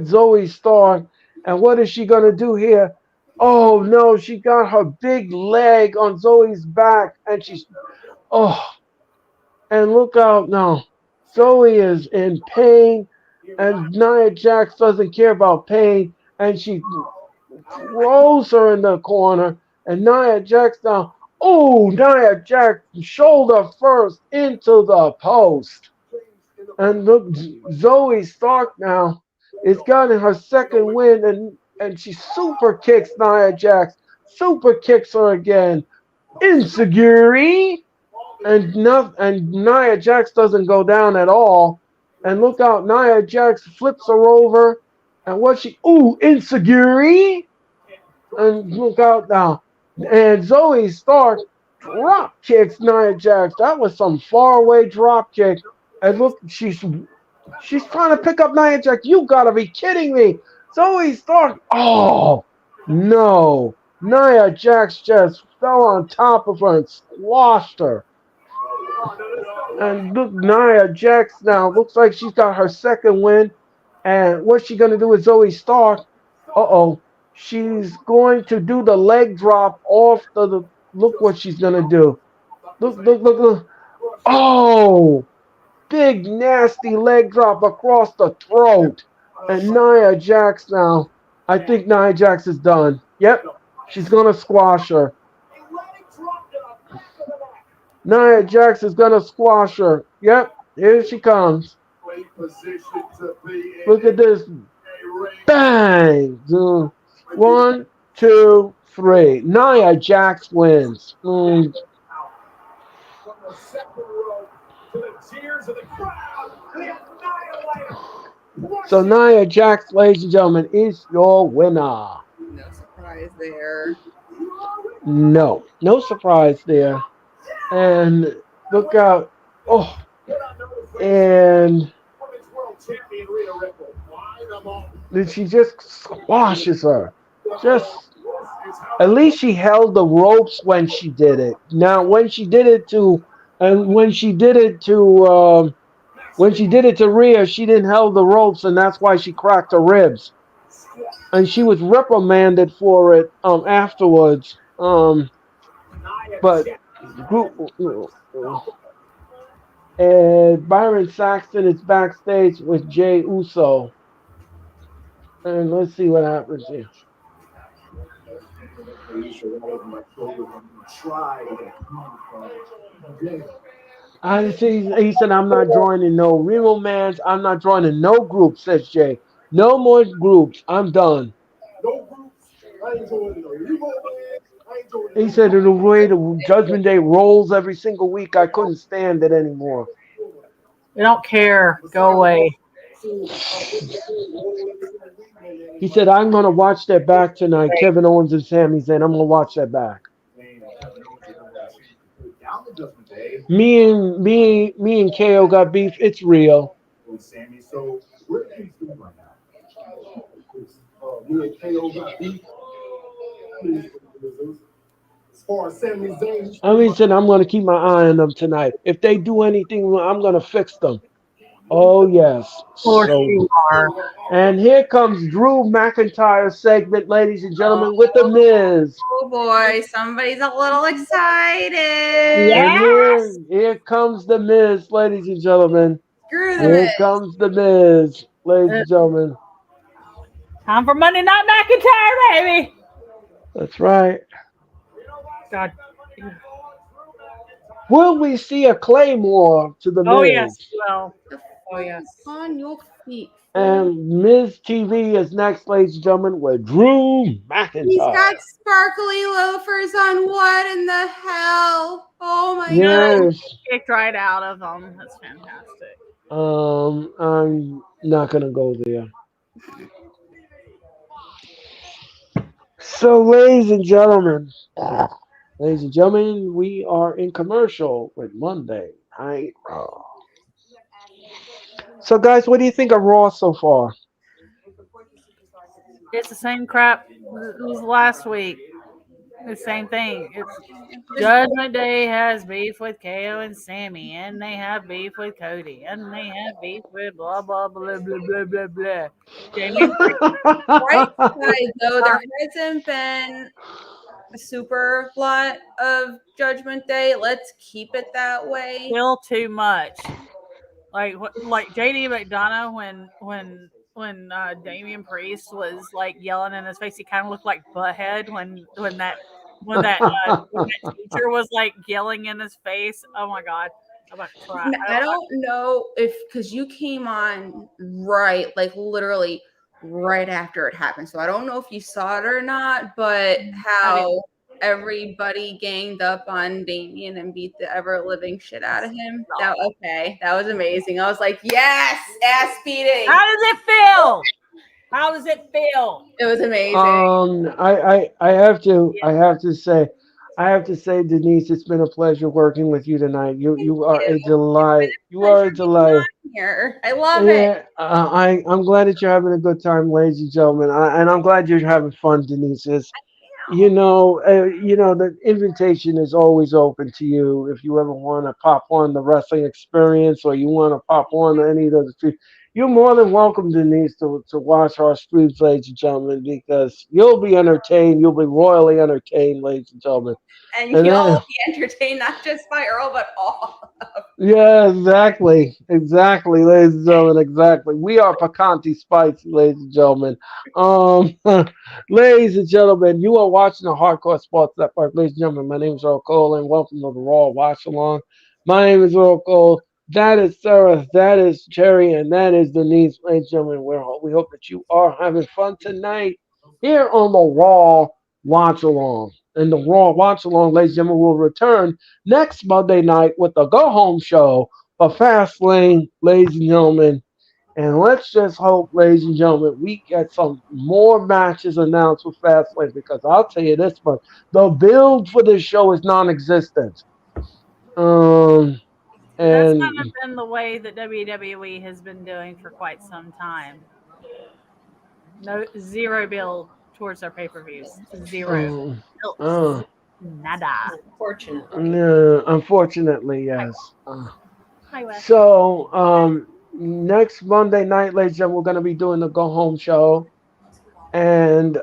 Zoe Stark. And what is she going to do here? Oh no, she got her big leg on Zoe's back and oh, and look out now. Zoe is in pain and Nia Jax doesn't care about pain and she throws her in the corner and Nia Jax now. Oh, Nia Jax shoulder first into the post. And look, Zoe Stark now is getting her second win, and she super kicks Nia Jax, super kicks her again. Insecurity, and Nia Jax doesn't go down at all. And look out, Nia Jax flips her over, and insecurity, and look out now, and Zoe Stark drop kicks Nia Jax. That was some faraway drop kick. And look, she's trying to pick up Nia Jax. You gotta be kidding me. Zoe Stark. Oh no. Nia Jax just fell on top of her and squashed her. And look, Nia Jax now looks like she's got her second win. And what's she gonna do with Zoe Stark? Uh-oh. She's going to do the leg drop off the look what she's gonna do. Look. Oh, big nasty leg drop across the throat. And Nia Jax now. I think Nia Jax is done. Yep. She's gonna squash her. Nia Jax is gonna squash her. Yep. Here she comes. Look at this. Bang! 1, 2, 3. Nia Jax wins. So Nia Jax, ladies and gentlemen, is your winner. No surprise there. No surprise there. And look out. Oh, and then she just squashes her. Just at least she held the ropes when she did it. Now when she did it to and when she did it to Rhea, she didn't held the ropes, and that's why she cracked her ribs. And she was reprimanded for it afterwards. But and Byron Saxton is backstage with Jay Uso. And let's see what happens here. He said, I'm not joining no real mans. I'm not joining no group, says Jay. No more groups. I'm done. He said, the way the Judgment Day rolls every single week, I couldn't stand it anymore. We don't care. Go away. He said, I'm going to watch that back tonight. Kevin Owens and Sami Zayn. I'm going to watch that back. Me and KO got beef. It's real. I said I'm going to keep my eye on them tonight. If they do anything wrong, I'm going to fix them. Oh, yes. Of course you are. And here comes Drew McIntyre's segment, ladies and gentlemen, with The Miz. Oh boy, somebody's a little excited. And here comes The Miz, ladies and gentlemen. Screw the Here Miz. comes The Miz, ladies and gentlemen. Time for Monday Night McIntyre, baby. That's right. God. Will we see a Claymore to The Miz? Oh, yes. Well, oh, yes. On your feet. And Miz TV is next, ladies and gentlemen, with Drew McIntyre. He's got sparkly loafers on. What in the hell? Oh my god. Yes. Kicked right out of them. That's fantastic. I'm not gonna go there. So, ladies and gentlemen, we are in commercial with Monday Night Raw. So, guys, what do you think of Raw so far? It's the same crap it was last week. The same thing. It's Judgment Day has beef with KO and Sammy, and they have beef with Cody, and they have beef with blah blah blah blah blah blah blah. Jamie, Right side, though, there hasn't been a super lot of Judgment Day. Let's keep it that way. still too much. Like JD McDonough when Damian Priest was like yelling in his face, he kind of looked like Butthead when that teacher was like yelling in his face. Oh my god, I'm about to cry. I don't know if because you came on like literally right after it happened, so I don't know if you saw it or not, but how everybody ganged up on Damian and beat the ever-living shit out of him. That was amazing. I was like, yes, ass beating. How does it feel? How does it feel? It was amazing. I have to say, Denise, it's been a pleasure working with you tonight. You are a delight. You are a delight. Here, I love it. I'm glad that you're having a good time, ladies and gentlemen, and I'm glad you're having fun, Denise. You know, the invitation is always open to you. If you ever want to pop on the wrestling experience, or you want to pop on any of those, you're more than welcome, Denise, to watch our streams, ladies and gentlemen, because you'll be entertained. You'll be royally entertained, ladies and gentlemen. And you'll be entertained not just by Earl, but all. Yeah, exactly, ladies and gentlemen, exactly. We are Picanti Spicy, ladies and gentlemen. Ladies and gentlemen, you are watching the Hardcore Sports Network. Ladies and gentlemen, my name is Earl Cole, and welcome to the Raw Watch Along. My name is Earl Cole. That is Sarah, that is Cherry, and that is Denise. Ladies and gentlemen, we hope that you are having fun tonight here on the Raw Watch Along. And the Raw Watch Along, ladies and gentlemen, will return next Monday night with the Go Home Show for Fastlane, ladies and gentlemen. And let's just hope, ladies and gentlemen, we get some more matches announced with Fastlane because I'll tell you this much: the build for this show is non-existent. Um, That's kind of and been the way that WWE has been doing for quite some time. No zero build towards their pay per views. Zero. um, Built. uh, Nada. Unfortunately. no, unfortunately, yes. Hi Wes. So next Monday night, ladies and gentlemen, we're going to be doing the Go Home Show. And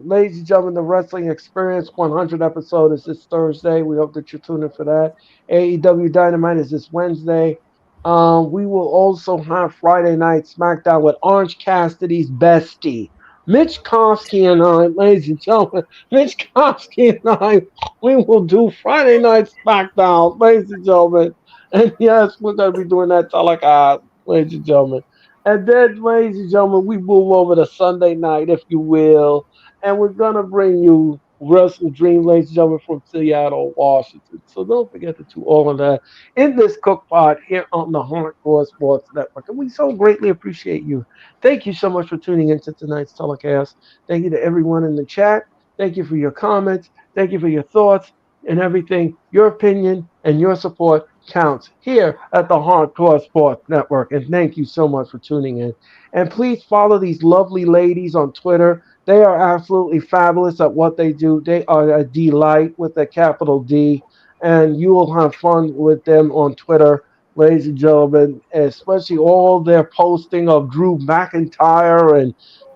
ladies and gentlemen, the Wrestling Experience 100 episode is this Thursday. We hope that you're tuning in for that. AEW Dynamite is this Wednesday. We will also have Friday night SmackDown with Orange Cassidy's bestie, Mitch Kosky and I, ladies and gentlemen. Mitch Kosky and I, we will do Friday night SmackDown, ladies and gentlemen. And yes, we're going to be doing that telecast, ladies and gentlemen. And then, ladies and gentlemen, we move over to Sunday night, if you will, and we're gonna bring you Wrestle Dream, ladies and gentlemen, from Seattle, Washington. So don't forget to do all of that in this cook pot here on the Hardcore Sports Network. And we so greatly appreciate you. Thank you so much for tuning into tonight's telecast. Thank you to everyone in the chat. Thank you for your comments. Thank you for your thoughts and everything. Your opinion and your support counts here at the Hardcore Sports Network. And thank you so much for tuning in. And please follow these lovely ladies on Twitter. They are absolutely fabulous at what they do. They are a delight with a capital D. And you will have fun with them on Twitter, ladies and gentlemen, especially all their posting of Drew McIntyre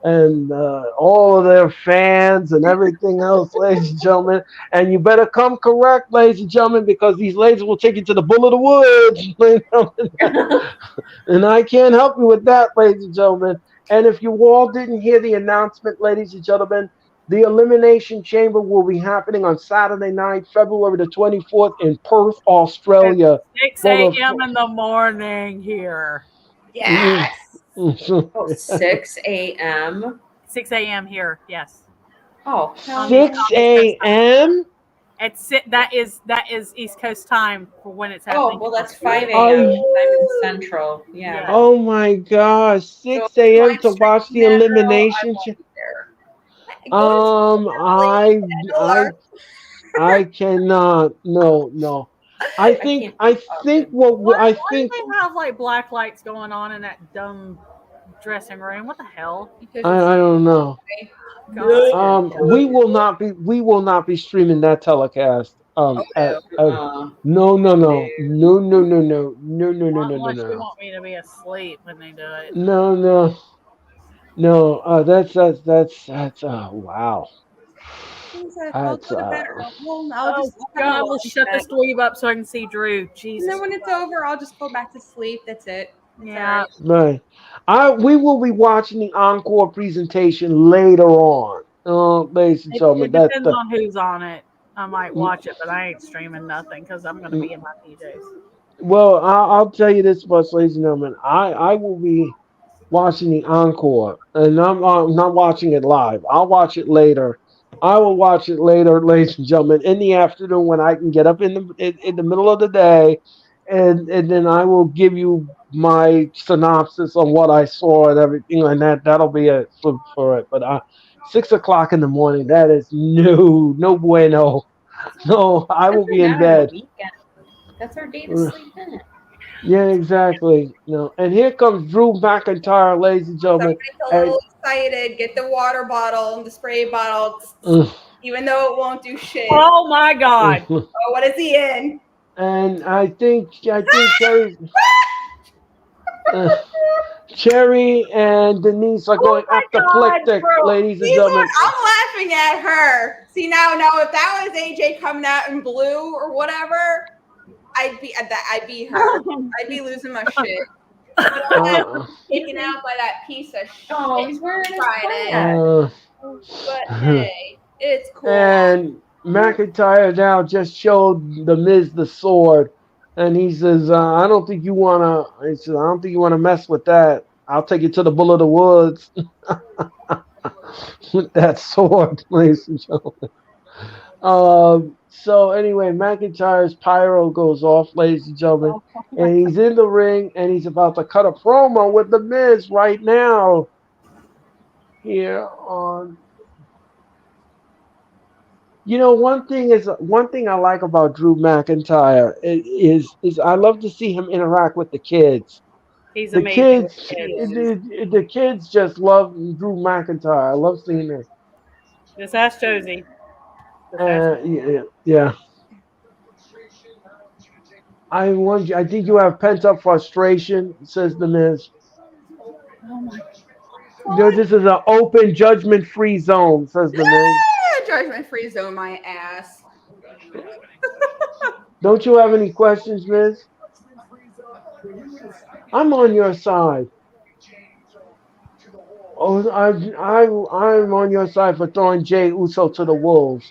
and all of their fans and everything else, ladies and gentlemen. And you better come correct, ladies and gentlemen, because these ladies will take you to the bull of the woods. ladies and gentlemen. And I can't help you with that, ladies and gentlemen. And if you all didn't hear the announcement, ladies and gentlemen, the Elimination Chamber will be happening on Saturday night, February the 24th in Perth, It's Australia. 6 For the a.m. in the morning here. Yes. Oh, 6 a.m. 6 a.m. here. Yes. Oh, hell On the yeah. 6 East Coast time. a.m. That is East Coast time for when it's happening. Oh, well, that's 5 Are a.m. you, I'm in Central. Yeah. Yeah. oh my gosh, So 6 if you a.m. live to watch the stream that, girl, I Elimination won't Chamber. be there. Go to sleep early. I Alert. I cannot. No, no. I I think can't I be up think and what I Why do think they have like black lights going on in that dumb dressing room? What the hell? Because it's I don't know. God. We will not be streaming that telecast. oh no. No, no, no, no. no, no, no, no, no, no, no, no, no, Unless you no, want me to be asleep when they do it. no, no, no. That's wow. I'll That's go to bed. I'll Oh just have my God, long let's shut set. this dweeb up so I can see Drew. And Jesus. then when it's over, I'll just go back to sleep. That's it. It's all Yeah. right. right. I We will be watching the encore presentation later on. Ladies and gentlemen, It depends on who's on it. I might watch it, but I ain't streaming nothing because I'm going to be in my PJs. well, I'll tell you this much, ladies and gentlemen. I will be watching the encore, and I'm not watching it live. I'll watch it later. I will watch it later, ladies and gentlemen, in the afternoon when I can get up in the middle of the day, and then I will give you my synopsis on what I saw and everything, and that'll be it for it. But 6 o'clock in the morning, that is no bueno. No, I will be Especially in not on a bed. weekend. That's our day to sleep in. Yeah, exactly. No, and here comes Drew McIntyre, ladies and gentlemen. Somebody's a And, little excited. Get the water bottle and the spray bottle, uh, even though it won't do shit. Oh my God. Oh, what is he in? and I think uh, Cherry and Denise are Oh going my God, apoplectic, bro. ladies and These are, gentlemen. I'm laughing at her. See now, if that was AJ coming out in blue or whatever, I'd be her. I'd be losing my shit. But I'm Uh, taken out by that piece of shit Oh, he's wearing his Friday. plaid. But hey, it's cool. and McIntyre now just showed the Miz the sword, And he says, "I don't think you wanna." He says, "I don't think you wanna mess with that. I'll take you to the Bull of the Woods with that sword, ladies and gentlemen." So anyway, McIntyre's pyro goes off, ladies and gentlemen, Oh, my and he's in the ring and he's about to cut a promo with the Miz right now here on. One thing I like about Drew McIntyre is I love to see him interact with the kids. He's The amazing with kids, kids. the kids just love Drew McIntyre. I love seeing it. Just ask Josie. Just ask. Yeah. I want you. I think you have pent up frustration, says the Miz. Oh my This is an open, judgment free zone, says the Miz. Judgment free zone my ass. Don't you have any questions, Miz? I'm on your side. Oh, I'm on your side for throwing Jay Uso to the wolves.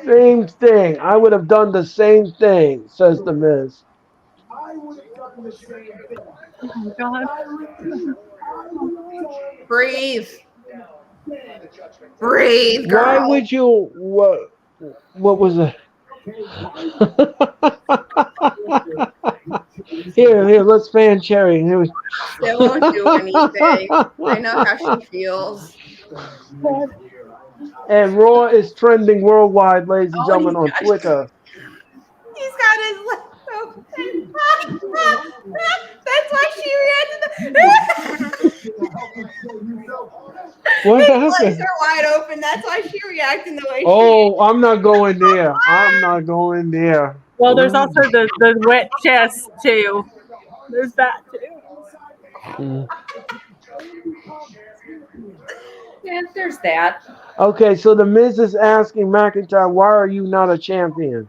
Same thing. I would have done the same thing, says the Miz. God. Breathe. Breathe, Why girl. would you? What was it? Here, let's fan Cherry. Here we. They won't do anything. I know how she feels. And Raw is trending worldwide, ladies and Oh, gentlemen, on Twitter. he's got his lips open. That's why she reacted. What His legs happened? are wide open. That's why she reacted the way she Oh, I'm not going there. I'm not going there. Well, there's also the wet chest too. There's that too. Mm. Yeah, there's that. Okay, so the Miz is asking McIntyre, why are you not a champion?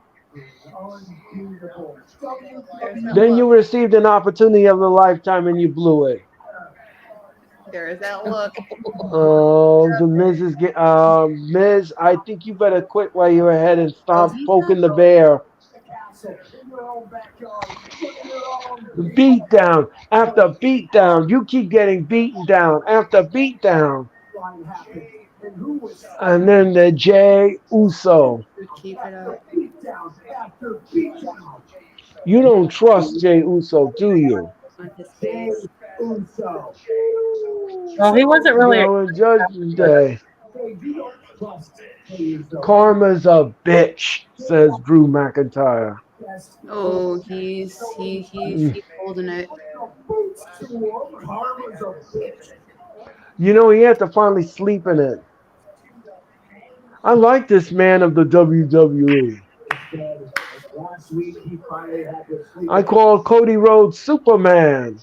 Then you received an opportunity of a lifetime and you blew it. There's that look. Oh, the Miz is Miz, I think you better quit while you're ahead and stop poking the bear. Beat down after beat down. You keep getting beaten down after beat down. And then the Jay Uso. Keep it up. You don't trust Jay Uso, do you? On his face. Well, he wasn't really. On Judgment Day. Karma's a bitch, says Drew McIntyre. Oh, he's holding it. You know, he had to finally sleep in it. I like this man of the WWE. I call Cody Rhodes Superman.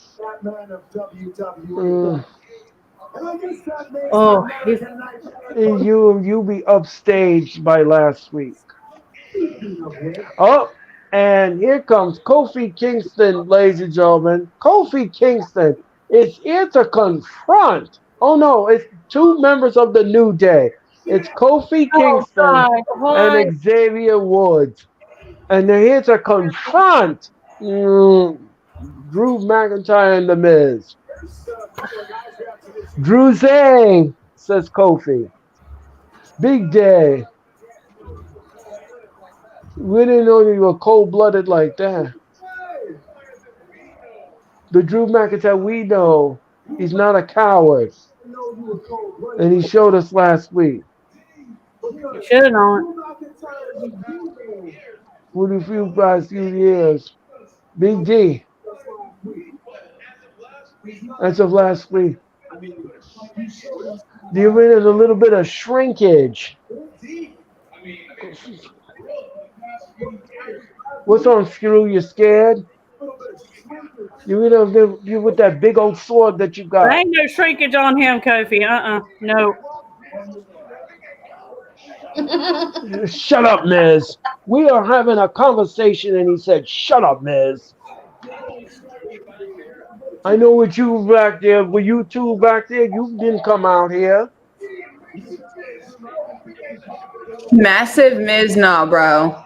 Oh, You be upstaged by last week. Oh, and here comes Kofi Kingston, ladies and gentlemen. Kofi Kingston is here to confront. Oh no, it's two members of the New Day. It's Kofi Kingston and Xavier Woods. And they're here to confront Drew McIntyre and The Miz. Drew Zay, says Kofi. Big day. We didn't know you were cold-blooded like that. The Drew McIntyre we know, he's not a coward. And he showed us last week. you should have known. What do you feel past few years? Big D. As of last week. The arena is a little bit of shrinkage. What's on, Screw? You scared? You with that big old sword that you got. There ain't no shrinkage on him, Kofi. No. Shut up, Miz. We are having a conversation, and he said, "Shut up, Miz." I know what you back there. Were you two back there? You didn't come out here. Massive Miz, nah, bro.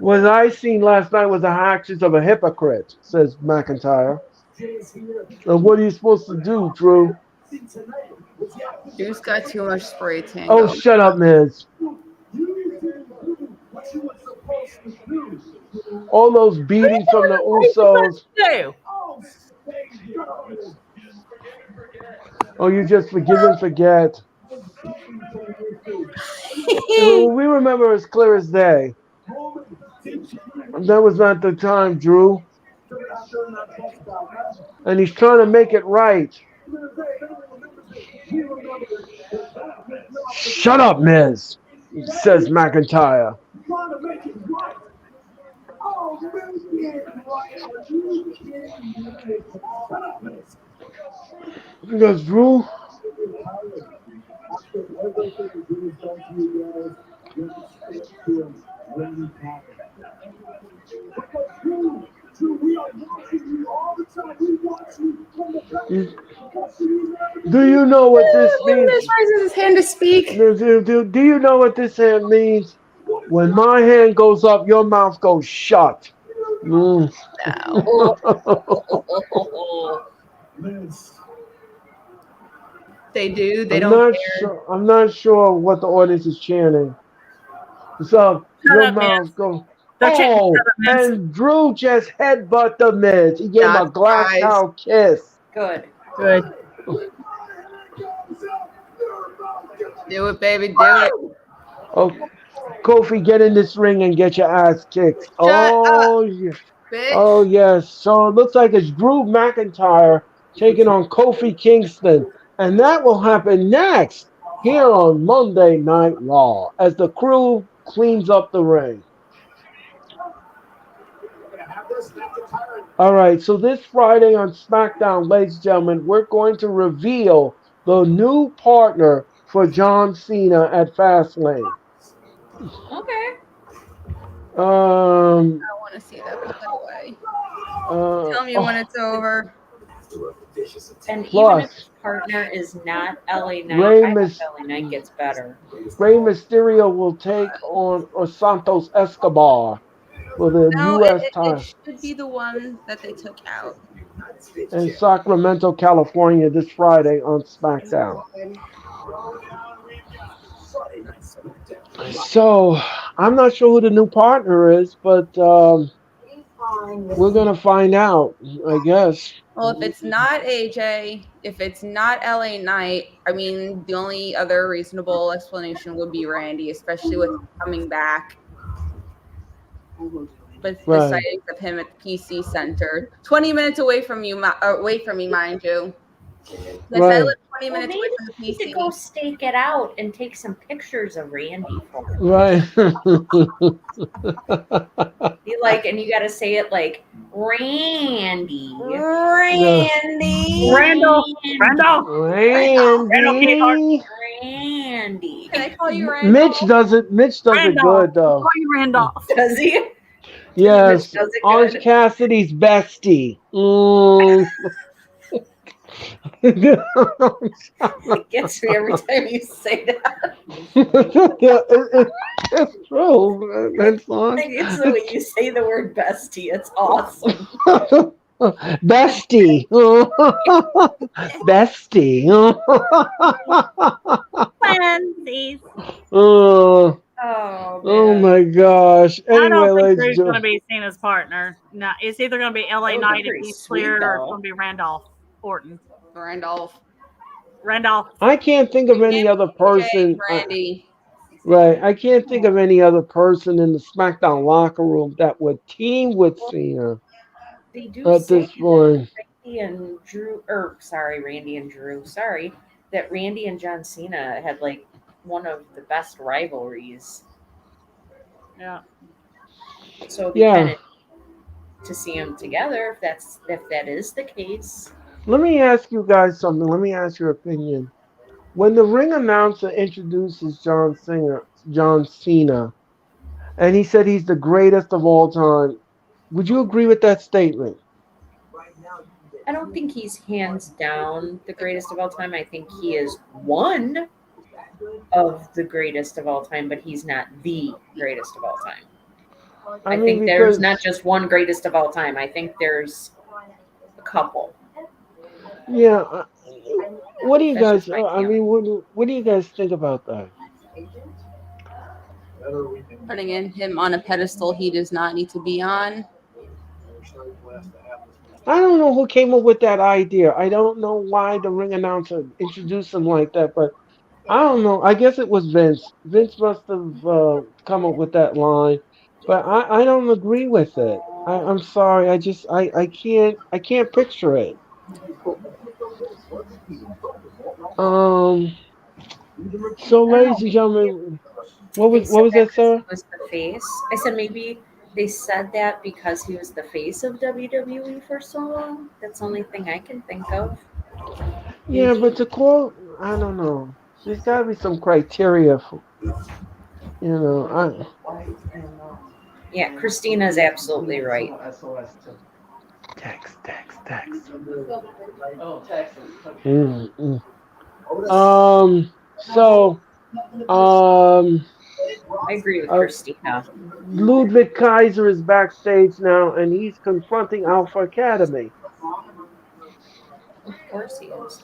What I seen last night was the actions of a hypocrite, says McIntyre. And what are you supposed to do, Drew? Drew's got too much spray tan Oh, going. shut up, Miz. All those beatings from the Usos. Do. Oh, you just forgive and forget. We remember as clear as day. That was not the time, Drew. And he's trying to make it right. Shut up, Miz, says McIntyre. Because Drew. Do you know what this means? Miz raises his hand to speak. Do you know what this hand means? When my hand goes up, your mouth goes shut. Mm. They do. They don't care. I'm not sure what the audience is chanting. So your up, mouth Miz. goes. They're chanting, Oh, "Shut up, Miz." and Drew just headbutt the Miz. He gave him a Not glass surprised. cow kiss. Good. Good. Do it, baby. Do it. Oh, Kofi, get in this ring and get your ass kicked. Oh, yeah. Bitch. Oh, yes. So it looks like it's Drew McIntyre taking on Kofi Kingston. And that will happen next here on Monday Night Raw as the crew cleans up the ring. All right, so this Friday on SmackDown, ladies and gentlemen, we're going to reveal the new partner for John Cena at Fastlane. Okay. I want to see that, by the way. Tell me when it's over. And Plus, even if his partner is not LA Knight, Rey I hope Mys- LA Knight gets better. Rey Mysterio will take on Santos Escobar for the No, U.S. it title should be the one that they took out. in Sacramento, California this Friday on SmackDown. So, I'm not sure who the new partner is, but we're going to find out, I guess. Well, if it's not AJ, if it's not LA Knight, I mean, the only other reasonable explanation would be Randy, especially with coming back. With the Right. sightings of him at the PC Center, 20 minutes away from you, away from me, mind you. Yes, Right. I live 20 Well, minutes maybe away from the you PC. could go stake it out and take some pictures of Randy for him. Right. Be like, and you got to say it like Randy. Randy. Randall. Randall. Randy. Randy. Can I call you Randall? Mitch does it good, though. Call you Randolph. Does he? Yes. Mitch does it Orange good. Cassidy's bestie. Mm. It gets me every time you say that. It's true. That's fine. It's the way you say the word bestie. It's awesome. Bestie. Bestie. Fancies. Oh, Oh, man. my gosh. I Anyway, don't think ladies Drew's and going to gentlemen. be Cena's partner. No, it's either going to be LA That would be Knight if pretty he's sweet, cleared, or it's though. going to be Randolph Orton. Randolph. Randolph. I can't think of any other person. Randy. Right. I can't think of any other person in the SmackDown locker room that would team with Cena They do at say this point. Randy and Drew, that Randy and John Cena had like one of the best rivalries. Yeah. So it'd be Yeah. kind of to see them together if that is the case. Let me ask you guys something. Let me ask your opinion. When the ring announcer introduces John Cena, and he said he's the greatest of all time, would you agree with that statement? I don't think he's hands down the greatest of all time. I think he is one of the greatest of all time, but he's not the greatest of all time. I mean, think there's because not just one greatest of all time. I think there's a couple. yeah. What do you That's guys? just my I feeling. mean, what do you guys think about that? Putting him on a pedestal he does not need to be on. I don't know who came up with that idea. I don't know why the ring announcer introduced him like that, but I don't know. I guess it was Vince. Vince must have come up with that line, but I don't agree with it. I'm sorry. I can't picture it. Um. So, ladies and gentlemen, They what said was that that, because sir? he was the face. I said maybe they said that because he was the face of WWE for so long. That's the only thing I can think of. Yeah, Maybe. but to quote, I don't know. There's got to be some criteria for I. Yeah, Christina's absolutely right. Text. Mm. So, um, I agree with uh, Christina. Ludwig Kaiser is backstage now, and he's confronting Alpha Academy. Of course he is.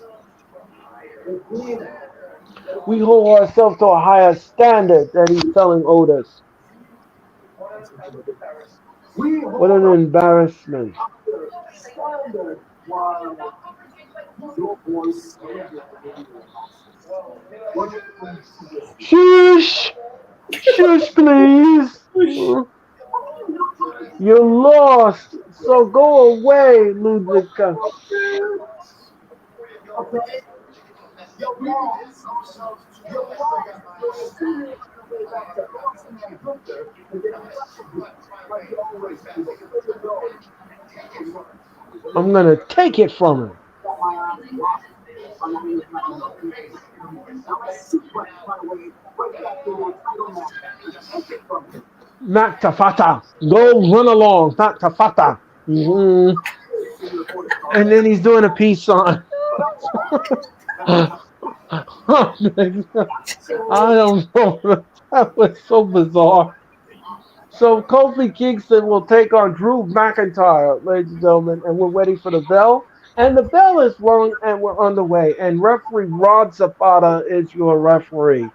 We hold ourselves to a higher standard that he's telling Otis. What an embarrassment. Shush! Shush, please! You're lost, so go away, Ludwig. I'm gonna take it from him. Not Tafata. Go run along, not Tafata. And then he's doing a peace sign. I don't know. That was so bizarre. So Kofi Kingston will take on Drew McIntyre, ladies and gentlemen, and we're ready for the bell. And the bell is rung, and we're underway. And referee Rod Zapata is your referee.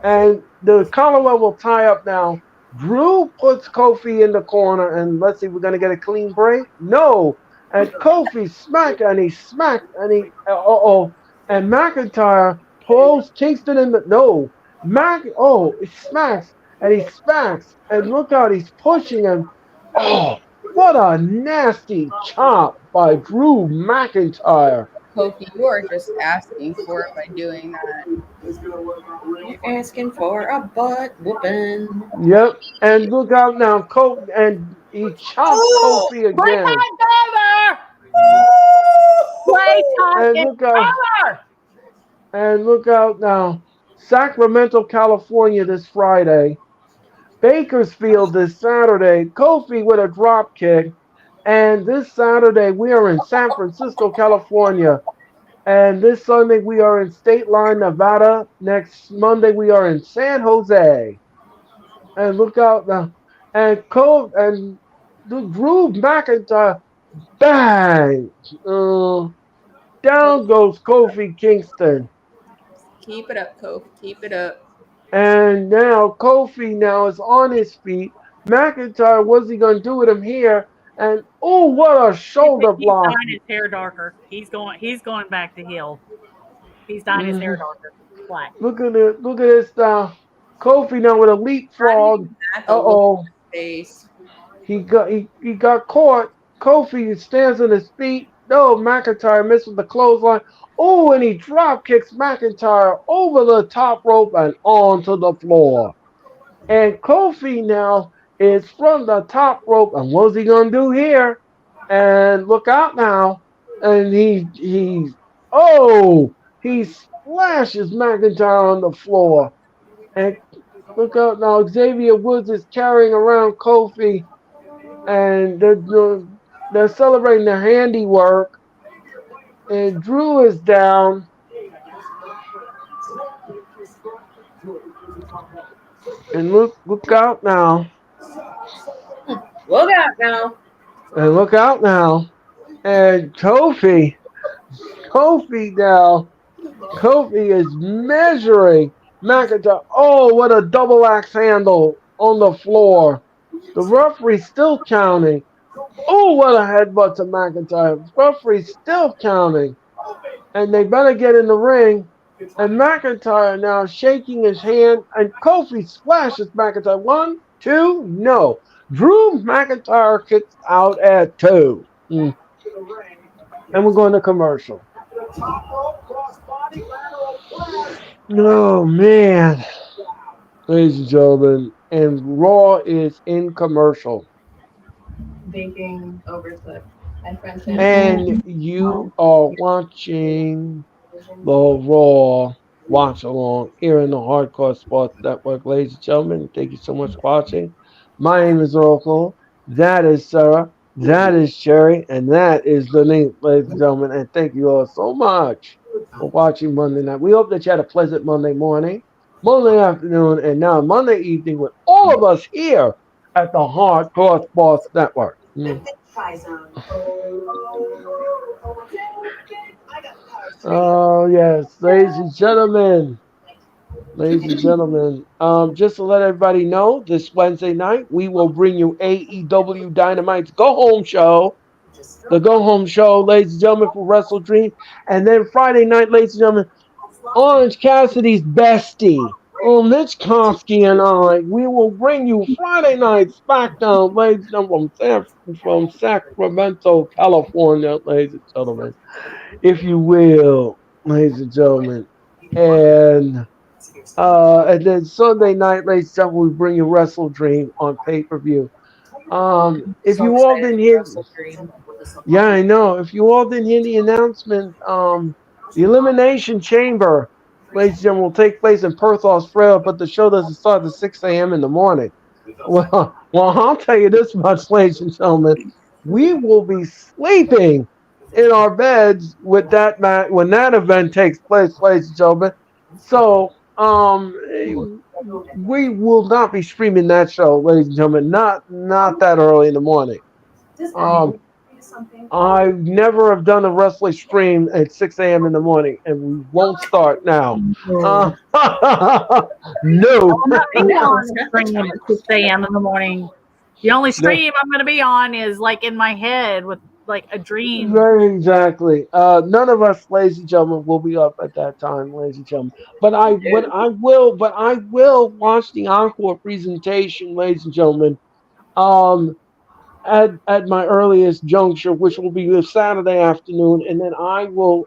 And the collar will tie up now. Drew puts Kofi in the corner, and let's see, we're gonna get a clean break. No, and Kofi smacked, and he smacked, and he and McIntyre pulls Kingston in the no. He smacks, and he smacks, and look out, he's pushing him. Oh, what a nasty chop by Drew McIntyre. Kofi, you are just asking for it by doing that. You're asking for a butt whooping. Yep. And look out now, and he chops Oh, Kofi again. playtime over! Playtime And is look out, over! now. Sacramento, California this Friday. Bakersfield this Saturday. Kofi with a drop kick. And this Saturday we are in San Francisco, California. And this Sunday we are in State Line, Nevada. Next Monday we are in San Jose. And look out now. And the Drew McIntyre, bang! Down goes Kofi Kingston. Keep it up, Kofi. Keep it up. And now Kofi now is on his feet. McIntyre, what's he gonna do with him here? And oh, what a shoulder He's block! dyeing his hair darker. He's going back to heel. He's dyeing his hair Mhm. darker. Black. Look at it. Look at this now. Kofi now with a Not leapfrog. even that, Uh though. Look oh. at his face. He got caught. Kofi stands on his feet. No, McIntyre missed with the clothesline. Oh, and he drop kicks McIntyre over the top rope and onto the floor. And Kofi now is from the top rope. And what's he gonna do here? And look out now. And he splashes McIntyre on the floor. And look out now. Xavier Woods is carrying around Kofi, and they're celebrating their handiwork. And Drew is down. And look out now. Look out now. And look out now. And Kofi now. Kofi is measuring McIntyre. Oh, what a double axe handle on the floor. The referee's still counting. Oh, what a headbutt to McIntyre. Referee's still counting. And they better get in the ring. And McIntyre now shaking his hand. And Kofi splashes McIntyre. 1, 2, no. Drew McIntyre kicks out at 2. And we're going to commercial. Oh, man. Ladies and gentlemen. And Raw is in commercial. Baking overslip and friendship. And you are watching the Raw watch along here in the Hardcore Sports Network, ladies and gentlemen. Thank you so much for watching. My name is Earl Cole. That is Sarah. That is Sherry. And that is Denise, ladies and gentlemen. And thank you all so much for watching Monday night. We hope that you had a pleasant Monday morning, Monday afternoon, and now Monday evening with all of us here at the Hardcore Sports Network. Oh, yes, ladies and gentlemen. Ladies and gentlemen, just to let everybody know, this Wednesday night we will bring you AEW Dynamite's Go Home Show. The Go Home Show, ladies and gentlemen, for Wrestle Dream. And then Friday night, ladies and gentlemen, Orange Cassidy's bestie, Mitch Kofsky and I, we will bring you Friday night SmackDown, ladies and gentlemen, from Sacramento, California, ladies and gentlemen, if you will, ladies and gentlemen. And then Sunday night, ladies and gentlemen, we bring you Wrestle Dream on pay-per-view. If So you all excited didn't for hear, Wrestle Dream. yeah, I know. If you all didn't hear the announcement, the Elimination Chamber, ladies and gentlemen, will take place in Perth, Australia, but the show doesn't start at 6 a.m. in the morning. Well, I'll tell you this much, ladies and gentlemen. We will be sleeping in our beds with that when that event takes place, ladies and gentlemen. So, we will not be streaming that show, ladies and gentlemen. Not that early in the morning. I never have done a wrestling stream at 6 a.m. in the morning, and we won't start now. No. I'm not be on the stream at 6 a.m. in the morning. The only stream I'm going to be on is like in my head with like a dream. Very exactly. None of us, ladies and gentlemen, will be up at that time, ladies and gentlemen. But I will watch the encore presentation, ladies and gentlemen. Um, at my earliest juncture, which will be this Saturday afternoon, and then I will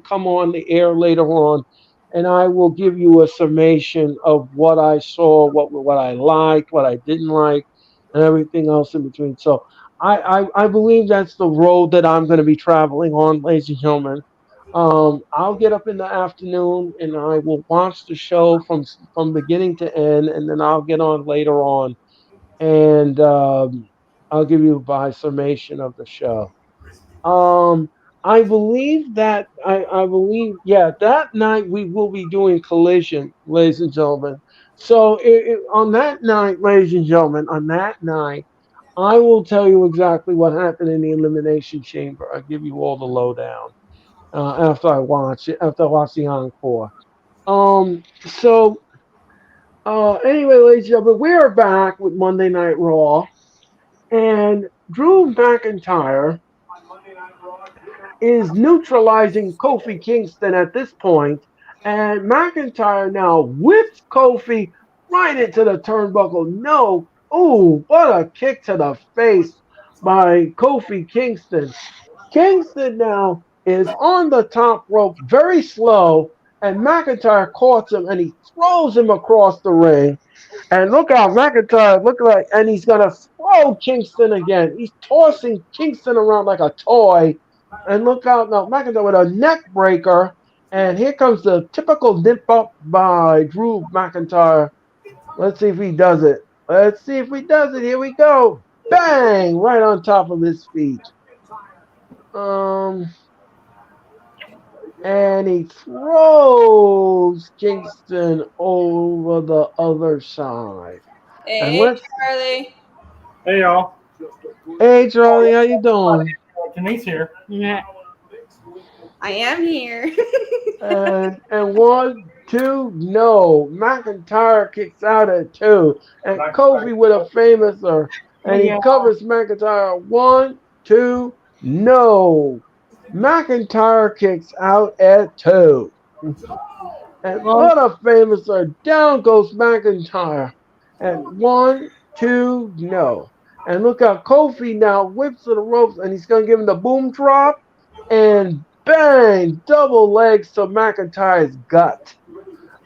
come on the air later on, and I will give you a summation of what I saw, what I liked, what I didn't like, and everything else in between. So I believe that's the road that I'm going to be traveling on, ladies and gentlemen. I'll get up in the afternoon and I will watch the show from beginning to end, and then I'll get on later on and I'll give you my summation of the show. Um, I believe that I believe that night we will be doing Collision, ladies and gentlemen. So on that night, ladies and gentlemen, on that night, I will tell you exactly what happened in the Elimination Chamber. I'll give you all the lowdown after I watch it, after I watch the encore. So anyway, ladies and gentlemen, we are back with Monday Night Raw. And Drew McIntyre is neutralizing Kofi Kingston at this point, and McIntyre now whips Kofi right into the turnbuckle. No, ooh, what a kick to the face by Kofi Kingston. Kingston now is on the top rope, very slow, and McIntyre caught him and he throws him across the ring. And look out, McIntyre, look like, and he's gonna throw Kingston again. He's tossing Kingston around like a toy. And look out now, McIntyre with a neck breaker. And here comes the typical nip up by Drew McIntyre. Let's see if he does it. Let's see if he does it. Here we go. Bang! Right on top of his feet. And he throws Kingston over the other side. Hey, And let's Charlie. Hey, y'all. Hey, Charlie, how you doing? Denise here. Yeah. I am here. And 1, 2, no. McIntyre kicks out at 2. And Kofi with a famouser. And he Yeah. covers McIntyre. 1, 2, no. McIntyre kicks out at 2. And Well, what a famouser. Down goes McIntyre. And 1, 2, no. And look how Kofi now whips to the ropes and he's going to give him the boom drop. And bang! Double legs to McIntyre's gut.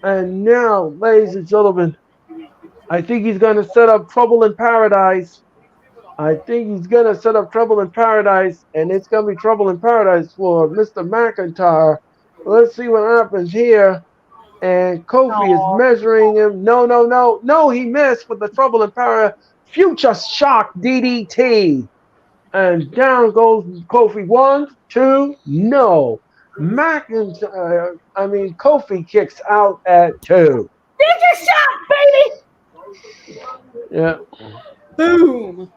And now, ladies and gentlemen, I think he's going to set up trouble in paradise. I think he's going to set up trouble in paradise. And it's going to be trouble in paradise for Mr. McIntyre. Let's see what happens here. And Kofi is measuring him. No, no, no. No, he missed with the trouble in paradise. Future shock DDT. And down goes Kofi. 1, 2, no. Kofi kicks out at 2. Future shot, baby. Yeah. Boom.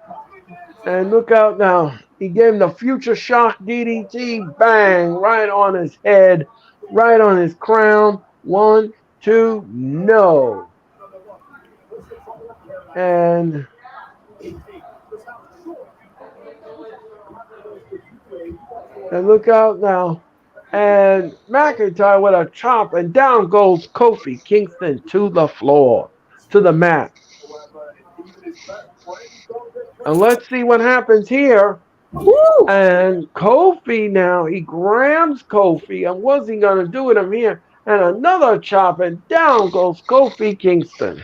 And look out now. He gave him the future shock DDT. Bang. Right on his head. Right on his crown. 1, 2, no. And look out now. And McIntyre with a chop, and down goes Kofi Kingston to the floor, to the mat. And let's see what happens here. Woo! And Kofi now, he grabs Kofi, and what's he going to do with him here? And another chop, and down goes Kofi Kingston.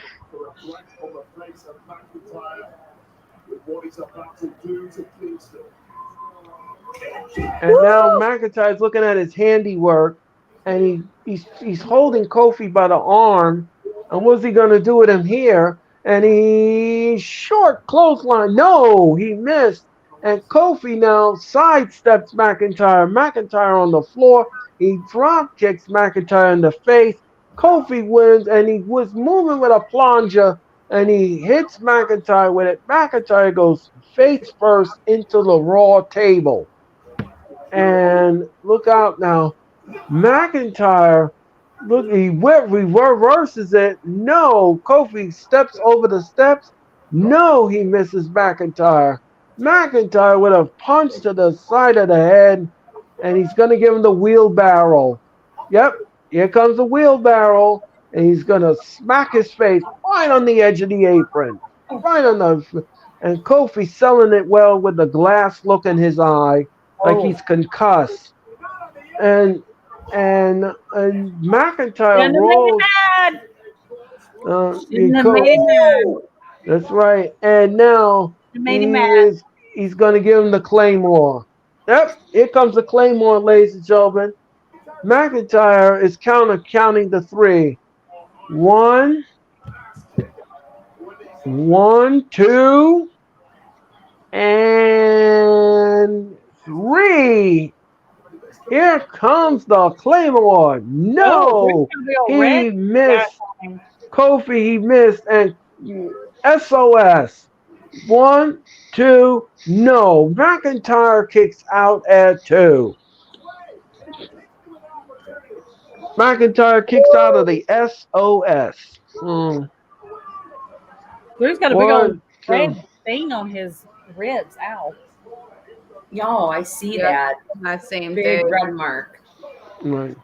And now McIntyre's looking at his handiwork, and he's holding Kofi by the arm. And what's he going to do with him here? And he short clothesline. No, he missed. And Kofi now sidesteps McIntyre. McIntyre on the floor. He drop kicks McIntyre in the face. Kofi wins, and he was moving with a plunger, and he hits McIntyre with it. McIntyre goes face first into the Raw table. And look out now. McIntyre, look, he reverses it. No, Kofi steps over the steps. No, he misses McIntyre. McIntyre with a punch to the side of the head, and he's going to give him the wheelbarrow. Yep, here comes the wheelbarrow, and he's going to smack his face right on the edge of the apron. Right on the, and Kofi selling it well with the glass look in his eye, like he's concussed. And McIntyre rolls. That's right. And now he's going to give him the Claymore. Yep, here comes the Claymore, ladies and gentlemen. McIntyre is counting the 3. 1, 2, and 3. Here comes the Claymore. No, he missed. Kofi, he missed. And SOS. 1, 2, no. McIntyre kicks out at 2. McIntyre kicks out of the SOS. Drew's got a big old red thing on his ribs. Ow. Yo, I see that. That same Big thing. red mark. Right.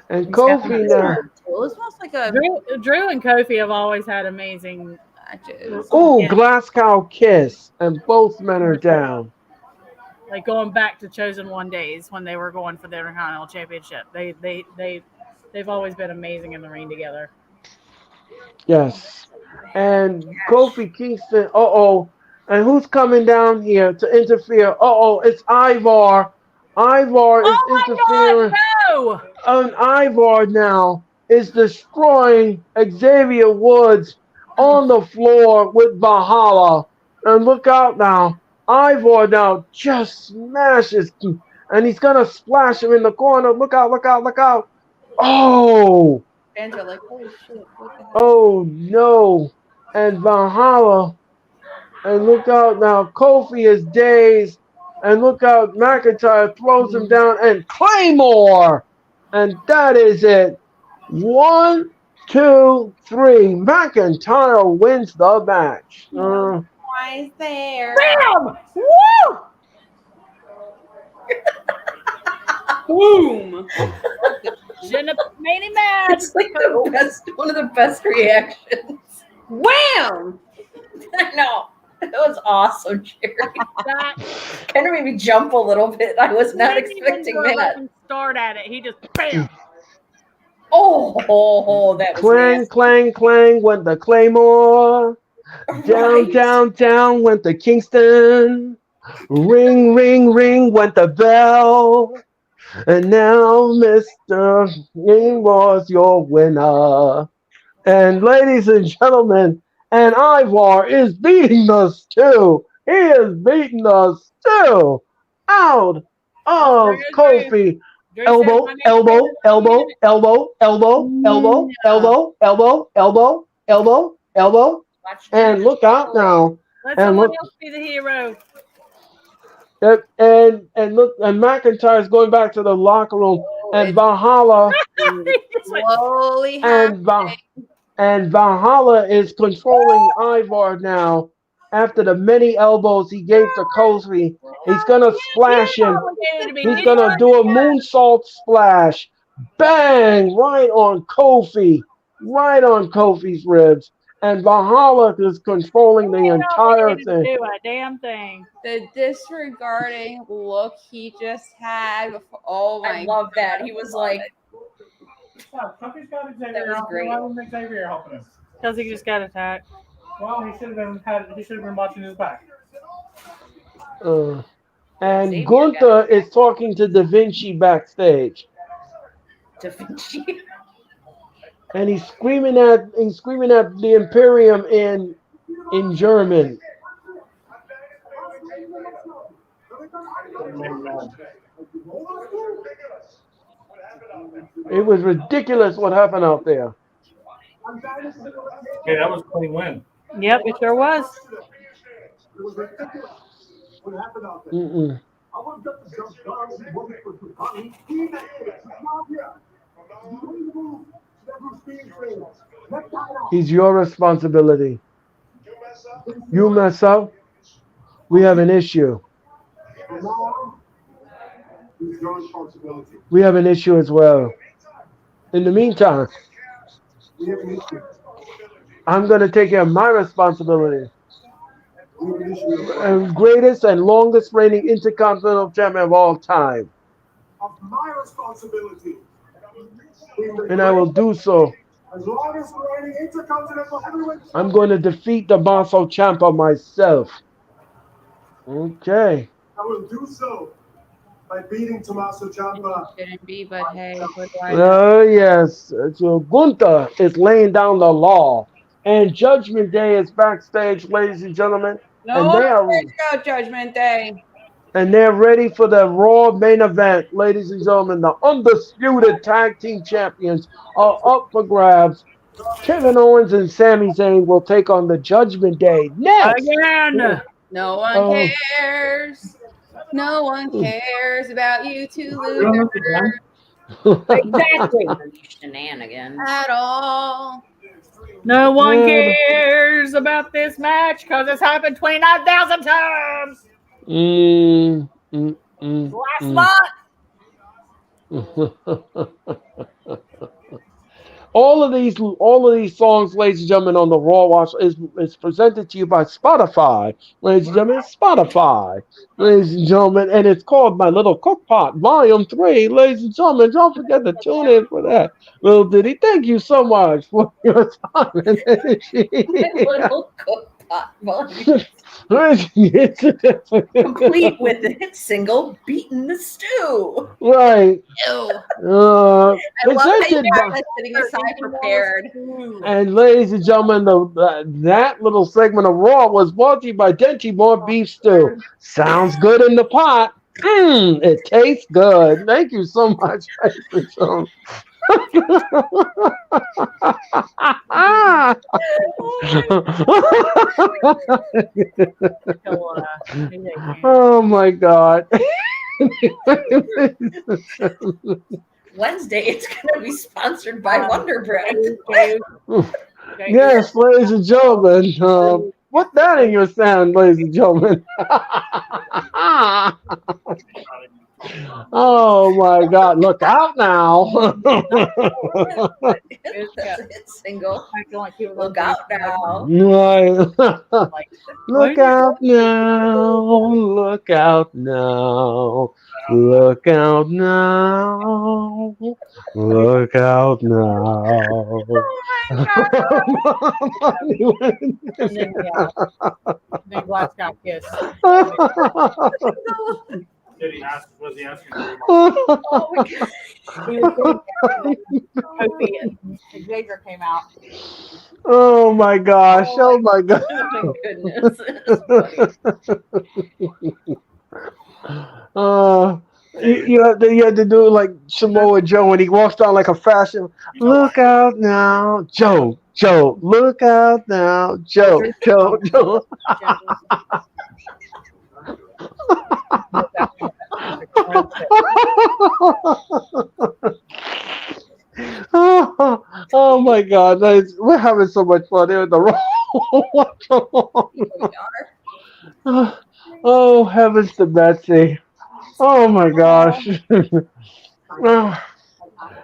And Kofi now. Well, it smells like a Drew and Kofi have always had amazing matches. Oh, glass cow kiss, and both men are down. Like going back to Chosen One days when they were going for the Intercontinental Championship. They've always been amazing in the ring together. Yes. And Kofi Kingston, and who's coming down here to interfere? It's Ivar. Ivar is interfering. God, no! And Ivar now is destroying Xavier Woods on the floor with Valhalla. And look out now. Ivar now just smashes, and he's going to splash him in the corner. Look out, look out, look out. Oh! Fans are like, holy shit. What the hell? Oh, no. And Valhalla And look out now. Kofi is dazed. And look out. McIntyre throws him down. And Claymore. And that is it. 1, 2, 3. McIntyre wins the match. Why is there? Bam! Woo! Boom! Shouldn't have made him mad. It's like the best, one of the best reactions. Wham! I know. That was awesome, Jerry. That- Kind of made me jump a little bit. I was not didn't even expecting let that. him start at it. He just bam. Oh, that was Clang, nasty. clang, clang went the Claymore. Down, Right. down, down went the Kingston. Ring, ring, ring went the bell. And now Mr. Claymores your winner. And ladies and gentlemen, and Ivar is beating us too. He is beating us too. Out of Kofi. Elbow, elbow, elbow, elbow, elbow, elbow, elbow, elbow, elbow, elbow, elbow. Watch And look out now. Let And someone look, else be the hero. and look, and McIntyre's going back to the locker room, and Valhalla, He just went, Slowly and Valhalla is controlling Ivar now. After the many elbows he gave to Kofi, he's gonna splash him. He's gonna do a moonsault splash. Bang! Right on Kofi. Right on Kofi's ribs. And Valhalla is controlling the entire thing. do a damn thing. the disregarding look he just had. Oh my! I love that. He was like, Tucker's got Xavier. That was great. Why wasn't Xavier helping us? Because he just got attacked. Well, he should have been watching his back. And Xavier Gunther got is talking to Da Vinci backstage. Da Vinci. And he's screaming at the Imperium in German. It was ridiculous what happened out there. Okay, that was a clean win. Yep, it sure was. Mm-mm. It's your responsibility. You mess up, we have an issue. We have an issue as well. In the meantime, I'm going to take care of my responsibility. And greatest and longest reigning intercontinental champion of all time. Of my responsibility. And I will do so. As long as we're reigning intercontinental heavyweight. I'm going to defeat the Tommaso Ciampa myself. Okay. I will do so by beating Tommaso Ciampa. Shouldn't be, but hey, what do I know? Oh, yes. So Gunther is laying down the law. And Judgment Day is backstage, ladies and gentlemen. No And they are- one cares about Judgment Day. And they're ready for the Raw main event, ladies and gentlemen. The undisputed tag team champions are up for grabs. Kevin Owens and Sami Zayn will take on the Judgment Day next. Again. No one Oh. cares. No one cares about you two losers Exactly. Shenanigans. at all. No one Yeah. cares about this match because it's happened 29,000 times. Last month. All of these songs, ladies and gentlemen, on the Raw Watch is presented to you by Spotify, ladies and gentlemen. Spotify, ladies and gentlemen, and it's called My Little Cookpot, Volume 3, ladies and gentlemen. Don't forget to tune in for that. Little Diddy, thank you so much for your time and energy. Little cookpot volume. Complete with it, single beaten the stew. Right. Ew. I love how you Presented guys by- are sitting aside prepared. And ladies and gentlemen, that little segment of Raw was brought to you by Denty More Beef Stew. Sounds good in the pot. It tastes good. Thank you so much, ladies and gentlemen. Oh my God. Wednesday, it's going to be sponsored by Wonder Bread. Yes, ladies and gentlemen. Put that in your sound, ladies and gentlemen. Oh my God! Look out now! That's a hit single. Look out now. Right. Look out now! Look out now! Look out now! Look out now! And then, yeah. Then Glass got kissed. Did he ask? Was he asking? Oh my God. He was Kofi and Xavier came out. Oh my gosh! Oh my God! Oh my goodness. That's funny. You had to do like Samoa Joe when he walks down like a fashion. Look out now, Joe, Joe. Look out now, Joe, Joe, Joe. Oh my God, we're having so much fun here at the Raw. Oh heavens to Betsy. Oh my gosh.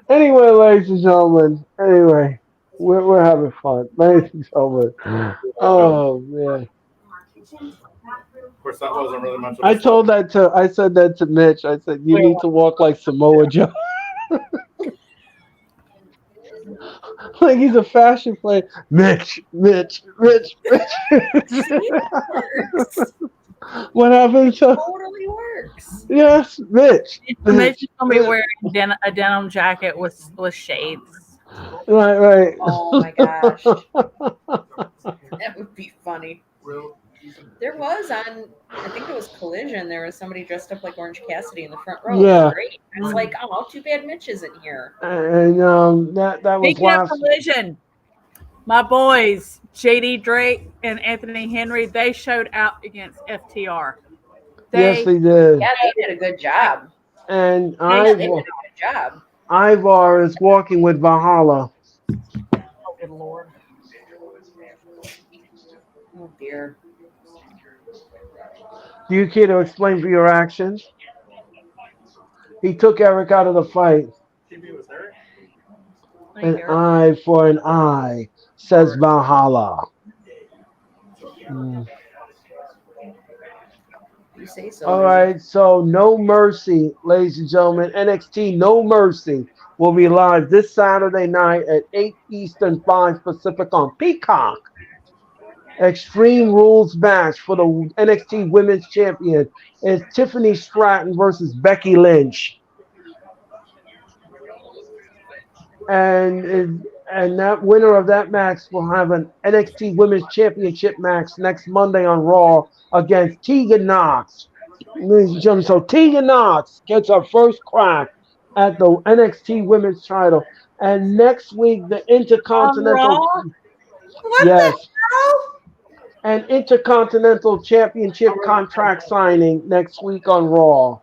Anyway, ladies and gentlemen. Anyway, we're having fun, ladies and gentlemen. Oh man. Of course, that wasn't really much of a I said that to Mitch. I said you need to walk like Samoa Joe. Like he's a fashion player. Mitch. What happened to? Totally works. Yes, Mitch. Mitch is gonna be wearing a denim jacket with shades. Right. Oh my gosh. That would be funny. There was on, I think it was Collision, there was somebody dressed up like Orange Cassidy in the front row. Yeah. Great. I was like, oh, too bad Mitch isn't here. And that was Speaking of last. Collision, my boys JD Drake and Anthony Henry, they showed out against FTR. Yes, they did. Yeah, they did a good job. And They did a good job. Ivar is walking with Valhalla. Oh, good Lord. Oh dear. Do you care to explain for your actions? He took Eric out of the fight. TB was hurt. An eye for an eye, says Valhalla. You say so. All right, so No Mercy, ladies and gentlemen. NXT No Mercy will be live this Saturday night at 8 Eastern, 5 Pacific on Peacock. Extreme Rules match for the NXT Women's Champion is Tiffany Stratton versus Becky Lynch. And that winner of that match will have an NXT Women's Championship match next Monday on Raw against Tegan Knox. Ladies and gentlemen, so Tegan Knox gets her first crack at the NXT Women's title. And next week, the Intercontinental... What Yes. the hell? An Intercontinental Championship contract signing next week on Raw.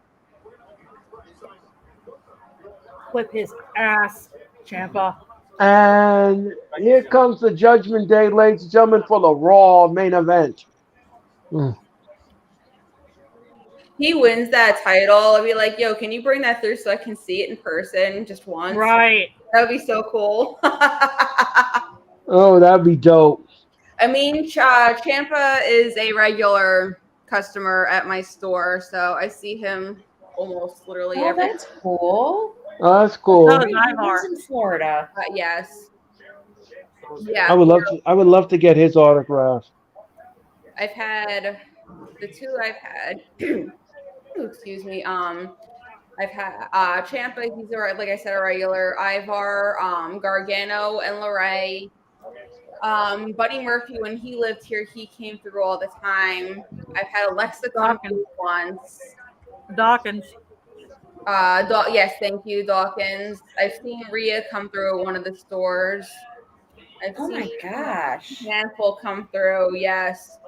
Whip his ass, Ciampa. And here comes the Judgment Day, ladies and gentlemen, for the Raw main event. He wins that title. I'll be like, yo, can you bring that through so I can see it in person just once? Right. That would be so cool. Oh, that'd be dope. I mean, Ciampa is a regular customer at my store, so I see him almost literally Oh, every. that's cool. Oh, that's cool. So- He lives in Florida. Yes. Yeah. I would love to get his autograph. I've had the two I've had. Excuse me. I've had Ciampa. He's like I said, a regular. Ivar, Gargano, and Lorray. Buddy Murphy, when he lived here, he came through all the time. I've had Alexa come through once. Dawkins. Yes, thank you, Dawkins. I've seen Rhea come through one of the stores. I've Oh seen my gosh. a handful come through. Yes.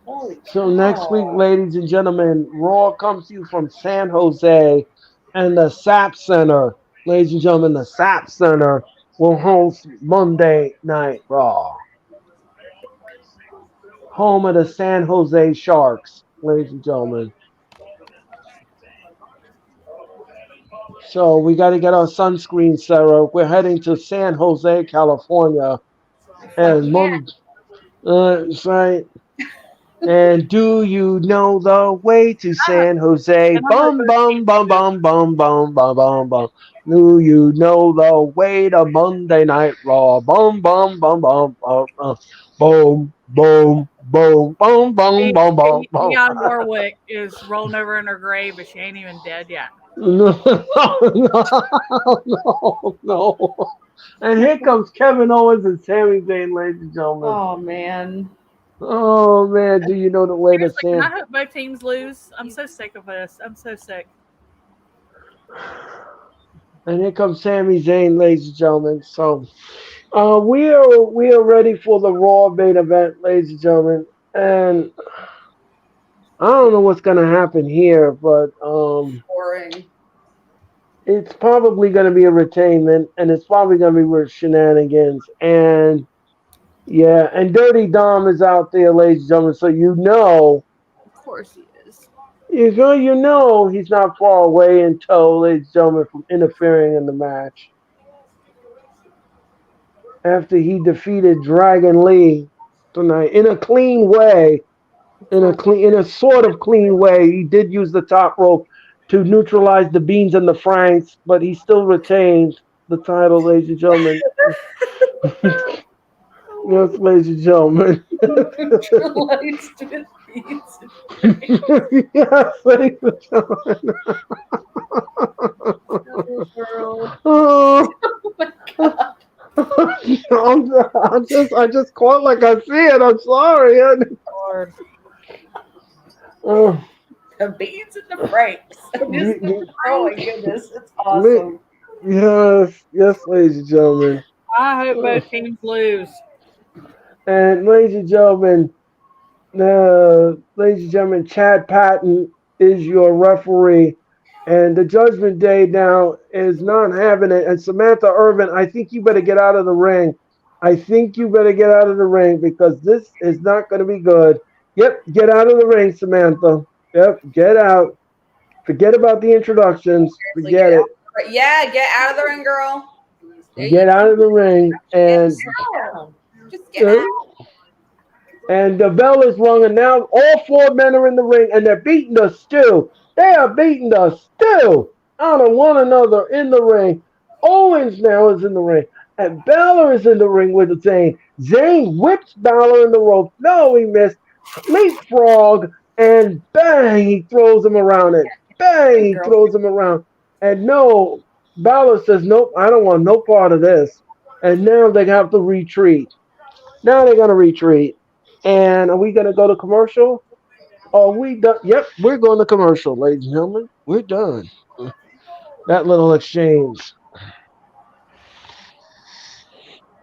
Holy So next week, cow. ladies and gentlemen, Raw comes to you from San Jose and the SAP Center. Ladies and gentlemen, the SAP Center will host Monday Night Raw. Home of the San Jose Sharks, ladies and gentlemen. So we got to get our sunscreen, Sarah. We're heading to San Jose, California, Fuck and yeah. right. And do you know the way to San Jose? And I hope Bum both bum teams bum lose. bum bum bum bum bum bum. Do you know the way to Monday Night Raw? Bum bum bum bum bum bum. Boom boom boom boom boom boom boom boom. Dionne Warwick is rolling over in her grave, but she ain't even dead yet. No, no, no. And here comes Kevin Owens and Sami Zayn, ladies and gentlemen. Oh man. Oh man, do you know the way to Seriously, can I San? hope both teams lose? I'm so sick of this. I'm so sick. And here comes Sami Zayn, ladies and gentlemen. So we are ready for the Raw main event, ladies and gentlemen. And I don't know what's gonna happen here, but Boring. it's probably gonna be a retainment, and it's probably gonna be with shenanigans. And yeah, and Dirty Dom is out there, ladies and gentlemen. So Of course he is. you know he's not far away in tow, ladies and gentlemen, from interfering in the match after he defeated Dragon Lee tonight in a clean way. In a sort of clean way. He did use the top rope to neutralize the Beans and the Franks, but he still retained the title, ladies and gentlemen. Yes, ladies and gentlemen. Neutralized with beads. Yes, ladies and gentlemen. Oh, girl. Oh, Oh my god. I just caught like I see it. I'm sorry. Lord. Oh, The beads and the franks. Oh my goodness. It's awesome. yes, yes, ladies and gentlemen. I hope Uh, both teams lose. And ladies and gentlemen, Chad Patton is your referee, and the Judgment Day now is not having it. And Samantha Irvin, I think you better get out of the ring. I think you better get out of the ring because this is not going to be good. Yep, get out of the ring, Samantha. Yep, get out. Forget about the introductions. Seriously, Forget it. Yeah, get out of the ring, girl. There you Get out go. of the ring, and Oh. Just get out. the bell is rung, and now all four men are in the ring, and they're beating us still. They are beating us still out of one another in the ring. Owens now is in the ring, and Balor is in the ring with Zayn. Zayn whips Balor in the rope. No, he missed. Leapfrog, and bang, he throws him around it. Bang, Hey, he girl. throws him around. And no, Balor says, nope, I don't want no part of this. And now they have to retreat. Now they're going to retreat. And are we going to go to commercial? Are we done? Yep, we're going to commercial, ladies and gentlemen. We're done. That little exchange.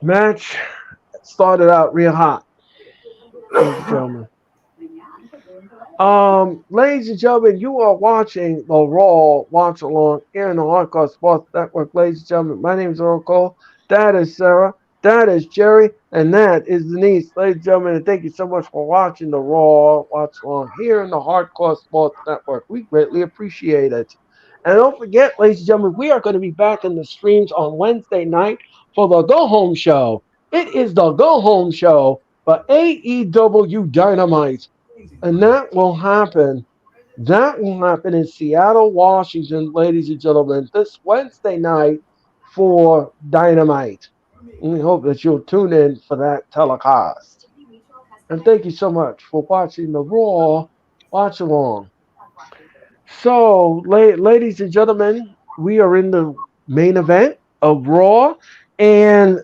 Match started out real hot, ladies and gentlemen. Ladies and gentlemen, you are watching the Raw Watch Along here in the Hardcore Sports Network. Ladies and gentlemen, my name is Earl Cole. That is Sarah. That is Jerry. And that is Denise. Ladies and gentlemen, and thank you so much for watching the Raw Watch Along here in the Hardcore Sports Network. We greatly appreciate it. And don't forget, ladies and gentlemen, we are going to be back in the streams on Wednesday night for the Go Home Show. It is the Go Home Show for AEW Dynamite. And that will happen. That will happen in Seattle, Washington, ladies and gentlemen, this Wednesday night for Dynamite. We hope that you'll tune in for that telecast. And thank you so much for watching the Raw Watch Along. So, ladies and gentlemen, we are in the main event of Raw. And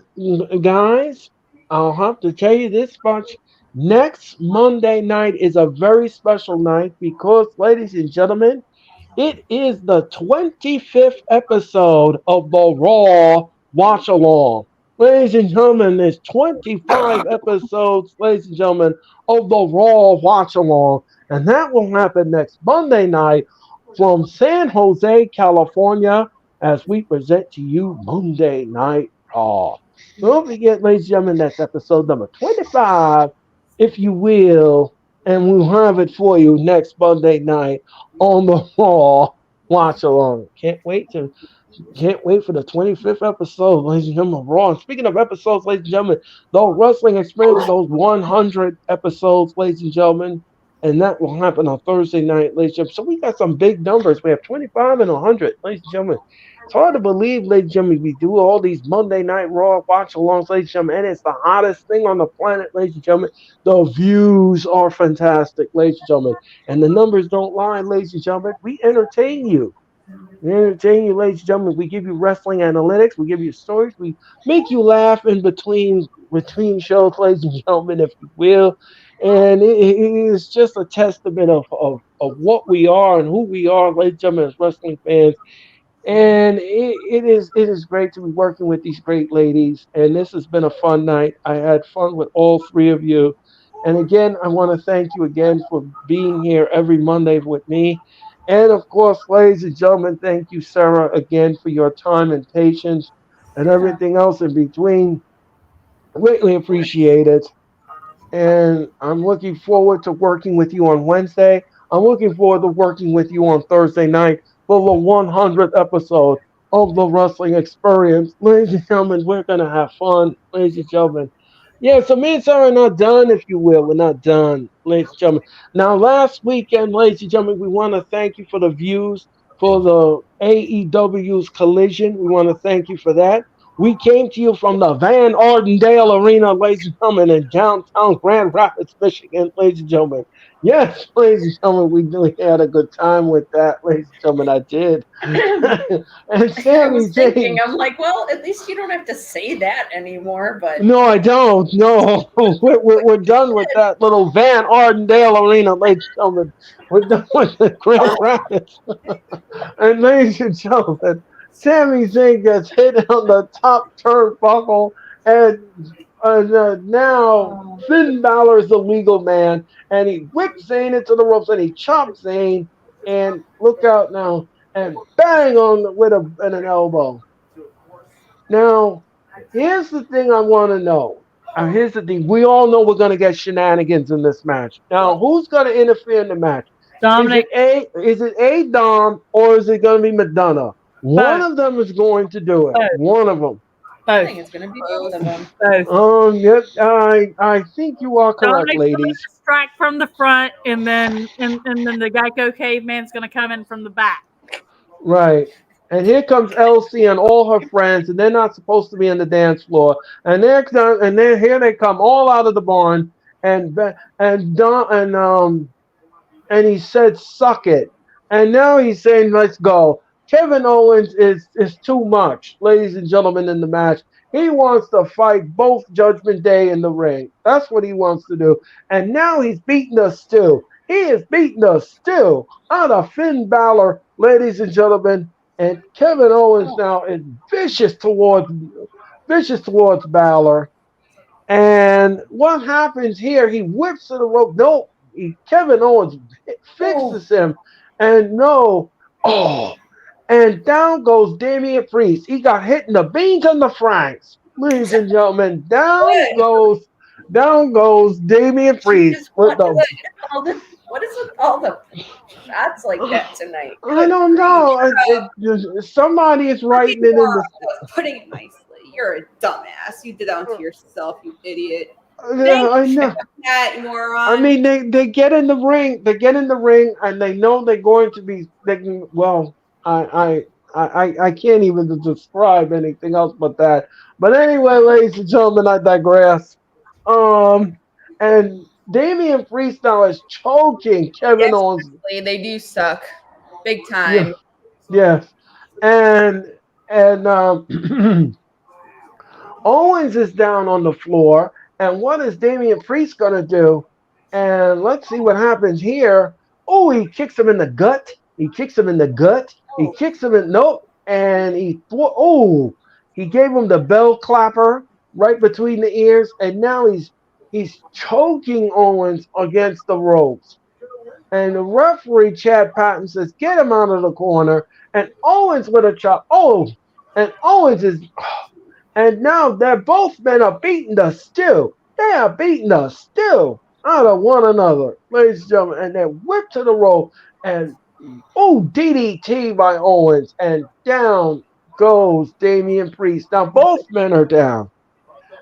guys, I'll have to tell you this much. Next Monday night is a very special night because, ladies and gentlemen, It is the 25th episode of the Raw Watch Along. Ladies and gentlemen, there's 25 episodes, ladies and gentlemen, of the Raw Watch Along. And that will happen next Monday night from San Jose, California, as we present to you Monday Night Raw. Don't forget, ladies and gentlemen, that's episode number 25, if you will, and we'll have it for you next Monday night on the Raw Watch Along. Can't wait for the 25th episode, ladies and gentlemen, of Raw. And speaking of episodes, ladies and gentlemen, the wrestling experience, those 100 episodes, ladies and gentlemen, and that will happen on Thursday night, ladies and gentlemen. So we got some big numbers. We have 25 and 100, ladies and gentlemen. It's hard to believe, ladies and gentlemen, we do all these Monday Night Raw watch alongs, ladies and gentlemen, and it's the hottest thing on the planet, ladies and gentlemen. The views are fantastic, ladies and gentlemen, and the numbers don't lie, ladies and gentlemen. We entertain you. We entertain you, ladies and gentlemen. We give you wrestling analytics. We give you stories. We make you laugh in between shows, ladies and gentlemen, if you will. And it is just a testament of what we are and who we are, ladies and gentlemen, as wrestling fans. And it is great to be working with these great ladies. And this has been a fun night. I had fun with all three of you. And again, I want to thank you again for being here every Monday with me. And of course, ladies and gentlemen, thank you, Sarah, again for your time and patience and everything else in between. Greatly appreciated. And I'm looking forward to working with you on Wednesday. I'm looking forward to working with you on Thursday night for the 100th episode of the Wrestling Experience. Ladies and gentlemen, we're going to have fun, ladies and gentlemen. Yeah, so me and Sarah are not done, if you will. We're not done, ladies and gentlemen. Now, last weekend, ladies and gentlemen, we want to thank you for the views for the AEW's Collision. We want to thank you for that. We came to you from the Van Ardendale Arena, ladies and gentlemen, in downtown Grand Rapids, Michigan, ladies and gentlemen. Yes, ladies and gentlemen, we really had a good time with that, ladies and gentlemen. I did. And I Sammy was thinking, James. I'm like, well, at least you don't have to say that anymore. But No, I don't. No, we're done with that little Van Ardendale Arena, ladies and gentlemen. We're done with the Grand Rapids. And ladies and gentlemen, Sami Zayn gets hit on the top turnbuckle, and now Finn Balor is the legal man, and he whips Zayn into the ropes, and he chops Zayn, and look out now, and bang on with an elbow. Now, here's the thing I want to know. Here's the thing. We all know we're going to get shenanigans in this match. Now, who's going to interfere in the match? Dominic. Is it A Dom or is it going to be Madonna? One Both. of them is going to do it. Both. One of them. I Both. think it's going to be both of them. Both. Yep. I think you are correct, Dominic's ladies. gonna strike from the front, and then the Geico caveman's gonna come in from the back. Right. And here comes Elsie and all her friends, and they're not supposed to be on the dance floor. And here they come all out of the barn, and Don and he said, "Suck it." And now he's saying, "Let's go." Kevin Owens is too much, ladies and gentlemen, in the match. He wants to fight both Judgment Day in the ring. That's what he wants to do. And now he's beating us still. He is beating us still out of Finn Balor, ladies and gentlemen. And Kevin Owens now is vicious towards Balor. And what happens here? He whips to the rope. No, Kevin Owens fixes him. And no, and down goes Damian Priest. He got hit in the beans and the franks. Ladies and gentlemen, down goes Damian Priest with the. What is with all the shots like that tonight? I don't know. Somebody is writing it in the. Putting it nicely. You're a dumbass. You did that to yourself, you idiot. I know. That moron. I mean, they get in the ring. They get in the ring, and they know they're going to be. I can't even describe anything else but that. But anyway, ladies and gentlemen, I digress. And Damian Priest now is choking Kevin Owens. They do suck, big time. Yes, and Owens is down on the floor, and what is Damian Priest gonna do? And let's see what happens here. Oh, he kicks him in the gut. He kicks him in the gut. He kicks him in nope, and he gave him the bell clapper right between the ears, and now he's choking Owens against the ropes. And the referee Chad Patton says, "Get him out of the corner." And Owens with a chop. Oh, and Owens is, and now they're both men are beating the still. They are beating the still out of one another, ladies and gentlemen. And they're whipped to the rope, and DDT by Owens, and down goes Damian Priest. Now both men are down.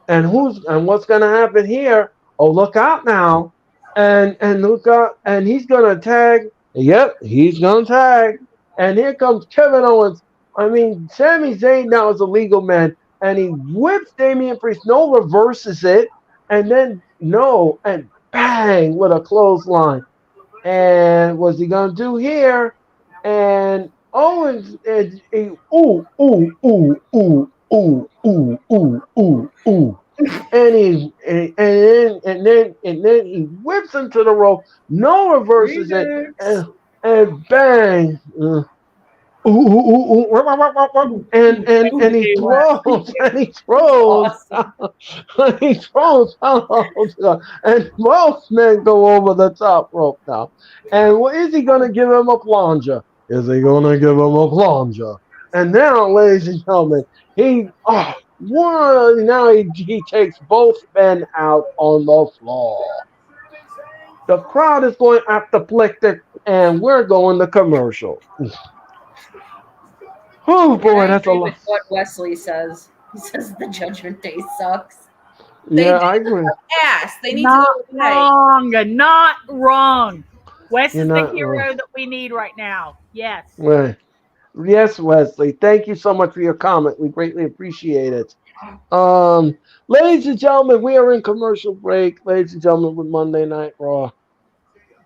And what's gonna happen here? Oh, look out now. And look out, and he's gonna tag. Yep, he's gonna tag. And here comes Kevin Owens. I mean, Sami Zayn now is a legal man, and he whips Damian Priest. No, reverses it, and then no, and bang with a clothesline. And what's he gonna do here? And Owens and ooh. And then he whips him to the rope. No reverses it, and bang. And he throws and he throws and he throws and both men go over the top rope now. And is he gonna give him a plunger? Is he gonna give him a plunger? And now, ladies and gentlemen, now he takes both men out on the floor. The crowd is going apoplectic, and we're going to commercial. Oh boy, that's a lot. What Wesley says. He says the Judgment Day sucks. Yeah, I agree. Ass. They need Not to go away. wrong. Not wrong. Wes You're is the not hero wrong. that we need right now. Yes. Right. Yes, Wesley. Thank you so much for your comment. We greatly appreciate it. Ladies and gentlemen, we are in commercial break. Ladies and gentlemen, with Monday Night Raw.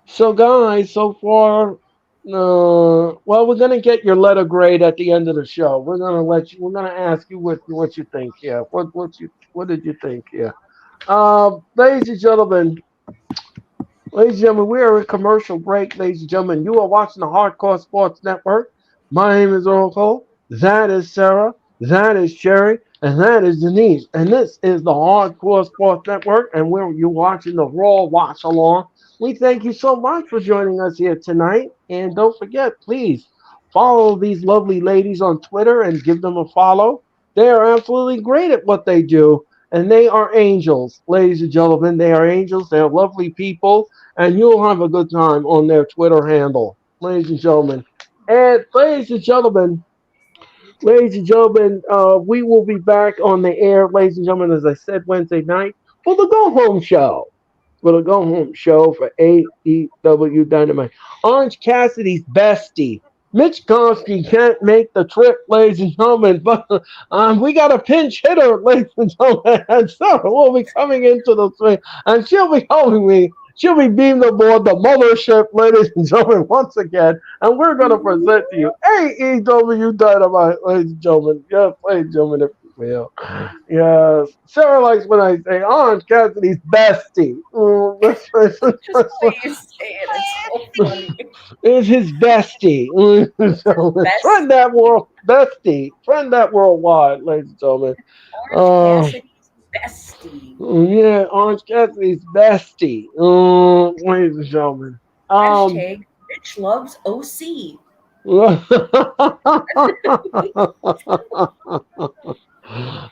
So, guys, so far, well, we're gonna get your letter grade at the end of the show. We're gonna let you. We're gonna ask you what you think here. What did you think here? Ladies and gentlemen, we are in commercial break. Ladies and gentlemen, you are watching the Hardcore Sports Network. My name is Earl Cole. That is Sarah. That is Sherry. And that is Denise. And this is the Hardcore Sports Network. And you're watching the Raw Watch Along. We thank you so much for joining us here tonight. And don't forget, please follow these lovely ladies on Twitter and give them a follow. They are absolutely great at what they do. And they are angels, ladies and gentlemen. They are angels. They are lovely people. And you'll have a good time on their Twitter handle, ladies and gentlemen. And ladies and gentlemen, we will be back on the air, ladies and gentlemen, as I said, Wednesday night for the Go Home Show. For the Go Home Show for AEW Dynamite. Orange Cassidy's bestie. Mitch Konsky can't make the trip, ladies and gentlemen, but we got a pinch hitter, ladies and gentlemen, and Sarah will be coming into the swing, and she'll be helping me. She'll be beamed aboard the mothership, ladies and gentlemen, once again, and we're going to present to you AEW Dynamite, ladies and gentlemen. Yes, ladies and gentlemen, if you will. Yes. Sarah likes when I say Orange Cassidy's bestie. Just the way you say it, it's so funny. Is his bestie. Friend that world bestie. Friend that worldwide, ladies and gentlemen. Orange Cassidy's bestie. Yeah, Orange Cassidy's bestie. Ladies and gentlemen. Hashtag Rich loves OC.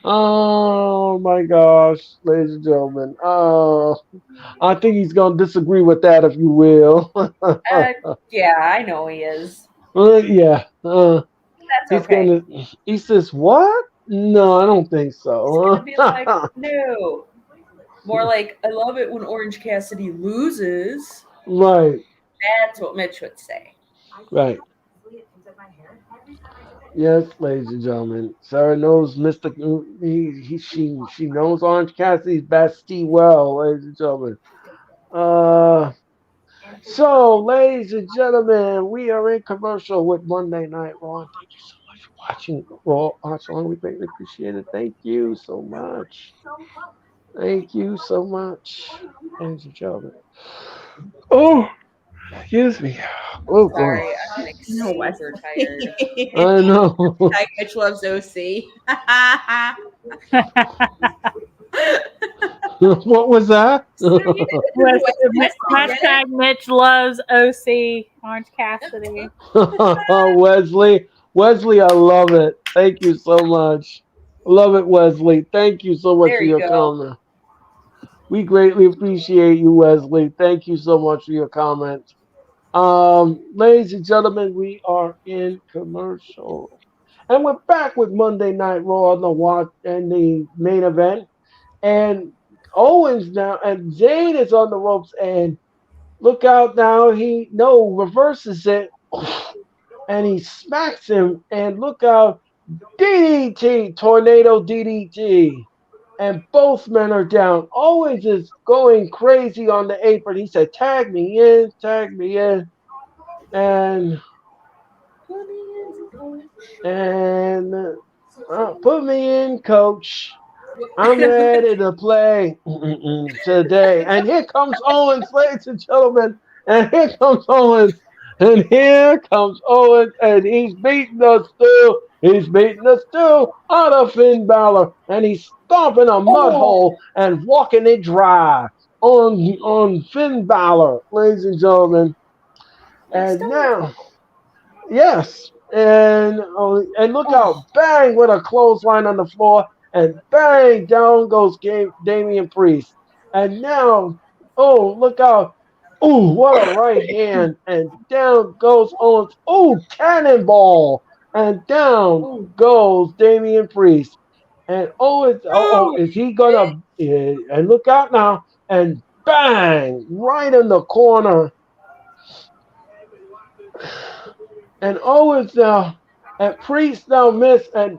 Oh my gosh, ladies and gentlemen. I think he's gonna disagree with that, if you will. Yeah, I know he is. Yeah. That's okay. He says, what? No, I don't think so. He's gonna be like, no. More like, I love it when Orange Cassidy loses. Right. That's what Mitch would say. Right. Yes, ladies and gentlemen. Sarah knows Mr. She knows Orange Cassidy's bestie well, ladies and gentlemen. So, ladies and gentlemen, we are in commercial with Monday Night Raw. Thank you so much for watching Raw Watch Along. We greatly appreciate it. Thank you so much. Thank you so much, ladies and gentlemen. Oh, excuse me. Oh, Sorry, boy. I'm No, Super tired. I know. Tag Mitch loves OC. What was that? Hashtag Mitch loves OC Orange Cassidy. Wesley, I love it. Thank you so much. Love it, Wesley. Thank you so much There for you your go. comment. We greatly appreciate you, Wesley. Thank you so much for your comment. Ladies and gentlemen, we are in commercial. And we're back with Monday Night Raw on the watch and the main event. And Owens now and Zayn is on the ropes and look out now. He reverses it and he smacks him and look out DDT, tornado DDT. And both men are down. Owens is going crazy on the apron. He said, tag me in, tag me in. And put me in, coach. I'm ready to play today. And here comes Owens, ladies and gentlemen. And here comes Owens. And here comes Owens. And he's beating us too. He's beating us too out of Finn Balor. And he's stomping a mud hole and walking it dry on Finn Balor, ladies and gentlemen. And now, yes. And look out. Bang with a clothesline on the floor. And bang, down goes Damian Priest. And now, oh, look out. Ooh, what a right hand. And down goes Owens. Ooh, cannonball. And down goes Damian Priest. And Owens, is he going to, and look out now. And bang, right in the corner. And Owens now, and Priest now missed. And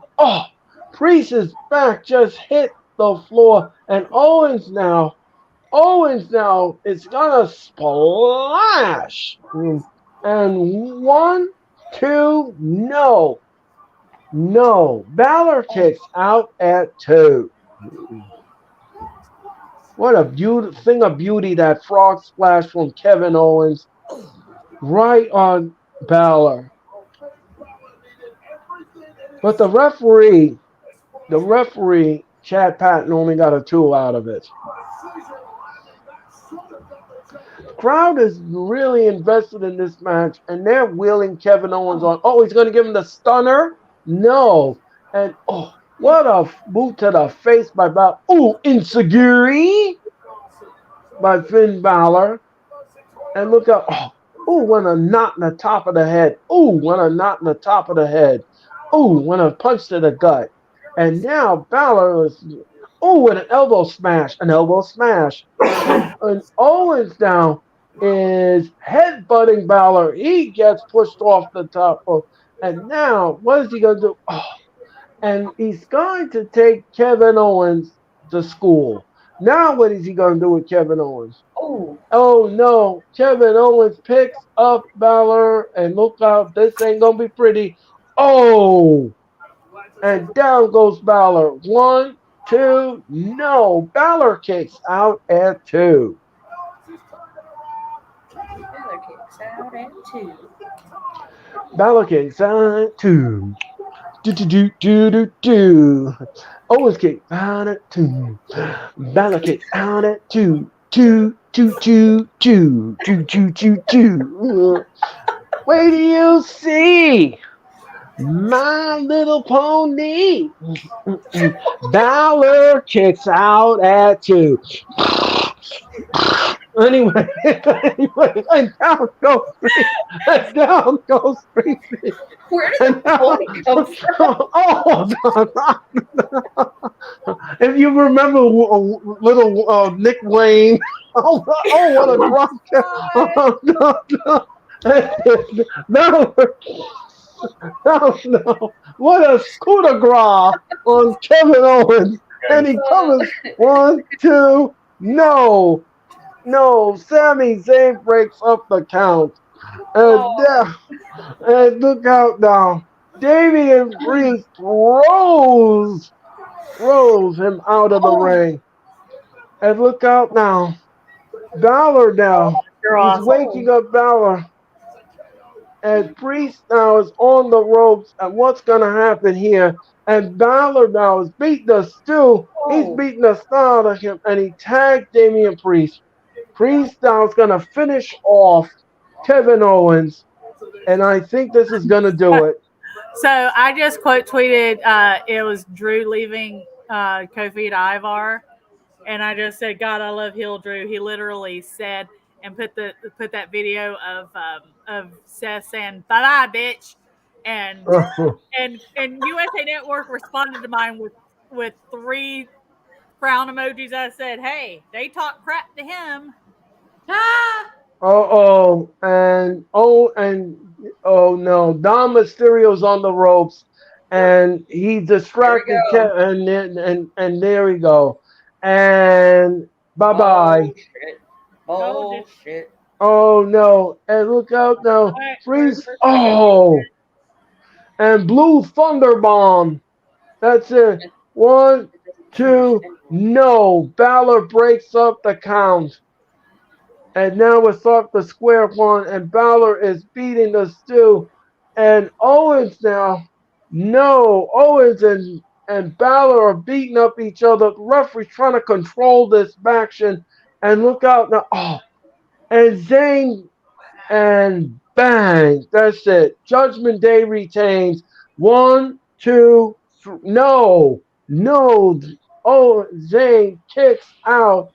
Priest's back just hit the floor, and Owens now is gonna splash. And 1, 2, no. Balor kicks out at 2. What a thing of beauty, that frog splash from Kevin Owens right on Balor. But the referee, Chad Patton, only got a 2 out of it. The crowd is really invested in this match, and they're wheeling Kevin Owens on. Oh, he's going to give him the stunner? No. And, what a boot to the face by Balor. Oh, insecurity by Finn Balor. And look out. What a knot in the top of the head. What a knot in the top of the head. What a punch to the gut. And now Balor is, with an elbow smash. And Owens now is headbutting Balor. He gets pushed off the top rope. And now, what is he going to do? And he's going to take Kevin Owens to school. Now, what is he going to do with Kevin Owens? Oh no, Kevin Owens picks up Balor, and look out, this ain't going to be pretty. And down goes Balor. 1, 2, no. Balor kicks out at 2. Balor kicks out at 2. Do. Owens kicks out at 2. Balor kicks out at 2. 2. Wait till you see My Little Pony. Balor kicks out at 2. Anyway, and down goes Priest. Where did the pony come from? If you remember little Nick Wayne, what a drop kick! No, what a coup de grace on Kevin Owens, and he covers 1, 2, no, Sami Zayn breaks up the count, and look out now, Damian Priest throws him out of the ring, and look out now, Balor now, he's waking up Balor. And Priest now is on the ropes, and what's going to happen here? And Balor now is beating the Stu. He's Oh. beating the star out of him, and he tagged Damian Priest. Priest now is going to finish off Kevin Owens, and I think this is going to do it. So I just quote tweeted it was Drew leaving Kofi to Ivar, and I just said, "God, I love heel Drew." He literally said and put that video of Seth saying "bye bye, bitch," and USA Network responded to mine with 3 frown emojis. I said, "Hey, they talk crap to him." Ah! And oh no, Dom Mysterio's on the ropes, and he distracted There and there we go, and bye bye. Oh shit. Oh no, and look out now, freeze! Oh, and blue thunder bomb. That's it. 1, 2, no. Balor breaks up the count. And now it's off the square one, and Balor is beating the Stu. And Owens now, no, Owens and Balor are beating up each other. The referee's trying to control this action. And look out now, oh, and Zayn, and bang, that's it. Judgment Day retains. 1, 2, no, no. Oh, Zayn kicks out,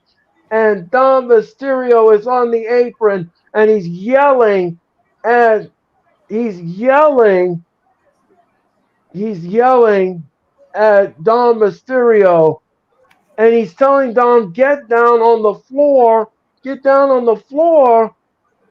and Dom Mysterio is on the apron, and he's yelling at Dom Mysterio, and he's telling Dom, get down on the floor, get down on the floor,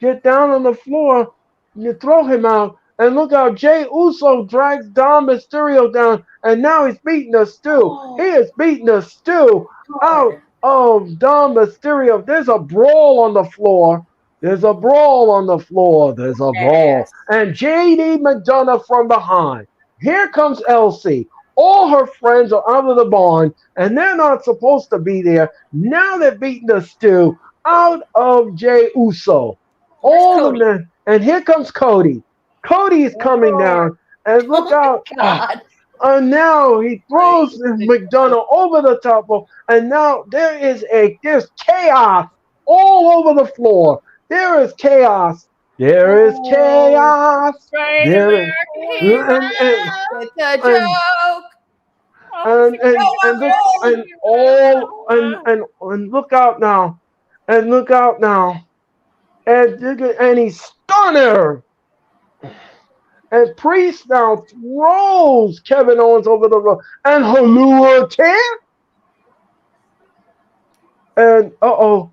get down on the floor. You throw him out, and look how Jey Uso drags Dom Mysterio down, and now he's beating the Stu. He is beating the Stu out of Dom Mysterio. There's a brawl on the floor. There's a brawl on the floor. There's a brawl. And JD McDonough from behind. Here comes Elsie. All her friends are out of the barn, and they're not supposed to be there. Now they're beating the Stu out of Jey Uso. All the men. And here comes Cody. Cody is coming down. And look out. God. And now he throws McDonough over the top rope. And now there's chaos all over the floor. There is chaos. There is chaos. There is, It's a joke. and look out now. And look out now. And he's stunner. And Priest now throws Kevin Owens over the rope. And Halua can't. And oh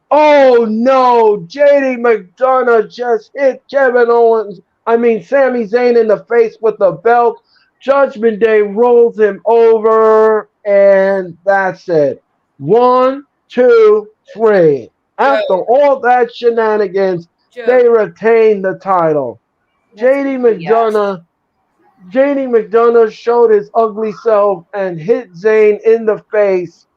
no, JD McDonough just hit Sami Zayn in the face with the belt. Judgment Day rolls him over, and that's it. 1, 2, 3. After all that shenanigans, they retain the title. JD McDonough showed his ugly self and hit Zayn in the face.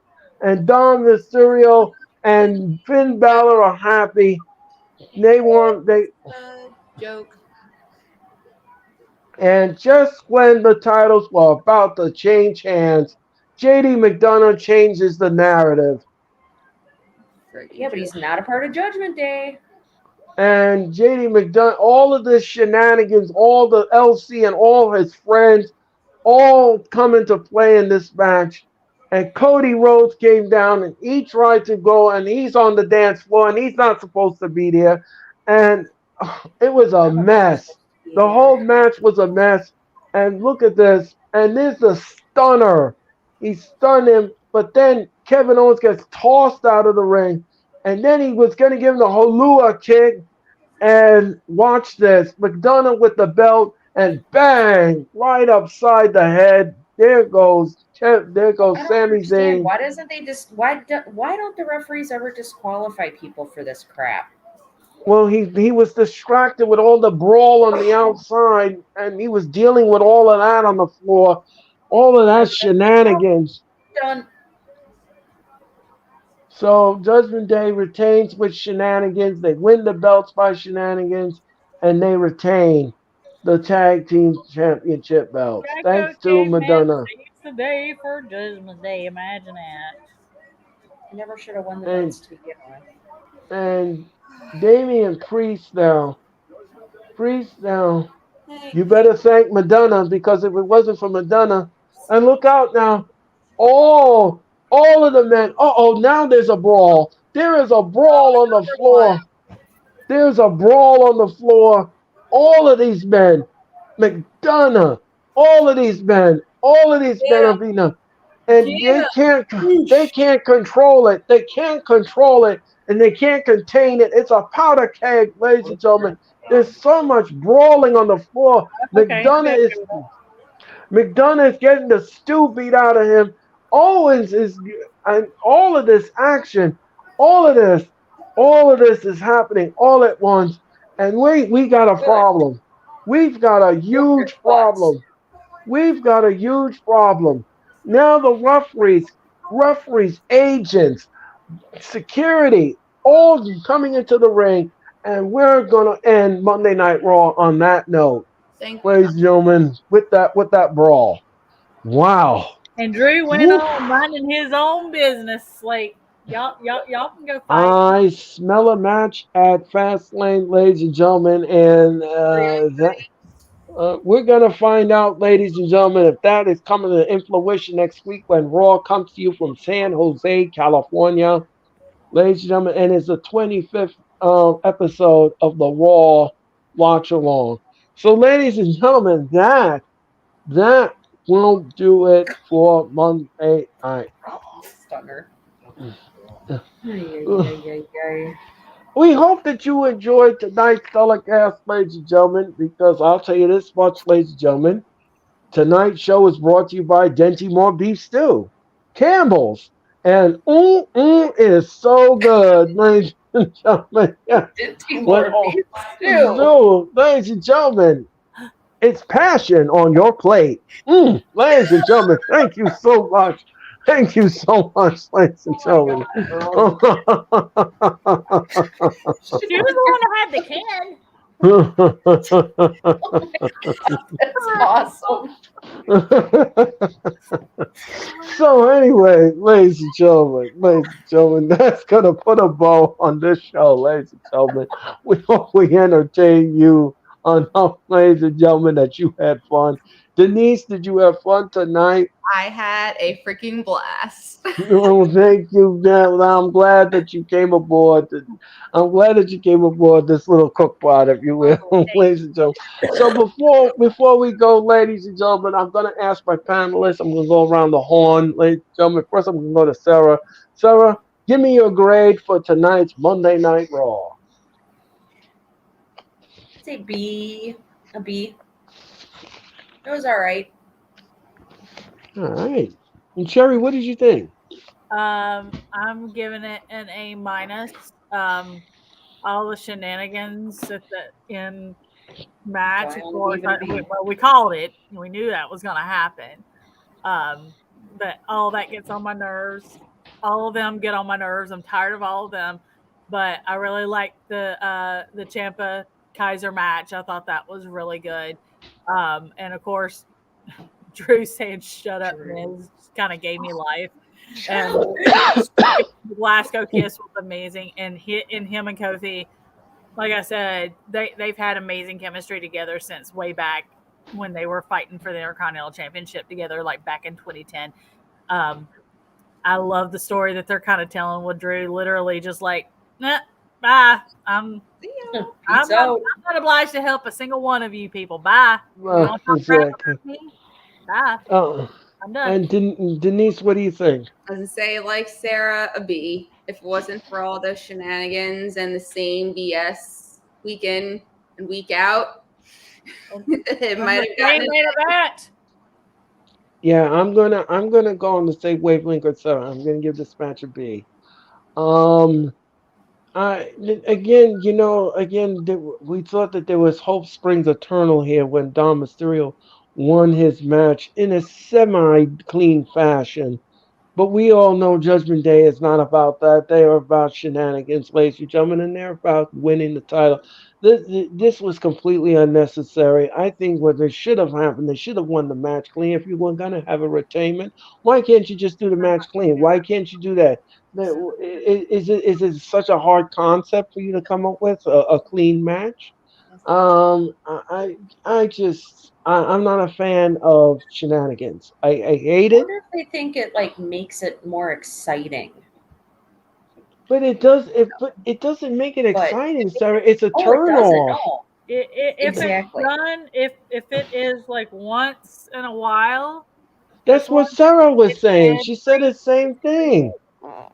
And Dom Mysterio and Finn Balor are happy. Joke. And just when the titles were about to change hands, JD McDonough changes the narrative. Yeah, but he's not a part of Judgment Day. And JD McDonough, all of this shenanigans, all the LC and all his friends, all come into play in this match. And Cody Rhodes came down and he tried to go, and he's on the dance floor and he's not supposed to be there. And it was a mess. The whole match was a mess. And look at this. And there's the stunner. He stunned him, but then Kevin Owens gets tossed out of the ring. And then he was going to give him the Halua kick. And watch this. McDonough with the belt, and bang, right upside the head. There goes Sami Zayn. Why doesn't they just why don't the referees ever disqualify people for this crap? Well, he was distracted with all the brawl on the outside, and he was dealing with all of that on the floor, all of that shenanigans. Done. So Judgment Day retains with shenanigans. They win the belts by shenanigans, and they retain. the tag team championship belts. Jacko Thanks to Caveman Madonna. saves the day for Judgment Day. Imagine that. I never should have won the And belts to begin with. and Damian Priest now. Priest now. Hey, You better thank Madonna, because if it wasn't for Madonna, and look out now, all of the men. Now there's a brawl. There is a brawl on the number one. floor. There's a brawl on the floor. All of these men, McDonough, all of these men Yeah, are beating up, and yeah. they can't control it. They can't control it, and they can't contain it. It's a powder keg, ladies and gentlemen. There's so much brawling on the floor. That's okay. I'm McDonough okay is with that. McDonough is getting the stew beat out of him. Owens is, and all of this action, all of this, all of this is happening all at once. And we got a Good. problem. We've got a Wonder huge what? problem. We've got a huge problem. Now the referees, agents, security, all coming into the ring, and we're gonna end Monday Night Raw on that note, Thank ladies and gentlemen, with that brawl. Wow. And Drew went Woof. on minding his own business. Like y'all can go fight. I smell a match at Fastlane, ladies and gentlemen, and we're gonna find out, ladies and gentlemen, if that is coming to fruition next week when Raw comes to you from San Jose, California, ladies and gentlemen, and it's the 25th episode of the Raw Watch Along. So, ladies and gentlemen, that will do it for Monday Night Stunner. Raw. Ay, ay, ay, ay, ay. We hope that you enjoyed tonight's telecast, ladies and gentlemen, because I'll tell you this much, ladies and gentlemen. Tonight's show is brought to you by Denty Moore Beef Stew, Campbell's, and is so good, ladies and gentlemen. Yeah. Dinty When, more beef too. no, ladies and gentlemen, it's passion on your plate. Ladies and gentlemen, thank you so much. Thank you so much, ladies and Oh gentlemen. my God, Earl. She was the one that had the can. That's awesome. So anyway, ladies and gentlemen, that's gonna put a bow on this show, ladies and gentlemen. We hope we entertain you enough, ladies and gentlemen, that you had fun. Denise, did you have fun tonight? I had a freaking blast. Oh, thank you. I'm glad that you came aboard. I'm glad that you came aboard this little cook pot, if you will, ladies and gentlemen. So before we go, ladies and gentlemen, I'm going to ask my panelists. I'm going to go around the horn, ladies and gentlemen. First, I'm going to go to Sarah. Sarah, give me your grade for tonight's Monday Night Raw. Say B. A B. It was all right. All right. And Sherry, what did you think? I'm giving it an A minus. All the shenanigans at the end match, of course. We called it. We knew that was going to happen. But all that gets on my nerves. All of them get on my nerves. I'm tired of all of them. But I really liked the Ciampa Kaiser match. I thought that was really good. And of course, Drew saying "Shut up, Miz" kind of gave me life. And the Glasgow kiss was amazing. And him and Kofi, like I said, they've had amazing chemistry together since way back when they were fighting for the Intercontinental Championship together, like back in 2010. I love the story that they're kind of telling with Drew, literally just like, nah, bye. I'm not obliged to help a single one of you people. Bye. Well, exactly. Bye. I'm done. And Denise, what do you think? I was gonna say, like Sarah, a B. If it wasn't for all the shenanigans and the same BS week in and week out, it might have gotten that. Yeah, I'm gonna go on the same wavelength with Sarah. I'm gonna give this match a B. I again, we thought that there was hope springs eternal here when Dom Mysterio won his match in a semi-clean fashion. But we all know Judgment Day is not about that. They are about shenanigans, ladies and gentlemen, and they're about winning the title. This was completely unnecessary. I think what they should have happened, they should have won the match clean. If you were gonna have a retainment, why can't you just do the match clean? Why can't you do that? Is it such a hard concept for you to come up with a clean match? I'm not a fan of shenanigans. I hate I it. wonder if they think it like makes it more exciting. But it does it but it doesn't make it But exciting, Sarah. It's a oh, it turn doesn't. off. No, If it's exactly. done, if it is like once in a while, as That's long what as Sarah was it's saying. ad She said free, the same it's great. thing.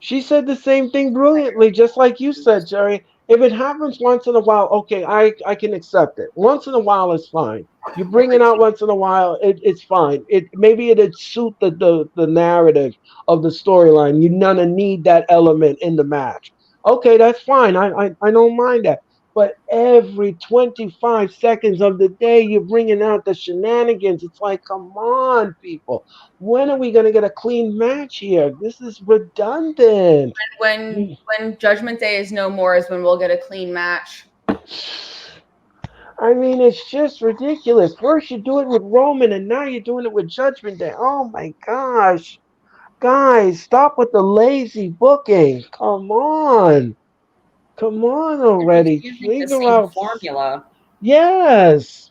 She said the same thing brilliantly, just like you said, Jerry. If it happens once in a while, okay, I can accept it. Once in a while is fine. You bring it out once in a while, it's fine. It maybe it'd suit the narrative of the storyline. You none need that element in the match. Okay, that's fine. I don't mind that. But every 25 seconds of the day, you're bringing out the shenanigans. It's like, come on, people. When are we going to get a clean match here? This is redundant. When Judgment Day is no more is when we'll get a clean match. I mean, it's just ridiculous. First you do it with Roman, and now you're doing it with Judgment Day. Oh my gosh. Guys, stop with the lazy booking. Come on. Come on They're already. just using the Figure same out. formula. Yes.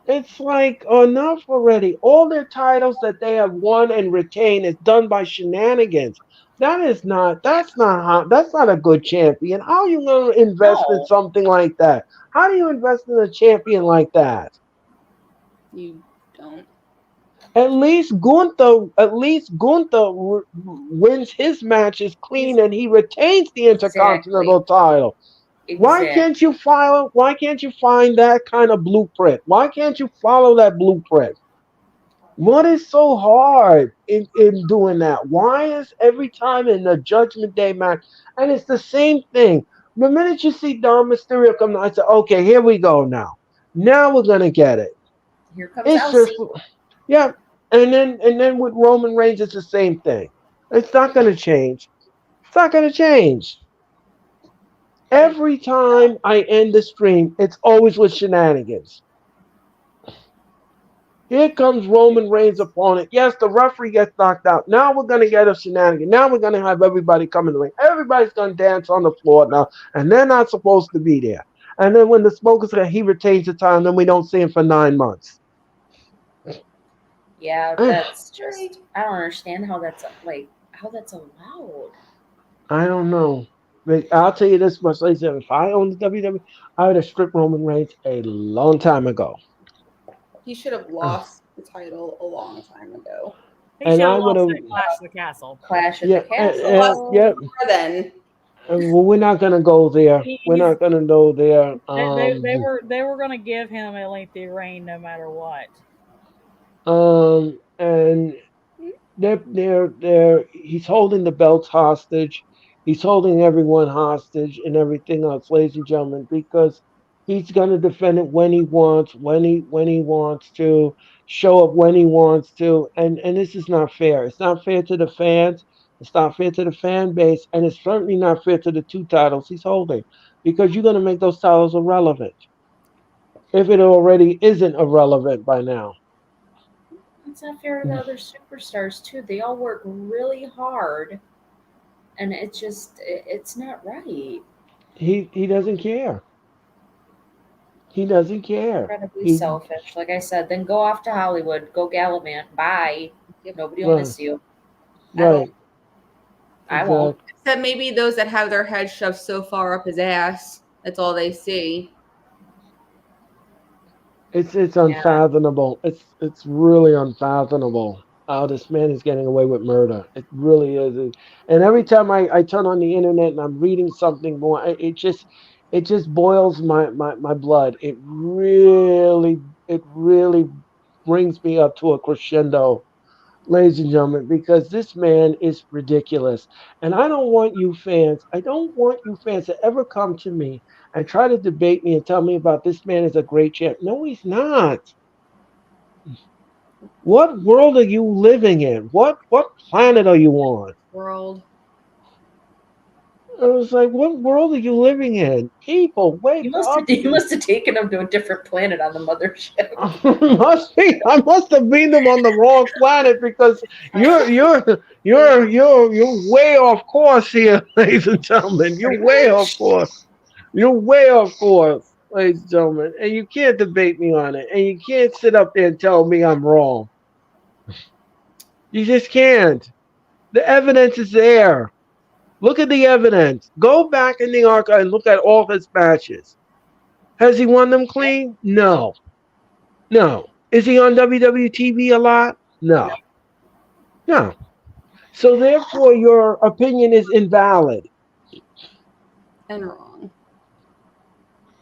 It's like enough already. All their titles that they have won and retained is done by shenanigans. That's not a good champion. How are you going to invest in No, something like that? How do you invest in a champion like that? You don't. At least Gunther wins his matches he's clean and he retains the exactly, Intercontinental title. exactly. Why can't you find that kind of blueprint? Why can't you follow that blueprint? What is so hard in doing that? Why is every time in the Judgment Day match, and it's the same thing. The minute you see Dom Mysterio come, I say, okay, here we go now. Now we're gonna get it. Here comes It's just, Elsie. yeah. And then with Roman Reigns, it's the same thing. It's not gonna change. It's not gonna change. Every time I end the stream, it's always with shenanigans. Here comes Roman Reigns' opponent. Yes, the referee gets knocked out. Now we're going to get a shenanigan. Now we're going to have everybody come in the ring. Everybody's going to dance on the floor now, and they're not supposed to be there. And then when the smoke is there, he retains the time, then we don't see him for 9 months. Yeah, I that's just. I don't understand how that's like how that's allowed. don't know. But I'll tell you this much later. If I owned the WWE, I would have stripped Roman Reigns a long time ago. He should have lost the title a long time ago. He And should I have would lost have, at Clash of the Castle. Clash at the yeah, Castle. yeah. Before then, Well, we're not going to go there. We're He's not going to go there. they were going to give him a lengthy reign no matter what. And he's holding the belts hostage. He's holding everyone hostage and everything else, ladies and gentlemen, because he's gonna defend it when he wants, when he wants to, show up when he wants to, and this is not fair. It's not fair to the fans. It's not fair to the fan base, and it's certainly not fair to the two titles he's holding, because you're gonna make those titles irrelevant if it already isn't irrelevant by now. It's not fair to the other superstars too. They all work really hard, and it's not right. He doesn't care. He doesn't care. Incredibly He selfish. Like I said, then go off to Hollywood, go gallivant. Bye. Nobody will right, miss you. I right, won't. I won't. exactly. except maybe those that have their head shoved so far up his ass, that's all they see. It's Yeah. unfathomable. It's really unfathomable how this man is getting away with murder. It really is. And every time I turn on the internet and I'm reading something more, it just boils my blood. It really brings me up to a crescendo, ladies and gentlemen, because this man is ridiculous. And I don't want you fans to ever come to me and try to debate me and tell me about this man is a great champ. No, he's not. What world are you living in? What planet are you on? World. I was like, what world are you living in? People, wake up. You must have taken them to a different planet on the mothership. Must be. I must have been them on the wrong planet because you're way off course here, ladies and gentlemen. You're way off course. You're way off course, ladies and gentlemen. And you can't debate me on it. And you can't sit up there and tell me I'm wrong. You just can't. The evidence is there. Look at the evidence. Go back in the archive and look at all his matches. Has he won them clean? No. No. Is he on WWE TV a lot? No. No. So therefore your opinion is invalid. And wrong.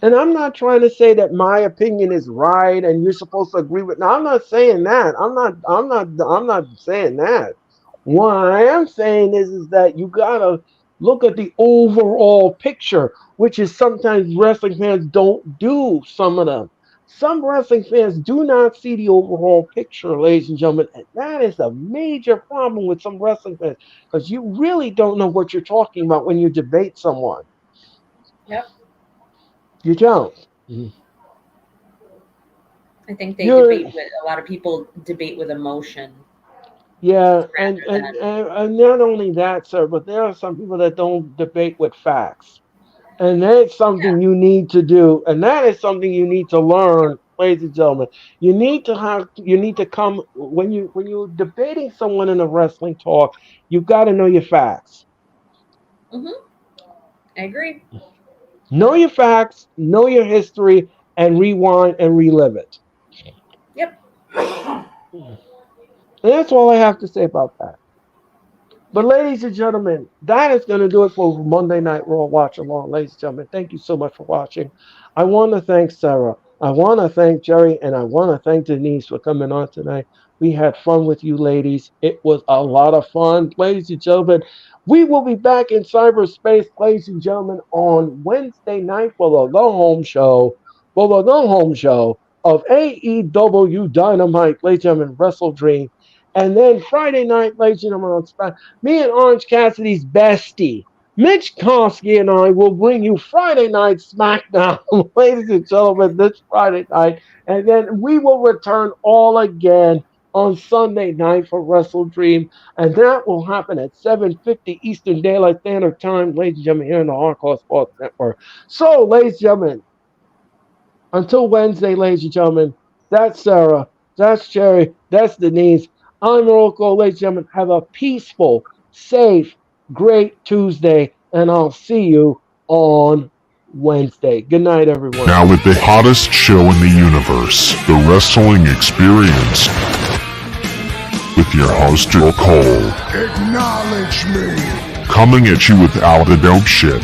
And I'm not trying to say that my opinion is right and you're supposed to agree with. No, I'm not saying that. I'm not saying that. What I am saying is that you gotta look at the overall picture, which is sometimes wrestling fans don't do some of them. Some wrestling fans do not see the overall picture, ladies and gentlemen, and that is a major problem with some wrestling fans because you really don't know what you're talking about when you debate someone. Yep. You don't. I think they debate with a lot of people debate with emotion. Yeah, and not only that, sir, but there are some people that don't debate with facts. And that's something you need to do. And that is something you need to learn, ladies and gentlemen. You need to come when you're debating someone in a wrestling talk, you've got to know your facts. I agree. Know your facts, know your history, and rewind and relive it. Yep. And that's all I have to say about that. But ladies and gentlemen, that is going to do it for Monday Night Raw Watch Along. Ladies and gentlemen, thank you so much for watching. I want to thank Sarah. I want to thank Jerry, and I want to thank Denise for coming on tonight. We had fun with you ladies. It was a lot of fun. Ladies and gentlemen, we will be back in cyberspace, ladies and gentlemen, on Wednesday night for the Go Home Show. For the Go Home Show of AEW Dynamite, ladies and gentlemen, Wrestle Dream. And then Friday night, ladies and gentlemen, on SmackDown, me and Orange Cassidy's bestie, Mitch Kosky, and I will bring you Friday night SmackDown, ladies and gentlemen, this Friday night. And then we will return all again on Sunday night for Wrestle Dream. And that will happen at 7:50 Eastern Daylight Standard Time, ladies and gentlemen, here in the Hardcore Sports Network. So, ladies and gentlemen, until Wednesday, ladies and gentlemen, that's Sarah, that's Jerry, that's Denise. I'm Earl Cole, ladies and gentlemen. Have a peaceful, safe, great Tuesday, and I'll see you on Wednesday. Good night, everyone. Now with the hottest show in the universe, the Wrestling Experience, with your host, Earl Cole. Acknowledge me. Coming at you with all the dope shit,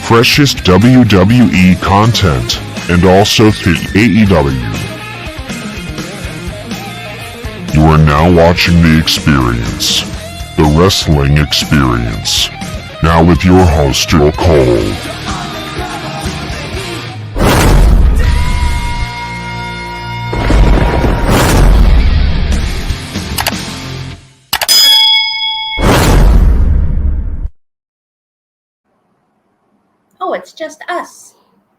freshest WWE content, and also through AEW. You are now watching The Experience, the Wrestling Experience. Now with your host, Earl Cole. Oh, it's just us.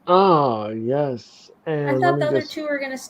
Ah, yes. I And thought the other two were going to